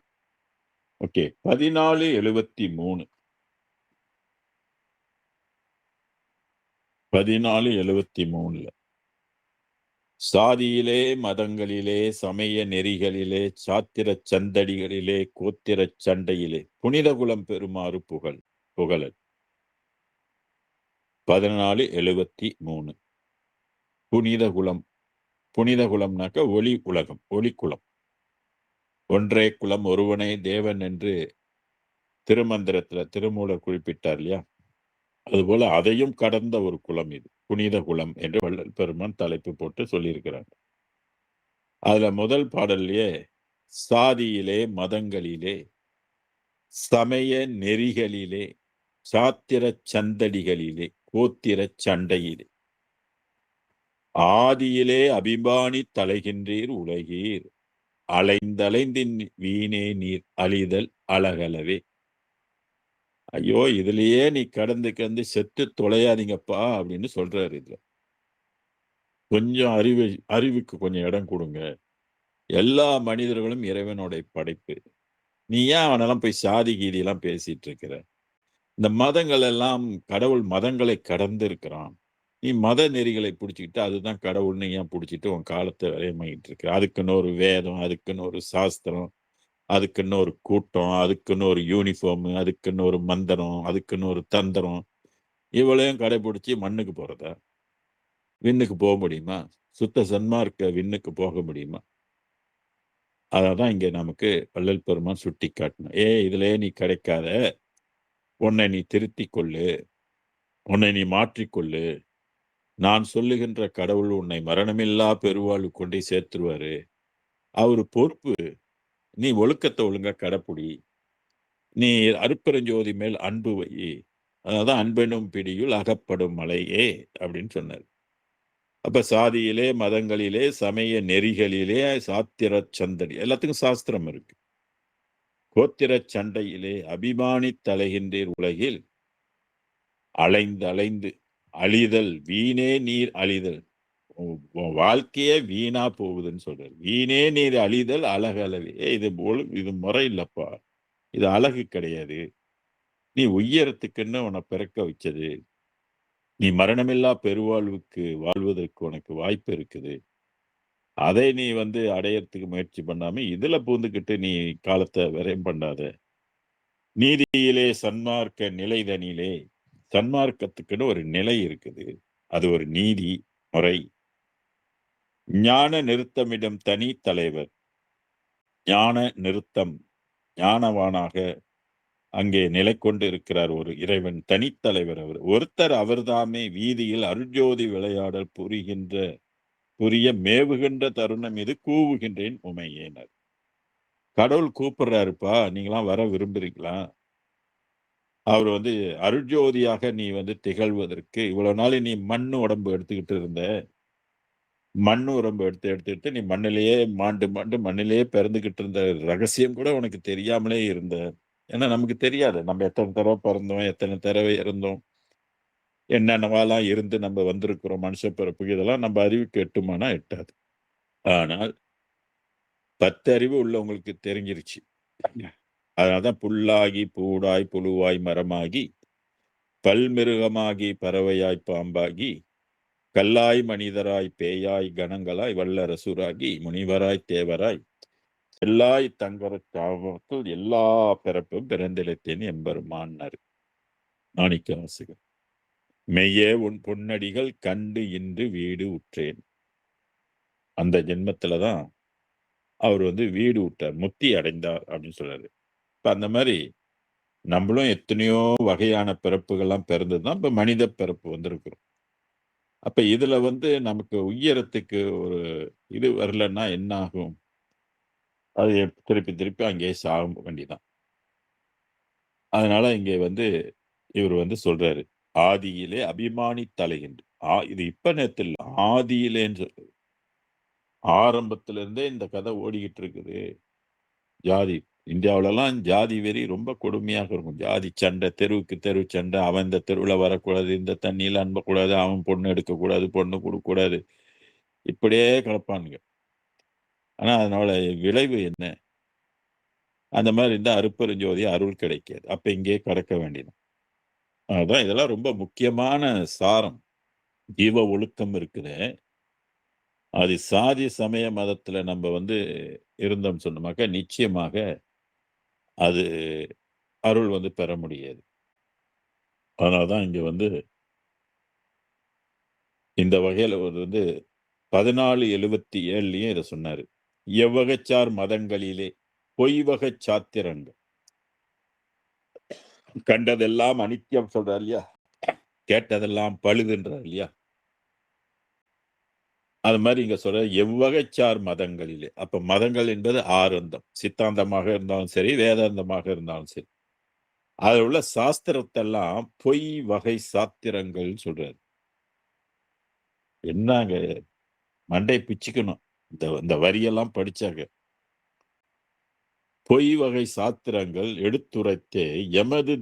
Speaker 3: ஓகே. 1473 1473ல சாதியிலே, மதங்களிலே, சமய நெறிகளிலே, சாத்திரச் சந்தடிகளிலே, கோத்திரச் சண்டையிலே புனிதகுலம் பெறுமாறு புகழல். 1473 புனிதகுலம். புனிதகுலம்னாக்க ஒளி உலகம், ஒளிக்குலம். ஒன்றே குலம் ஒருவனே தேவன் என்று திருமந்திரத்துல திருமூலர் குறிப்பிட்டார் இல்லையா? அதுபோல அதையும் கடந்த ஒரு குலம் இது. புனித குலம் என்று வள்ளல் பெருமான் தலைப்பு போட்டு சொல்லியிருக்கிறார். அதுல முதல் பாடல்லையே சாதியிலே, மதங்களிலே, சமய நெறிகளிலே, சாத்திர சந்தடிகளிலே, கோத்திர சண்டையிலே, ஆதியிலே அபிமானி தலைகின்றீர் உலகீர், அலைந்தலைந்தின் வீணே நீர் அழிதல் அழகலவே. ஐயோ, இதுலயே நீ கடந்து செத்து தொலையாதீங்கப்பா அப்படின்னு சொல்றாரு. இதுல கொஞ்சம் அறிவுக்கு கொஞ்சம் இடம் கொடுங்க. எல்லா மனிதர்களும் இறைவனுடைய படைப்பு. நீ ஏன் அவனெல்லாம் போய் சாதி கீதியெல்லாம் பேசிட்டு இருக்கிற? இந்த மதங்கள் எல்லாம் கடவுள் மதங்களை கடந்து இருக்கிறான். நீ மத நெறிகளை பிடிச்சிக்கிட்டு அதுதான் கடவுள்னு ஏன் பிடிச்சிட்டு உன் காலத்தை விரயமாயிட்டு இருக்க? அதுக்குன்னு ஒரு வேதம், அதுக்குன்னு ஒரு சாஸ்திரம், அதுக்குன்னு ஒரு கூட்டம், அதுக்குன்னு ஒரு யூனிஃபார்ம், அதுக்குன்னு ஒரு மந்திரம், அதுக்குன்னு ஒரு தந்திரம், இவளையும் கடைபிடிச்சி மண்ணுக்கு போறதா? விண்ணுக்கு போக முடியுமா? சுத்த சன்மார்க்க விண்ணுக்கு போக முடியுமா? அதான் இங்க நமக்கு வள்ளல் பெருமான் சுட்டி காட்டணும். இதுலயே நீ கிடைக்காத, உன்னை நீ திருத்திக் கொள்ளு, உன்னை நீ மாற்றிக்கொள்ளு. நான் சொல்லுகின்ற கடவுள் உன்னை மரணமில்லா பெருவாழ்வு கொண்டே சேர்த்துருவாரு. அவரு பொறுப்பு. நீ ஒழுக்கத்தை ஒழுங்கா கடைப்புடி. நீ அருட்பெருஞ்சோதி மேல் அன்பு வை. அதான் அன்பெனும் பிடியுள் அகப்படும் மலையே அப்படின்னு சொன்னார். அப்ப சாதியிலே, மதங்களிலே, சமய நெறிகளிலே, சாத்திர சந்தடி எல்லாத்துக்கும் சாஸ்திரம் இருக்கு. கோத்திர சண்டையிலே அபிமானி தலைகின்றீர் உலகில், அலைந்து அலைந்து அழிதல் வீணே நீர் அழிதல். உன் வாழ்க்கையே வீணா போகுதுன்னு சொல்றாரு. வீணே நீர் அழிதல் அழகலவே. இது முறை இல்லப்பா, இது அழகு கிடையாது. நீ உயரத்துக்குன்னு உன்னை பிறக்க வச்சது. நீ மரணமில்லா பெருவாழ்வுக்கு வாழ்வதற்கு உனக்கு வாய்ப்பு இருக்குது. அதை நீ வந்து அடையறதுக்கு முயற்சி பண்ணாம இதுல பூந்துக்கிட்டு நீ காலத்தை விரயம் பண்ணாத. நீதியிலே சன்மார்க்க நிலைதனிலே, சன்மார்க்கத்துக்குன்னு ஒரு நிலை இருக்குது. அது ஒரு நீதி முறை. ஞான நிறுத்தமிடம் தனி தலைவர். ஞான நிறுத்தம், ஞானவானாக அங்கே நிலை கொண்டு இருக்கிறார் ஒரு இறைவன், தனித்தலைவர் அவர். ஒருத்தர் அவர்தாமே வீதியில் அருஜோதி விளையாடல் புரிய மேவுகின்ற தருணம் இது கூவுகின்றேன் உமையேனர். கடவுள் கூப்பிடுறாருப்பா, நீங்களாம் வர விரும்புறீங்களா? அவர் வந்து அருஜோதியாக நீ வந்து திகழ்வதற்கு இவ்வளவு நாள் நீ மண்ணு உடம்பு எடுத்துக்கிட்டு இருந்த. மண்ணு உடம்பு எடுத்துக்கிட்டு நீ மண்ணிலேயே மாண்டு மண்ணிலேயே பிறந்துகிட்டு இருந்த ரகசியம் கூட உனக்கு தெரியாமலே இருந்த. ஏன்னா நமக்கு தெரியாது நம்ம எத்தனை தடவை பிறந்தோம், எத்தனை தடவை இறந்தோம், என்னென்னவாலாம் இருந்து நம்ம வந்திருக்கிறோம் மனுஷ பிறப்புக்கு. இதெல்லாம் நம்ம அறிவுக்கு எட்டுமானா எட்டாது. ஆனால் 10 அறிவு உள்ளவங்களுக்கு தெரிஞ்சிருச்சு. அதனாலதான் புல்லாகி பூடாய் புழுவாய் மரமாகி பல்மிருகமாகி பறவையாய் பாம்பாகி கல்லாய் மனிதராய் பேயாய் கணங்களாய் வல்லரசுராகி முனிவராய் தேவராய் எல்லாய் தங்கர சாபத்தில் எல்லா பிறப்பும் பிறந்திலத்தேன் எம்பெருமானார் மாணிக்க வாசகர். மெய்யே உன் பொன்னடிகள் கண்டு இன்று வீடு உற்றேன். அந்த ஜென்மத்துலதான் அவர் வந்து வீடு விட்டார், முக்தி அடைந்தார் அப்படின்னு சொல்றாரு. இப்ப அந்த மாதிரி நம்மளும் எத்தனையோ வகையான பிறப்புகள்லாம் பிறந்துதான் இப்ப மனித பிறப்பு வந்திருக்கிறோம். அப்ப இதுல வந்து நமக்கு உயரத்துக்கு ஒரு இது வரலன்னா என்ன ஆகும்? அது திருப்பி அங்கேயே சாக வேண்டிதான். அதனால இங்கே வந்து இவர் வந்து சொல்றாரு, ஆதியிலே அபிமானி தலைகின்ற. இது இப்ப நேரத்தில் ஆதியிலேன்னு சொல்றது. ஆரம்பத்துல இருந்தே இந்த கதை ஓடிக்கிட்டு இருக்குது. ஜாதி இந்தியாவிலலாம் ஜாதி வெறி ரொம்ப கொடுமையாக இருக்கும். ஜாதி சண்டை, தெருவுக்கு தெரு சண்டை. அவன் இந்த தெருவில் வரக்கூடாது, இந்த தண்ணியில் அன்பக்கூடாது, அவன் பொண்ணு எடுக்கக்கூடாது, பொண்ணு கொடுக்கக்கூடாது, இப்படியே கிடப்பானுங்க. ஆனா அதனால விளைவு என்ன? அந்த மாதிரி இருந்தா அருட்பெருஞ்சோதி அருள் கிடைக்காது. அப்ப இங்கேயே கடக்க வேண்டியது. அதான் இதெல்லாம் ரொம்ப முக்கியமான சாரம். ஜீவ ஒழுக்கம் இருக்குது. அது சாதி சமய மதத்துல நம்ம வந்து இருந்தோம் சொன்னோமாக்க நிச்சயமாக அது அருள் வந்து பெற முடியாது. அதனாலதான் இங்க வந்து இந்த வகையில ஒரு வந்து 1477 இதை சொன்னாரு. எவ்வகைச்சார் மதங்களிலே பொய்வகச் சாத்திரங்கள் கண்டதெல்லாம் அனித்தியம் சொல்றார் இல்லையா, கேட்டதெல்லாம் பழுதுன்றார் இல்லையா, அது மாதிரி இங்க சொல்ற எவ்வகைச்சார் மதங்களிலே. அப்ப மதங்கள் என்பது ஆரந்தம், சித்தாந்தமாக இருந்தாலும் சரி, வேதாந்தமாக இருந்தாலும் சரி, அதுல உள்ள சாஸ்திரத்தெல்லாம் பொய் வகை சாத்திரங்கள் சொல்றாரு. என்னங்க மண்டை பிச்சுக்கணும் இந்த வரியெல்லாம் படிச்சாங்க. பொய் வகை சாத்திரங்கள் எடுத்துரைத்தே எமது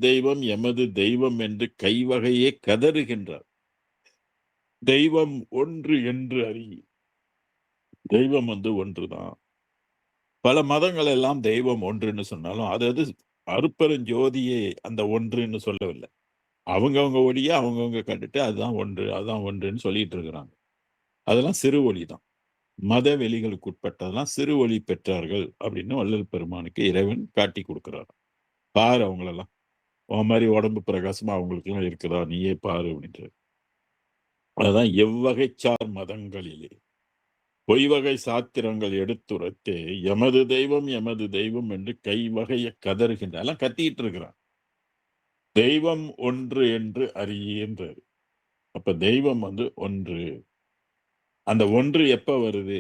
Speaker 3: தெய்வம் என்று கைவகையே கதறுகின்றார். தெய்வம் ஒன்று என்று அறி. தெய்வம் வந்து ஒன்றுதான். பல மதங்கள் எல்லாம் தெய்வம் ஒன்றுன்னு சொன்னாலும் அது அருட்பெருஞ்சோதியே அந்த ஒன்றுன்னு சொல்லவில்லை. அவங்கவங்க ஒளியை அவங்கவங்க கண்டுட்டு அதுதான் ஒன்றுன்னு சொல்லிட்டு இருக்கிறாங்க. அதெல்லாம் சிறு ஒளி தான். மத வெளிகளுக்கு உட்பட்டதெல்லாம் சிறு ஒளி பெற்றார்கள் அப்படின்னு வள்ளல் பெருமானுக்கு இறைவன் காட்டி கொடுக்கிறார். பாரு அவங்களெல்லாம், உன் மாதிரி உடம்பு பிரகாசமா அவங்களுக்கு எல்லாம் இருக்குதா, நீயே பாரு அப்படின்ட்டு. அதுதான் எவ்வகைச்சார் மதங்களிலே பொய்வகை சாத்திரங்கள் எடுத்துரைத்தே எமது தெய்வம் என்று கைவகைய கதறுகின்ற எல்லாம் கத்திட்டு இருக்கிறான். தெய்வம் ஒன்று என்று அறியன்றாரு. அப்ப தெய்வம் வந்து ஒன்று. அந்த ஒன்று எப்ப வருது?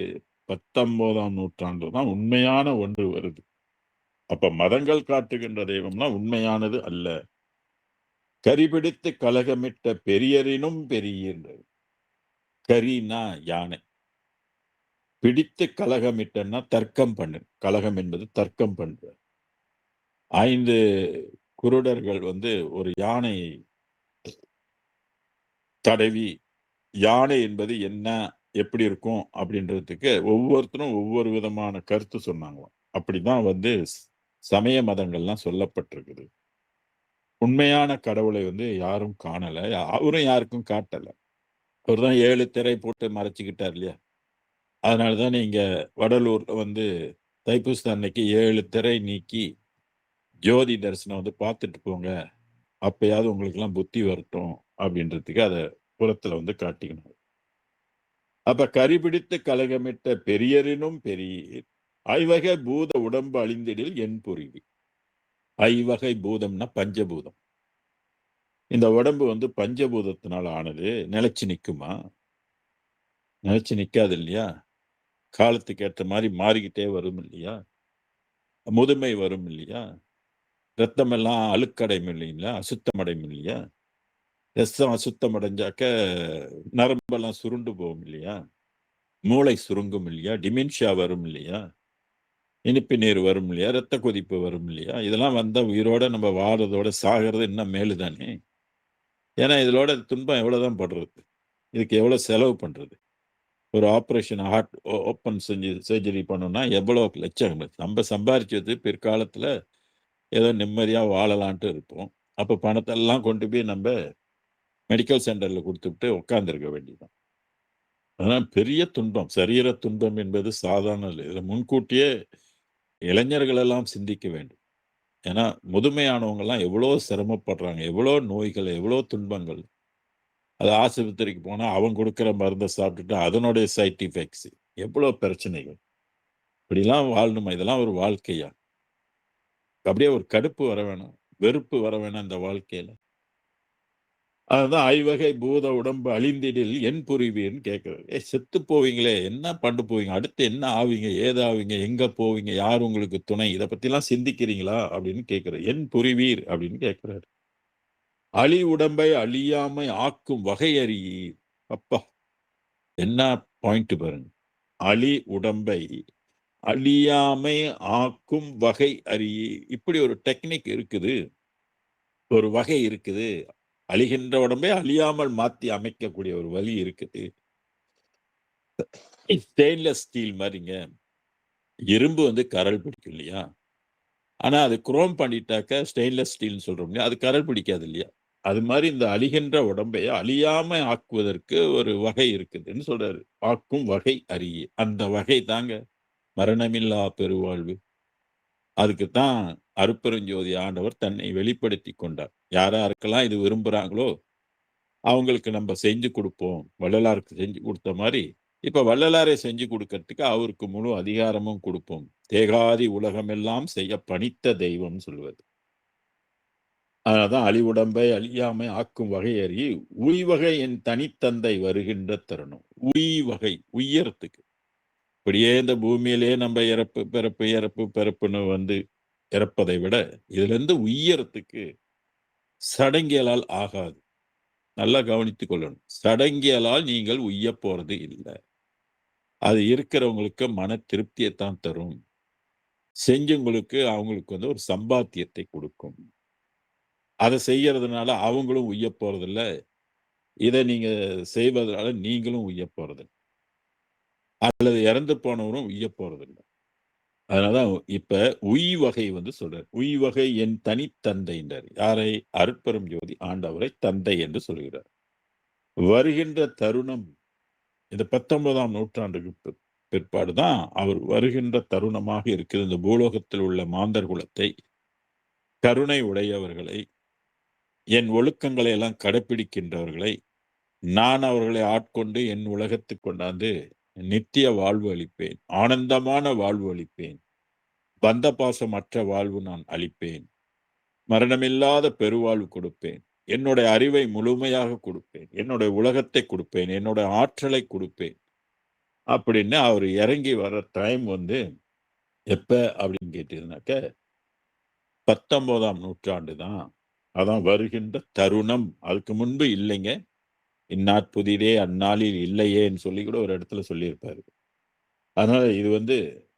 Speaker 3: 19ஆம் நூற்றாண்டு தான் உண்மையான ஒன்று வருது. அப்ப மதங்கள் காட்டுகின்ற தெய்வம்லாம் உண்மையானது அல்ல. கரிபிடித்து கலகமிட்ட பெரியரினும் பெரியன்றது. கரினா யானை, பிடித்து கலகமிட்டன்னா தர்க்கம் பண்ணு. கலகம் என்பது தர்க்கம் பண்ற. 5 குருடர்கள் வந்து ஒரு யானையை தடவி யானை என்பது என்ன, எப்படி இருக்கும் அப்படின்றதுக்கு ஒவ்வொருத்தரும் ஒவ்வொரு விதமான கருத்து சொன்னாங்களாம். அப்படிதான் வந்து சமய மதங்கள்லாம் சொல்லப்பட்டிருக்குது. உண்மையான கடவுளை வந்து யாரும் காணல, அவரும் யாருக்கும் காட்டல. அவர் தான் 7 திரை போட்டு மறைச்சுக்கிட்டார் இல்லையா. அதனாலதான் நீங்க வடலூர்ல வந்து தைப்பூச அன்னைக்கு 7 திரை நீக்கி ஜோதி தரிசனம் வந்து பார்த்துட்டு போங்க, அப்பயாவது உங்களுக்கு எல்லாம் புத்தி வரட்டும் அப்படின்றதுக்கு அதை புறத்துல வந்து காட்டிக்கணும். அப்ப கரிபிடித்து கலகமிட்ட பெரியரினும் பெரிய ஐவகை பூத உடம்பு அழிந்திடில் என் புரிவி. ஐவகை பூதம்னா பஞ்சபூதம். இந்த உடம்பு வந்து பஞ்சபூதத்தினால ஆனது. நிலைச்சு நிக்குமா? நிலைச்சு நிக்காது இல்லையா. காலத்துக்கு ஏற்ற மாதிரி மாறிக்கிட்டே வரும் இல்லையா. முதுமை வரும் இல்லையா. ரத்தம் எல்லாம் அழுக்கடையும் இல்லைங்களா, அசுத்தம் அடையும் இல்லையா. ரத்தம் அசுத்தம் அடைஞ்சாக்க நரம்பெல்லாம் சுருண்டு போகும் இல்லையா, மூளை சுருங்கும் இல்லையா, டிமென்ஷியா வரும் இல்லையா, இனிப்பு நீர் வரும் இல்லையா, ரத்த கொதிப்பு வரும் இல்லையா. இதெல்லாம் வந்தா உயிரோட நம்ம வாழறதோட சாகிறது இன்னும் மேலுதானே. ஏன்னா இதோட துன்பம் எவ்வளவுதான் படுறது, இதுக்கு எவ்வளவு செலவு பண்றது. ஒரு ஆப்ரேஷன் ஹார்ட் ஓப்பன் சர்ஜரி பண்ணோம்னா எவ்வளவு லட்சம் நம்ம சம்பாரிச்சது பிற்காலத்துல ஏதோ நிம்மதியா வாழலான்ட்டு இருப்போம். அப்ப பணத்தெல்லாம் கொண்டு போய் நம்ம மெடிக்கல் சென்டர்ல கொடுத்துட்டு உட்கார்ந்துருக்க வேண்டியதுதான். அதனால் பெரிய துன்பம், சரீர துன்பம் என்பது சாதாரண இல்லை. இதில் முன்கூட்டியே இளைஞர்கள் எல்லாம் சிந்திக்க வேண்டும். ஏன்னா முதுமையானவங்க எல்லாம் எவ்வளோ சிரமப்படுறாங்க, எவ்வளோ நோய்கள், எவ்வளோ துன்பங்கள். அது ஆஸ்பத்திரிக்கு போனா அவன் கொடுக்குற மருந்தை சாப்பிட்டுட்டு அதனுடைய சைட் எஃபெக்ட்ஸ், எவ்வளோ பிரச்சனைகள். இப்படிலாம் வாழணுமா? இதெல்லாம் ஒரு வாழ்க்கையா? அப்படியே ஒரு கடுப்பு வர வேணாம், வெறுப்பு வர வேணாம் இந்த வாழ்க்கையில. அதுதான் ஐவகை பூத உடம்பு அழிந்திடில் என் புரிவீர்னு கேட்கிறாரு. செத்து போவீங்களே, என்ன பண்ண போவீங்க, அடுத்து என்ன ஆவீங்க, ஏதாவீங்க, எங்க போவீங்க, யார் உங்களுக்கு துணை, இதை பத்தி எல்லாம் சிந்திக்கிறீங்களா அப்படின்னு கேட்கிறாரு. என் புரிவீர் அப்படின்னு கேட்கிறாரு. அழி உடம்பை அழியாமை ஆக்கும் வகை அறியீர். அப்பா என்ன பாயிண்ட் பாருங்க. அழி உடம்பை அழியாமை ஆக்கும் வகை அறியீர். இப்படி ஒரு டெக்னிக் இருக்குது, ஒரு வகை இருக்குது. அழிகின்ற உடம்பை அழியாமல் மாத்தி அமைக்கக்கூடிய ஒரு வழி இருக்குது. ஸ்டெயின்லெஸ் ஸ்டீல் மாதிரிங்க. இரும்பு வந்து கரல் பிடிக்கும் இல்லையா? ஆனா அது குரோம் பண்ணிட்டாக்க ஸ்டெயின்லெஸ் ஸ்டீல்னு சொல்றோம் இல்லையா? அது கரல் பிடிக்காது இல்லையா? அது மாதிரி இந்த அழிகின்ற உடம்பை அழியாம ஆக்குவதற்கு ஒரு வகை இருக்குதுன்னு சொல்றாரு. ஆக்கும் வகை அறியே. அந்த வகை தாங்க மரணமில்லா பெருவாழ்வு. அதுக்கு தான் அருட்பெருஞ்சோதி ஆண்டவர் தன்னை வெளிப்படுத்தி கொண்டார். யார் யாருக்கெல்லாம் இது விரும்புறாங்களோ அவங்களுக்கு நம்ம செஞ்சு கொடுப்போம். வள்ளலாருக்கு செஞ்சு கொடுத்த மாதிரி இப்ப வள்ளலாரை செஞ்சு கொடுக்கறதுக்கு அவருக்கு முழு அதிகாரமும் கொடுப்போம். தேகாதி உலகமெல்லாம் செய்ய பணித்த தெய்வம்னு சொல்லுவது. அதனால்தான் அழிவுடம்பை அழியாமை ஆக்கும் வகை அறி உய்வகை என் தனித்தந்தை வருகின்ற தருணம். உய்வகை உய்யறதுக்கு இப்படியே இந்த பூமியிலே நம்ம இறப்பு பிறப்பு இறப்பு பிறப்புன்னு வந்து இறப்பதை விட இதுல இருந்து உய்யறதுக்கு சடங்கியலால் ஆகாது. நல்லா கவனித்துக் கொள்ளணும். சடங்கியலால் நீங்கள் உய்ய போறது இல்லை. அது இருக்கிறவங்களுக்கு மன திருப்தியைத்தான் தரும். செஞ்சவங்களுக்கு அவங்களுக்கு வந்து ஒரு சம்பாத்தியத்தை கொடுக்கும். அதை செய்யறதுனால அவங்களும் உய்ய போறதில்ல. இதை நீங்க செய்வதனால நீங்களும் உய்ய போறதில்லை. அல்லது இறந்து போனவரும் உய்ய போறதில்லை. அதனாலதான் இப்ப உய்வகை வந்து சொல்றார். உய்வகை என் தனித்தந்தைன்றார். யாரை? அருட்பெரும் ஜோதி ஆண்டவரை தந்தை என்று சொல்கிறார். வருகின்ற தருணம் இந்த 19ஆம் நூற்றாண்டுக்கு பிற்பாடுதான் அவர் வருகின்ற தருணமாக இருக்குது. இந்த பூலோகத்தில் உள்ள மாந்தர் குலத்தை, கருணை உடையவர்களை, என் ஒழுக்கங்களை எல்லாம் கடைப்பிடிக்கின்றவர்களை நான் அவர்களை ஆட்கொண்டு என் உலகத்துக்கு கொண்டாந்து நித்திய வாழ்வு அளிப்பேன். ஆனந்தமான வாழ்வு அளிப்பேன். பந்த பாசமற்ற வாழ்வு நான் அளிப்பேன். மரணமில்லாத பெருவாழ்வு கொடுப்பேன். என்னுடைய அறிவை முழுமையாக கொடுப்பேன். என்னுடைய உலகத்தை கொடுப்பேன். என்னுடைய ஆற்றலை கொடுப்பேன் அப்படின்னு அவர் இறங்கி வர டைம் வந்து எப்ப அப்படின்னு கேட்டீங்கன்னாக்க 19ஆம் நூற்றாண்டு தான். அதான் வருகின்ற தருணம். அதுக்கு முன்பு இல்லைங்க. இந்நாட்புதிதே அந்நாளில் இல்லையேன்னு சொல்லி கூட ஒரு இடத்துல சொல்லியிருப்பாரு. அதனால இது வந்து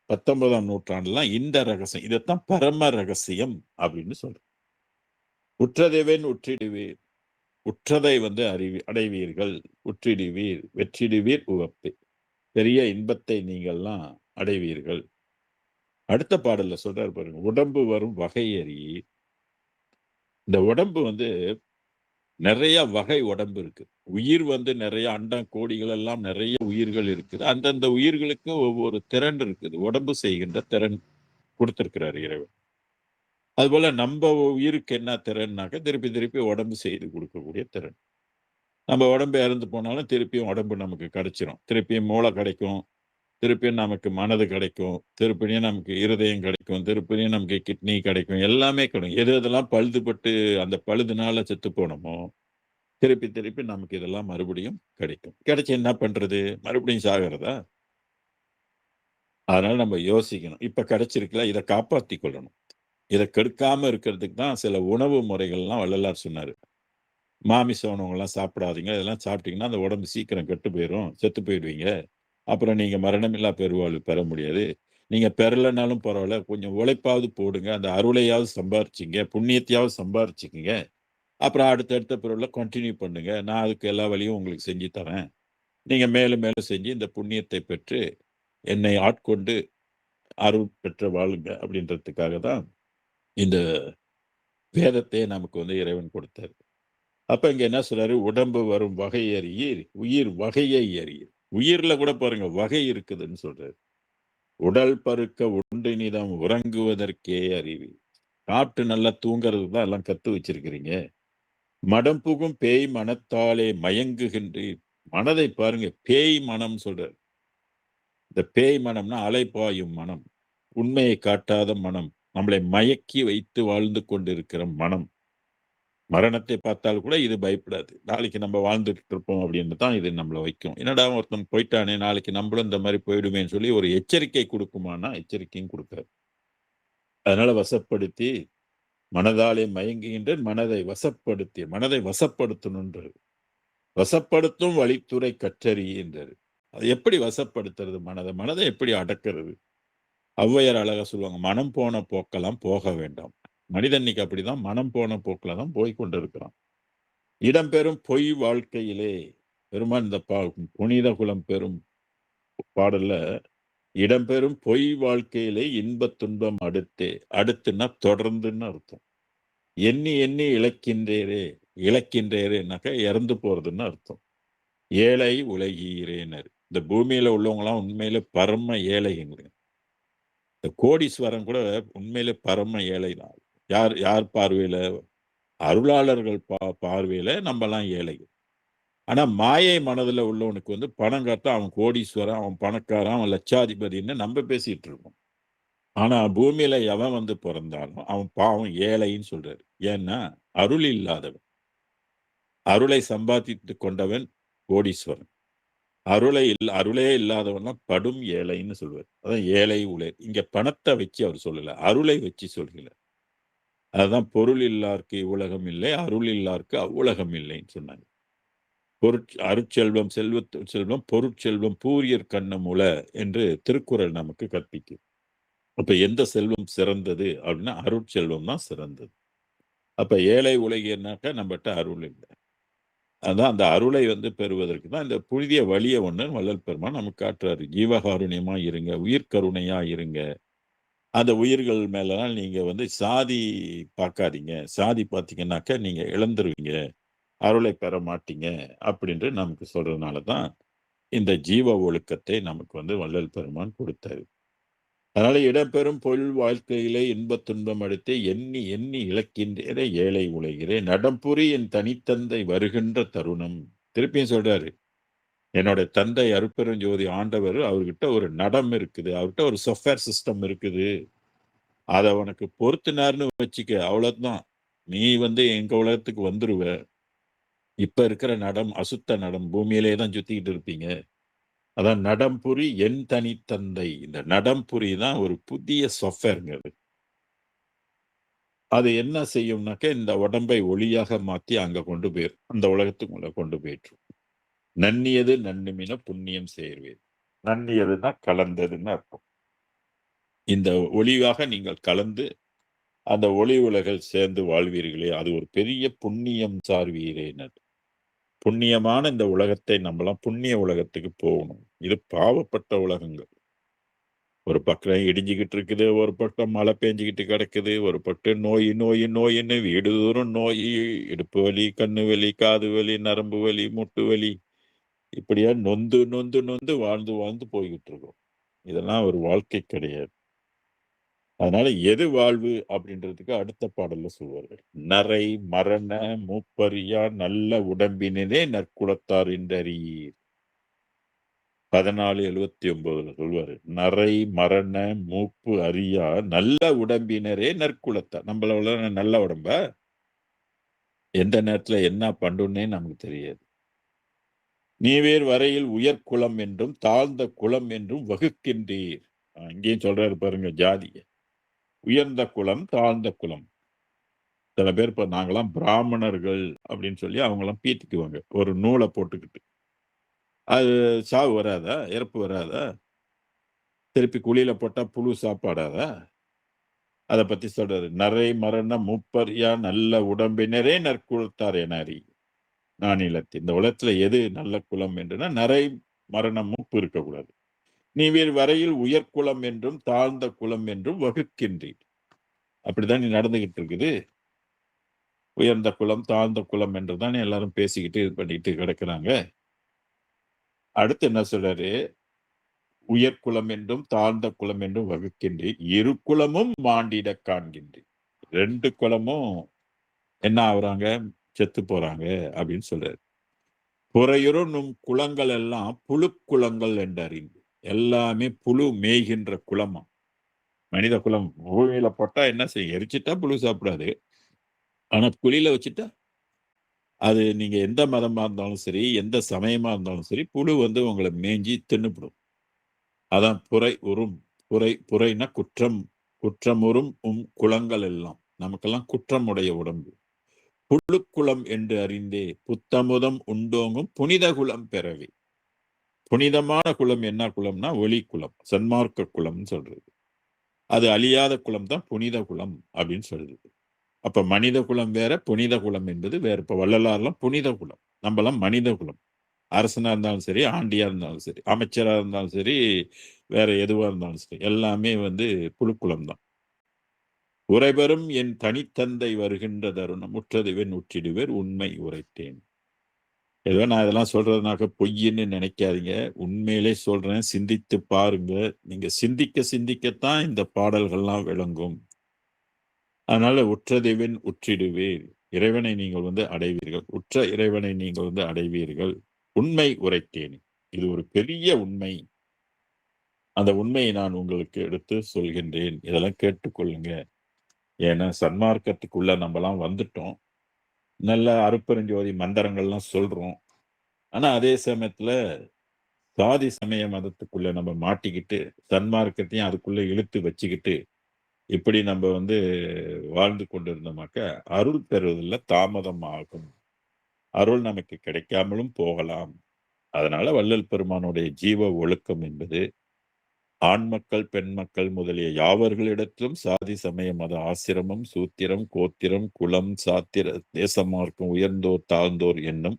Speaker 3: 19ஆம் நூற்றாண்டுலாம் இந்த ரகசியம். இதைத்தான் பரம ரகசியம் அப்படின்னு சொல்றேன். உற்றதேவேன் உற்றிடுவீர். உற்றதை வந்து அடைவீர்கள். உற்றிடுவீர் வெற்றிடுவீர் உவப்பே. பெரிய இன்பத்தை நீங்கள்லாம் அடைவீர்கள். அடுத்த பாடல்ல சொல்றாரு பாருங்க. உடம்பு வரும் வகை அறியீர். இந்த உடம்பு வந்து நிறைய வகை உடம்பு இருக்கு. உயிர் வந்து நிறைய அண்டம் கோடிகள் எல்லாம் நிறைய உயிர்கள் இருக்குது. அந்தந்த உயிர்களுக்கு ஒவ்வொரு திறன் இருக்குது. உடம்பு செய்கின்ற திறன் கொடுத்திருக்கிறார் இறைவன். அதுபோல நம்ம உயிருக்கு என்ன திறன்னாக்க திருப்பி திருப்பி உடம்பு செய்து கொடுக்கக்கூடிய திறன். நம்ம உடம்பு இறந்து போனாலும் திருப்பியும் உடம்பு நமக்கு கிடைச்சிரும். திருப்பியும் மூளை கிடைக்கும். திருப்பியும் நமக்கு மனது கிடைக்கும். திருப்பியும் நமக்கு இருதயம் கிடைக்கும். திருப்பியும் நமக்கு கிட்னி கிடைக்கும். எல்லாமே கிடைக்கும். எது எதெல்லாம் பழுதுபட்டு அந்த பழுதுனால செத்து போனோமோ திருப்பி திருப்பி நமக்கு இதெல்லாம் மறுபடியும் கிடைக்கும். கிடைச்சு என்ன பண்றது? மறுபடியும் சாகிறதா? அதனால நம்ம யோசிக்கணும். இப்ப கிடைச்சிருக்குல்ல, இதை காப்பாத்தி கொள்ளணும். இதை கெடுக்காம இருக்கிறதுக்கு தான் சில உணவு முறைகள்லாம் வள்ளலார் சொன்னாரு. மாமிசம் உணவுகள்லாம் சாப்பிடாதீங்க. இதெல்லாம் சாப்பிட்டீங்கன்னா அந்த உடம்பு சீக்கிரம் கெட்டு போயிரும். செத்து போயிடுவீங்க. அப்புறம் நீங்க மரணமில்லா பெருவாழ்வு பெற முடியாது. நீங்க பெறலைனாலும் பரவாயில்ல. கொஞ்சம் உழைப்பாவது போடுங்க. அந்த அருளையாவது சம்பாரிச்சிங்க. புண்ணியத்தையாவது சம்பாரிச்சுக்குங்க. அப்புறம் அடுத்தடுத்த பிறவுல கண்டினியூ பண்ணுங்க. நான் அதுக்கு எல்லா வழியும் உங்களுக்கு செஞ்சு தரேன். நீங்க மேலும் மேலும் செஞ்சு இந்த புண்ணியத்தை பெற்று என்னை ஆட்கொண்டு அருள் பெற்ற வாழுங்க அப்படின்றதுக்காக தான் இந்த வேதத்தையே நமக்கு வந்து இறைவன் கொடுத்தாரு. அப்ப இங்க என்ன சொல்றாரு? உடம்பு வரும் வகை அறியீர், உயிர் வகையை அறியீர். உயிர்ல கூட பாருங்க வகை இருக்குதுன்னு சொல்றாரு. உடல் பருக்க உண்டினிதம் உறங்குவதற்கே அறிவி. சாப்பிட்டு நல்லா தூங்குறது தான் எல்லாம் கத்து வச்சிருக்கிறீங்க. மடம் புகும் பேய் மனத்தாலே மயங்குகின்றீர். மனதை பாருங்க, பேய் மனம் சொல்றாரு. இந்த பேய் மனம்னா அலைப்பாயும் மனம், உண்மையை காட்டாத மனம், நம்மளை மயக்கி வைத்து வாழ்ந்து கொண்டிருக்கிற மனம். மரணத்தை பார்த்தால் கூட இது பயப்படாது. நாளைக்கு நம்ம வாழ்ந்துட்டு இருப்போம் அப்படின்னு தான் இது நம்மளை வைக்கும். என்னடா ஒருத்தன் போயிட்டானே, நாளைக்கு நம்மளும் இந்த மாதிரி போயிடுமேன்னு சொல்லி ஒரு எச்சரிக்கை கொடுக்குமானா எச்சரிக்கையும் கொடுக்காது. அதனால வசப்படுத்தி மனதாலே மயங்குகின்ற மனதை வசப்படுத்தி மனதை வசப்படுத்தணுன்றது. வசப்படுத்தும் வழித்துறை கற்றறிகின்றது. அது எப்படி வசப்படுத்துறது? மனதை எப்படி அடக்கிறது? ஔவையார் அழகா சொல்லுவாங்க, மனம் போன போக்கெல்லாம் போக வேண்டாம். மனிதன் இன்னைக்கு அப்படிதான் மனம் போன போக்கில தான் போய் கொண்டிருக்கிறான். இடம்பெறும் பொய் வாழ்க்கையிலே பெருமான் இந்த புனித குலம் பெறும் பாடல்ல இடம்பெறும் பொய் வாழ்க்கையிலே இன்பத் துன்பம் அடுத்தே. அடுத்துன்னா தொடர்ந்துன்னு அர்த்தம். எண்ணி எண்ணி இழக்கின்றேரேனாக்கா இறந்து போறதுன்னு அர்த்தம். ஏழை உலகீரேனர். இந்த பூமியில உள்ளவங்கலாம் உண்மையிலே பரம ஏழைங்க. இந்த கோடீஸ்வரன் கூட உண்மையிலே பரம ஏழை தான். யார் யார் பார்வையில? அருளாளர்கள் பார்வையில நம்மலாம் ஏழைகள். ஆனா மாயை மனதுல உள்ளவனுக்கு வந்து பணம் காட்டா அவன் கோடீஸ்வரன், அவன் பணக்காரன், அவன் லட்சாதிபதின்னு நம்ம பேசிட்டு இருக்கோம். ஆனா பூமியில எவன் வந்து பிறந்தாலும் அவன் பாவம் ஏழைன்னு சொல்றாரு. ஏன்னா அருள் இல்லாதவன். அருளை சம்பாதித்து கொண்டவன் கோடீஸ்வரன். அருளே இல்லாதவன் படும் ஏழைன்னு சொல்வார். அதான் ஏழை உலை. இங்க பணத்தை வச்சு அவர் சொல்லல, அருளை வச்சு சொல்கிறார். அதுதான் பொருள் இல்லார்க்கு இவ்வுலகம் இல்லை, அருள் இல்லார்க்கு அவ்வுலகம் இல்லைன்னு சொன்னாங்க. அருட்செல்வம் செல்வம் பொருட்செல்வம் பூரியர் கண்ணமுல என்று திருக்குறள் நமக்கு கற்பிக்கும். அப்ப எந்த செல்வம் சிறந்தது அப்படின்னா அருட்செல்வம் தான் சிறந்தது. அப்ப ஏழை உலகினாக்கா நம்மகிட்ட அருள் இல்லை. அதான் அந்த அருளை வந்து பெறுவதற்கு தான் இந்த புதிய வழியை ஒன்று வள்ளல் பெருமான் நமக்கு காட்டுறாரு. ஜீவகாருண்யமா இருங்க, உயிர்கருணையா இருங்க. அந்த உயிர்கள் மேலாம் நீங்க வந்து சாதி பார்க்காதீங்க. சாதி பார்த்தீங்கன்னாக்கா நீங்க இழந்துருவீங்க, அருளை பெற மாட்டீங்க அப்படின்ட்டு நமக்கு சொல்றதுனால தான் இந்த ஜீவ ஒழுக்கத்தை நமக்கு வந்து வள்ளல் பெருமான் கொடுத்தாரு. அதனால இடம்பெறும் பொருள் வாழ்க்கையிலே இன்பத் துன்பம் அடுத்து எண்ணி எண்ணி இழக்கின்றே ஏழை உலகிறே நடம்புரி என் தனித்தந்தை வருகின்ற தருணம். திருப்பியும் சொல்றாரு, என்னோட தந்தை அருட்பெருஞ்சோதி ஆண்டவர், அவர்கிட்ட ஒரு நடம் இருக்குது, அவர்கிட்ட ஒரு சாஃப்ட்வேர் சிஸ்டம் இருக்குது. அதை அவனுக்கு பொறுத்துனார்னு வச்சுக்க, அவ்வளவுதான். நீ வந்து எங்க உலகத்துக்கு வந்துருவ. இப்ப இருக்கிற நடம் அசுத்த நடம், பூமியிலே தான் சுத்திக்கிட்டு இருப்பீங்க. அதான் நடம்புரி என் தனித்தந்தை. இந்த நடம்புரி தான் ஒரு புதிய சாஃப்ட்வேர்ங்கிறது. அது என்ன செய்யும்னாக்க இந்த உடம்பை ஒளியாக மாத்தி அங்க கொண்டு போயிரும், அந்த உலகத்துக்குள்ள கொண்டு போயிட்டு. நன்னியது நன்னுமின புண்ணியம் சேர்வேன். நன்னியதுன்னா கலந்ததுன்னு அர்த்தம். இந்த ஒளியாக நீங்கள் கலந்து அந்த ஒளி உலகில் சேர்ந்து வாழ்வீர்களே, அது ஒரு பெரிய புண்ணியம் சார்வீரேனர். புண்ணியமான இந்த உலகத்தை நம்மளாம் புண்ணிய உலகத்துக்கு போகணும். இது பாவப்பட்ட உலகங்கள். ஒரு பக்கம் இடிஞ்சுக்கிட்டு இருக்குது, ஒரு பக்கம் மழை பெஞ்சுக்கிட்டு கிடக்குது, ஒரு பக்கம் நோயின்னு வீடு தூரம் நோய், இடுப்பு வலி, கண்ணு வலி, காது வலி, நரம்பு வலி, முட்டு வலி, இப்படியா நொந்து நொந்து நொந்து வாழ்ந்து வாழ்ந்து போய்கிட்டு இருக்கோம். இதெல்லாம் ஒரு வாழ்க்கை கிடையாது. அதனால எது வாழ்வு அப்படின்றதுக்கு அடுத்த பாடல்ல சொல்வார்கள். நரை மரண மூப்பரியா நல்ல உடம்பினே நற்குலத்தார் என்றறியீர். 1479 சொல்வாரு. நரை மரண மூப்பு அறியா நல்ல உடம்பினரே நற்குலத்தார். நம்மள நல்ல உடம்ப எந்த நேரத்துல என்ன பண்ணுன்னே நமக்கு தெரியாது. நீவேர் வரையில் உயர்குலம் என்றும் தாழ்ந்த குலம் என்றும் வகுக்கின்றீர். இங்கேயும் சொல்றாரு பாருங்க ஜாதிய. உயர்ந்த குலம், தாழ்ந்த குலம். சில பேர் இப்ப நாங்கெல்லாம் பிராமணர்கள் அப்படின்னு சொல்லி அவங்கெல்லாம் பீத்திக்குவாங்க ஒரு நூலை போட்டுக்கிட்டு. அது சாவு வராதா? இறப்பு வராதா? திருப்பி குழியில போட்டா புழு சாப்பாடாதா? அதை பத்தி சொல்றாரு. நரை மரண மூப்பரியா நல்ல உடம்பினரே நற்குலத்தார் என அறி நானிலத்து. இந்த உலகத்துல எது நல்ல குலம் என்றுனா நரை மரண மூப்பு இருக்கக்கூடாது. நீ வரையில் உயர்குலம் என்றும் தாழ்ந்த குலம் என்றும் வகுக்கின்றீர். அப்படிதான் நீ நடந்துகிட்டு இருக்குது. உயர்ந்த குலம் தாழ்ந்த குலம் என்றுதான் எல்லாரும் பேசிக்கிட்டு இது பண்ணிட்டு கிடக்குறாங்க. அடுத்து என்ன சொல்றாரு? உயர்குலம் என்றும் தாழ்ந்த குலம் என்றும் வகுக்கின்றீர், இரு குலமும் மாண்டிட காண்கின்றீர். 2 குலமும் என்ன ஆகுறாங்க? செத்து போறாங்க அப்படின்னு சொல்றாரு. புறையுறும் குலங்கள் எல்லாம் புழு குலங்கள் என்றறிந்து. எல்லாமே புழு மேய்கின்ற குலமா. மனித குலம் பூமியில போட்டா என்ன செய்யும்? எரிச்சிட்டா புழு சாப்பிடாது. ஆனா குழியில வச்சுட்டா அது நீங்க எந்த மதமா இருந்தாலும் சரி, எந்த சமயமா இருந்தாலும் சரி, புழு வந்து உங்களை மேய்ஞ்சி தின்னுபிடும். அதான் புரைனா குற்றம், குற்றமுறும் குலங்கள் எல்லாம். நமக்கெல்லாம் குற்றம் உடைய உடம்பு. புழுக்குலம் என்று அறிந்தே புத்தமுதம் உண்டோங்கும் புனித குலம் பெறவே. புனிதமான குலம் என்ன குலம்னா ஒளி குலம், சன்மார்க்க குலம்னு சொல்றது. அது அழியாத குலம் தான் புனித குலம் அப்படின்னு சொல்றது. அப்ப மனித குலம் வேற, புனித குலம் என்பது வேற. இப்ப வள்ளலார்லாம் புனித குலம், நம்மலாம் மனித குலம். அரசனா இருந்தாலும் சரி, ஆண்டியா இருந்தாலும் சரி, அமைச்சரா இருந்தாலும் சரி, வேற எதுவா இருந்தாலும் சரி, எல்லாமே வந்து புழுக்குலம் தான். உரைபெறும் என் தனித்தந்தை வருகின்ற தருணம் உற்றதுவென் உற்றிடுவேர் உண்மை உரைத்தேன். ஏதோ நான் இதெல்லாம் சொல்றதுனாக்க பொய்ன்னு நினைக்காதீங்க. உண்மையிலே சொல்றேன். சிந்தித்து பாருங்க. நீங்க சிந்திக்க சிந்திக்கத்தான் இந்த பாடல்கள்லாம் விளங்கும். அதனால உற்றதெவன் உற்றிடுவீர். இறைவனை நீங்கள் வந்து அடைவீர்கள். உற்ற இறைவனை நீங்கள் வந்து அடைவீர்கள். உண்மை உரைத்தேன். இது ஒரு பெரிய உண்மை. அந்த உண்மையை நான் உங்களுக்கு எடுத்து சொல்கின்றேன். இதெல்லாம் கேட்டுக்கொள்ளுங்க. ஏன்னா சன்மார்க்கத்துக்குள்ள நம்மலாம் வந்துட்டோம். நல்ல அருட்பெருஞ்சோதி மந்திரங்கள்லாம் சொல்றோம். ஆனா அதே சமயத்துல சாதி சமய மதத்துக்குள்ள நம்ம மாட்டிக்கிட்டு சன்மார்க்கத்தையும் அதுக்குள்ள இழுத்து வச்சுக்கிட்டு இப்படி நம்ம வந்து வாழ்ந்து கொண்டிருந்தோமாக்க அருள் பெறுவதில் தாமதம் ஆகும். அருள் நமக்கு கிடைக்காமலும் போகலாம். அதனால வள்ளல் பெருமானுடைய ஜீவ ஒழுக்கம் என்பது ஆண் மக்கள், பெண் மக்கள் முதலிய யாவர்களிடத்திலும் சாதி சமய மத ஆசிரமம், சூத்திரம், கோத்திரம், குலம், சாத்திர, தேசமார்க்கம், உயர்ந்தோர் தாழ்ந்தோர் என்னும்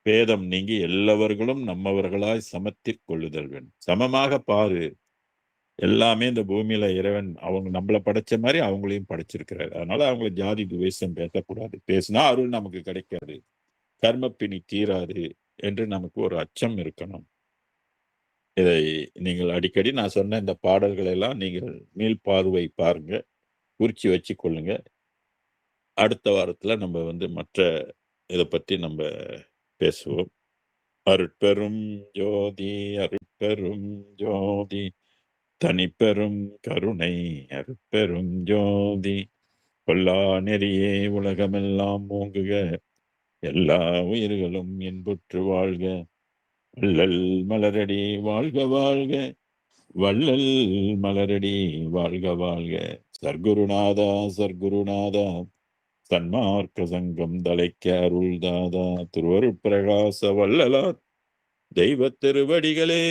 Speaker 3: பேதம் நீங்கி எல்லாவர்களும் நம்மவர்களாய் சமத்திற் கொள்ளுதல் வேண்டும். சமமாக பாரு. எல்லாமே இந்த பூமியில இறைவன் அவங்க நம்மள படைச்ச மாதிரி அவங்களையும் படைச்சிருக்கிறாரு. அதனால அவங்கள ஜாதி துவேஷம் பேசக்கூடாது. பேசினா அருள் நமக்கு கிடைக்காது, கர்மப்பிணி தீராது என்று நமக்கு ஒரு அச்சம் இருக்கணும். இதை நீங்கள் அடிக்கடி நான் சொன்ன இந்த பாடல்களை எல்லாம் நீங்கள் மீள்பார்வை பாருங்க, குறிச்சு வச்சு கொள்ளுங்க. அடுத்த வாரத்துல நம்ம வந்து மற்ற இதை பத்தி நம்ம பேசுவோம். அருட்பெரும் ஜோதி, அருட்பெரும் ஜோதி, தனிப்பெரும் கருணை, அருட்பெரும் ஜோதி, கொல்லா நெறியே உலகமெல்லாம் ஓங்குக, எல்லா உயிர்களும் இன்புற்று வாழ்க, வள்ளல் மலரடி வாழ்க வாழ்க, வள்ளல் மலரடி வாழ்க வாழ்க. சர்க்குருநாதா சர்க்குருநாதா, சன்மார்க்க சங்கம் தலைக்க அருள்தாதா, திருவருட்பிரகாச வள்ளலா தெய்வ திருவடிகளே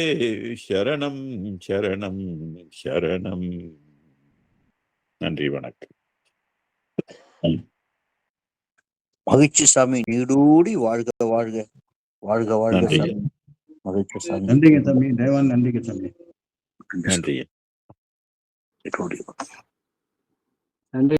Speaker 3: சரணம் சரணம் சரணம். நன்றி, வணக்கம்.
Speaker 4: மகிழ்ச்சி சாமி, நீடூடி வாழ்க வாழ்க, வாழ்க வாழ்க
Speaker 3: நன்றி.
Speaker 4: சாமி. மகிழ்ச்சி சாமி.
Speaker 5: நன்றிங்க தம்பி, தேவான் நன்றிங்க தம்பி.
Speaker 3: நன்றி.
Speaker 4: நீடூடி.
Speaker 2: நன்றி.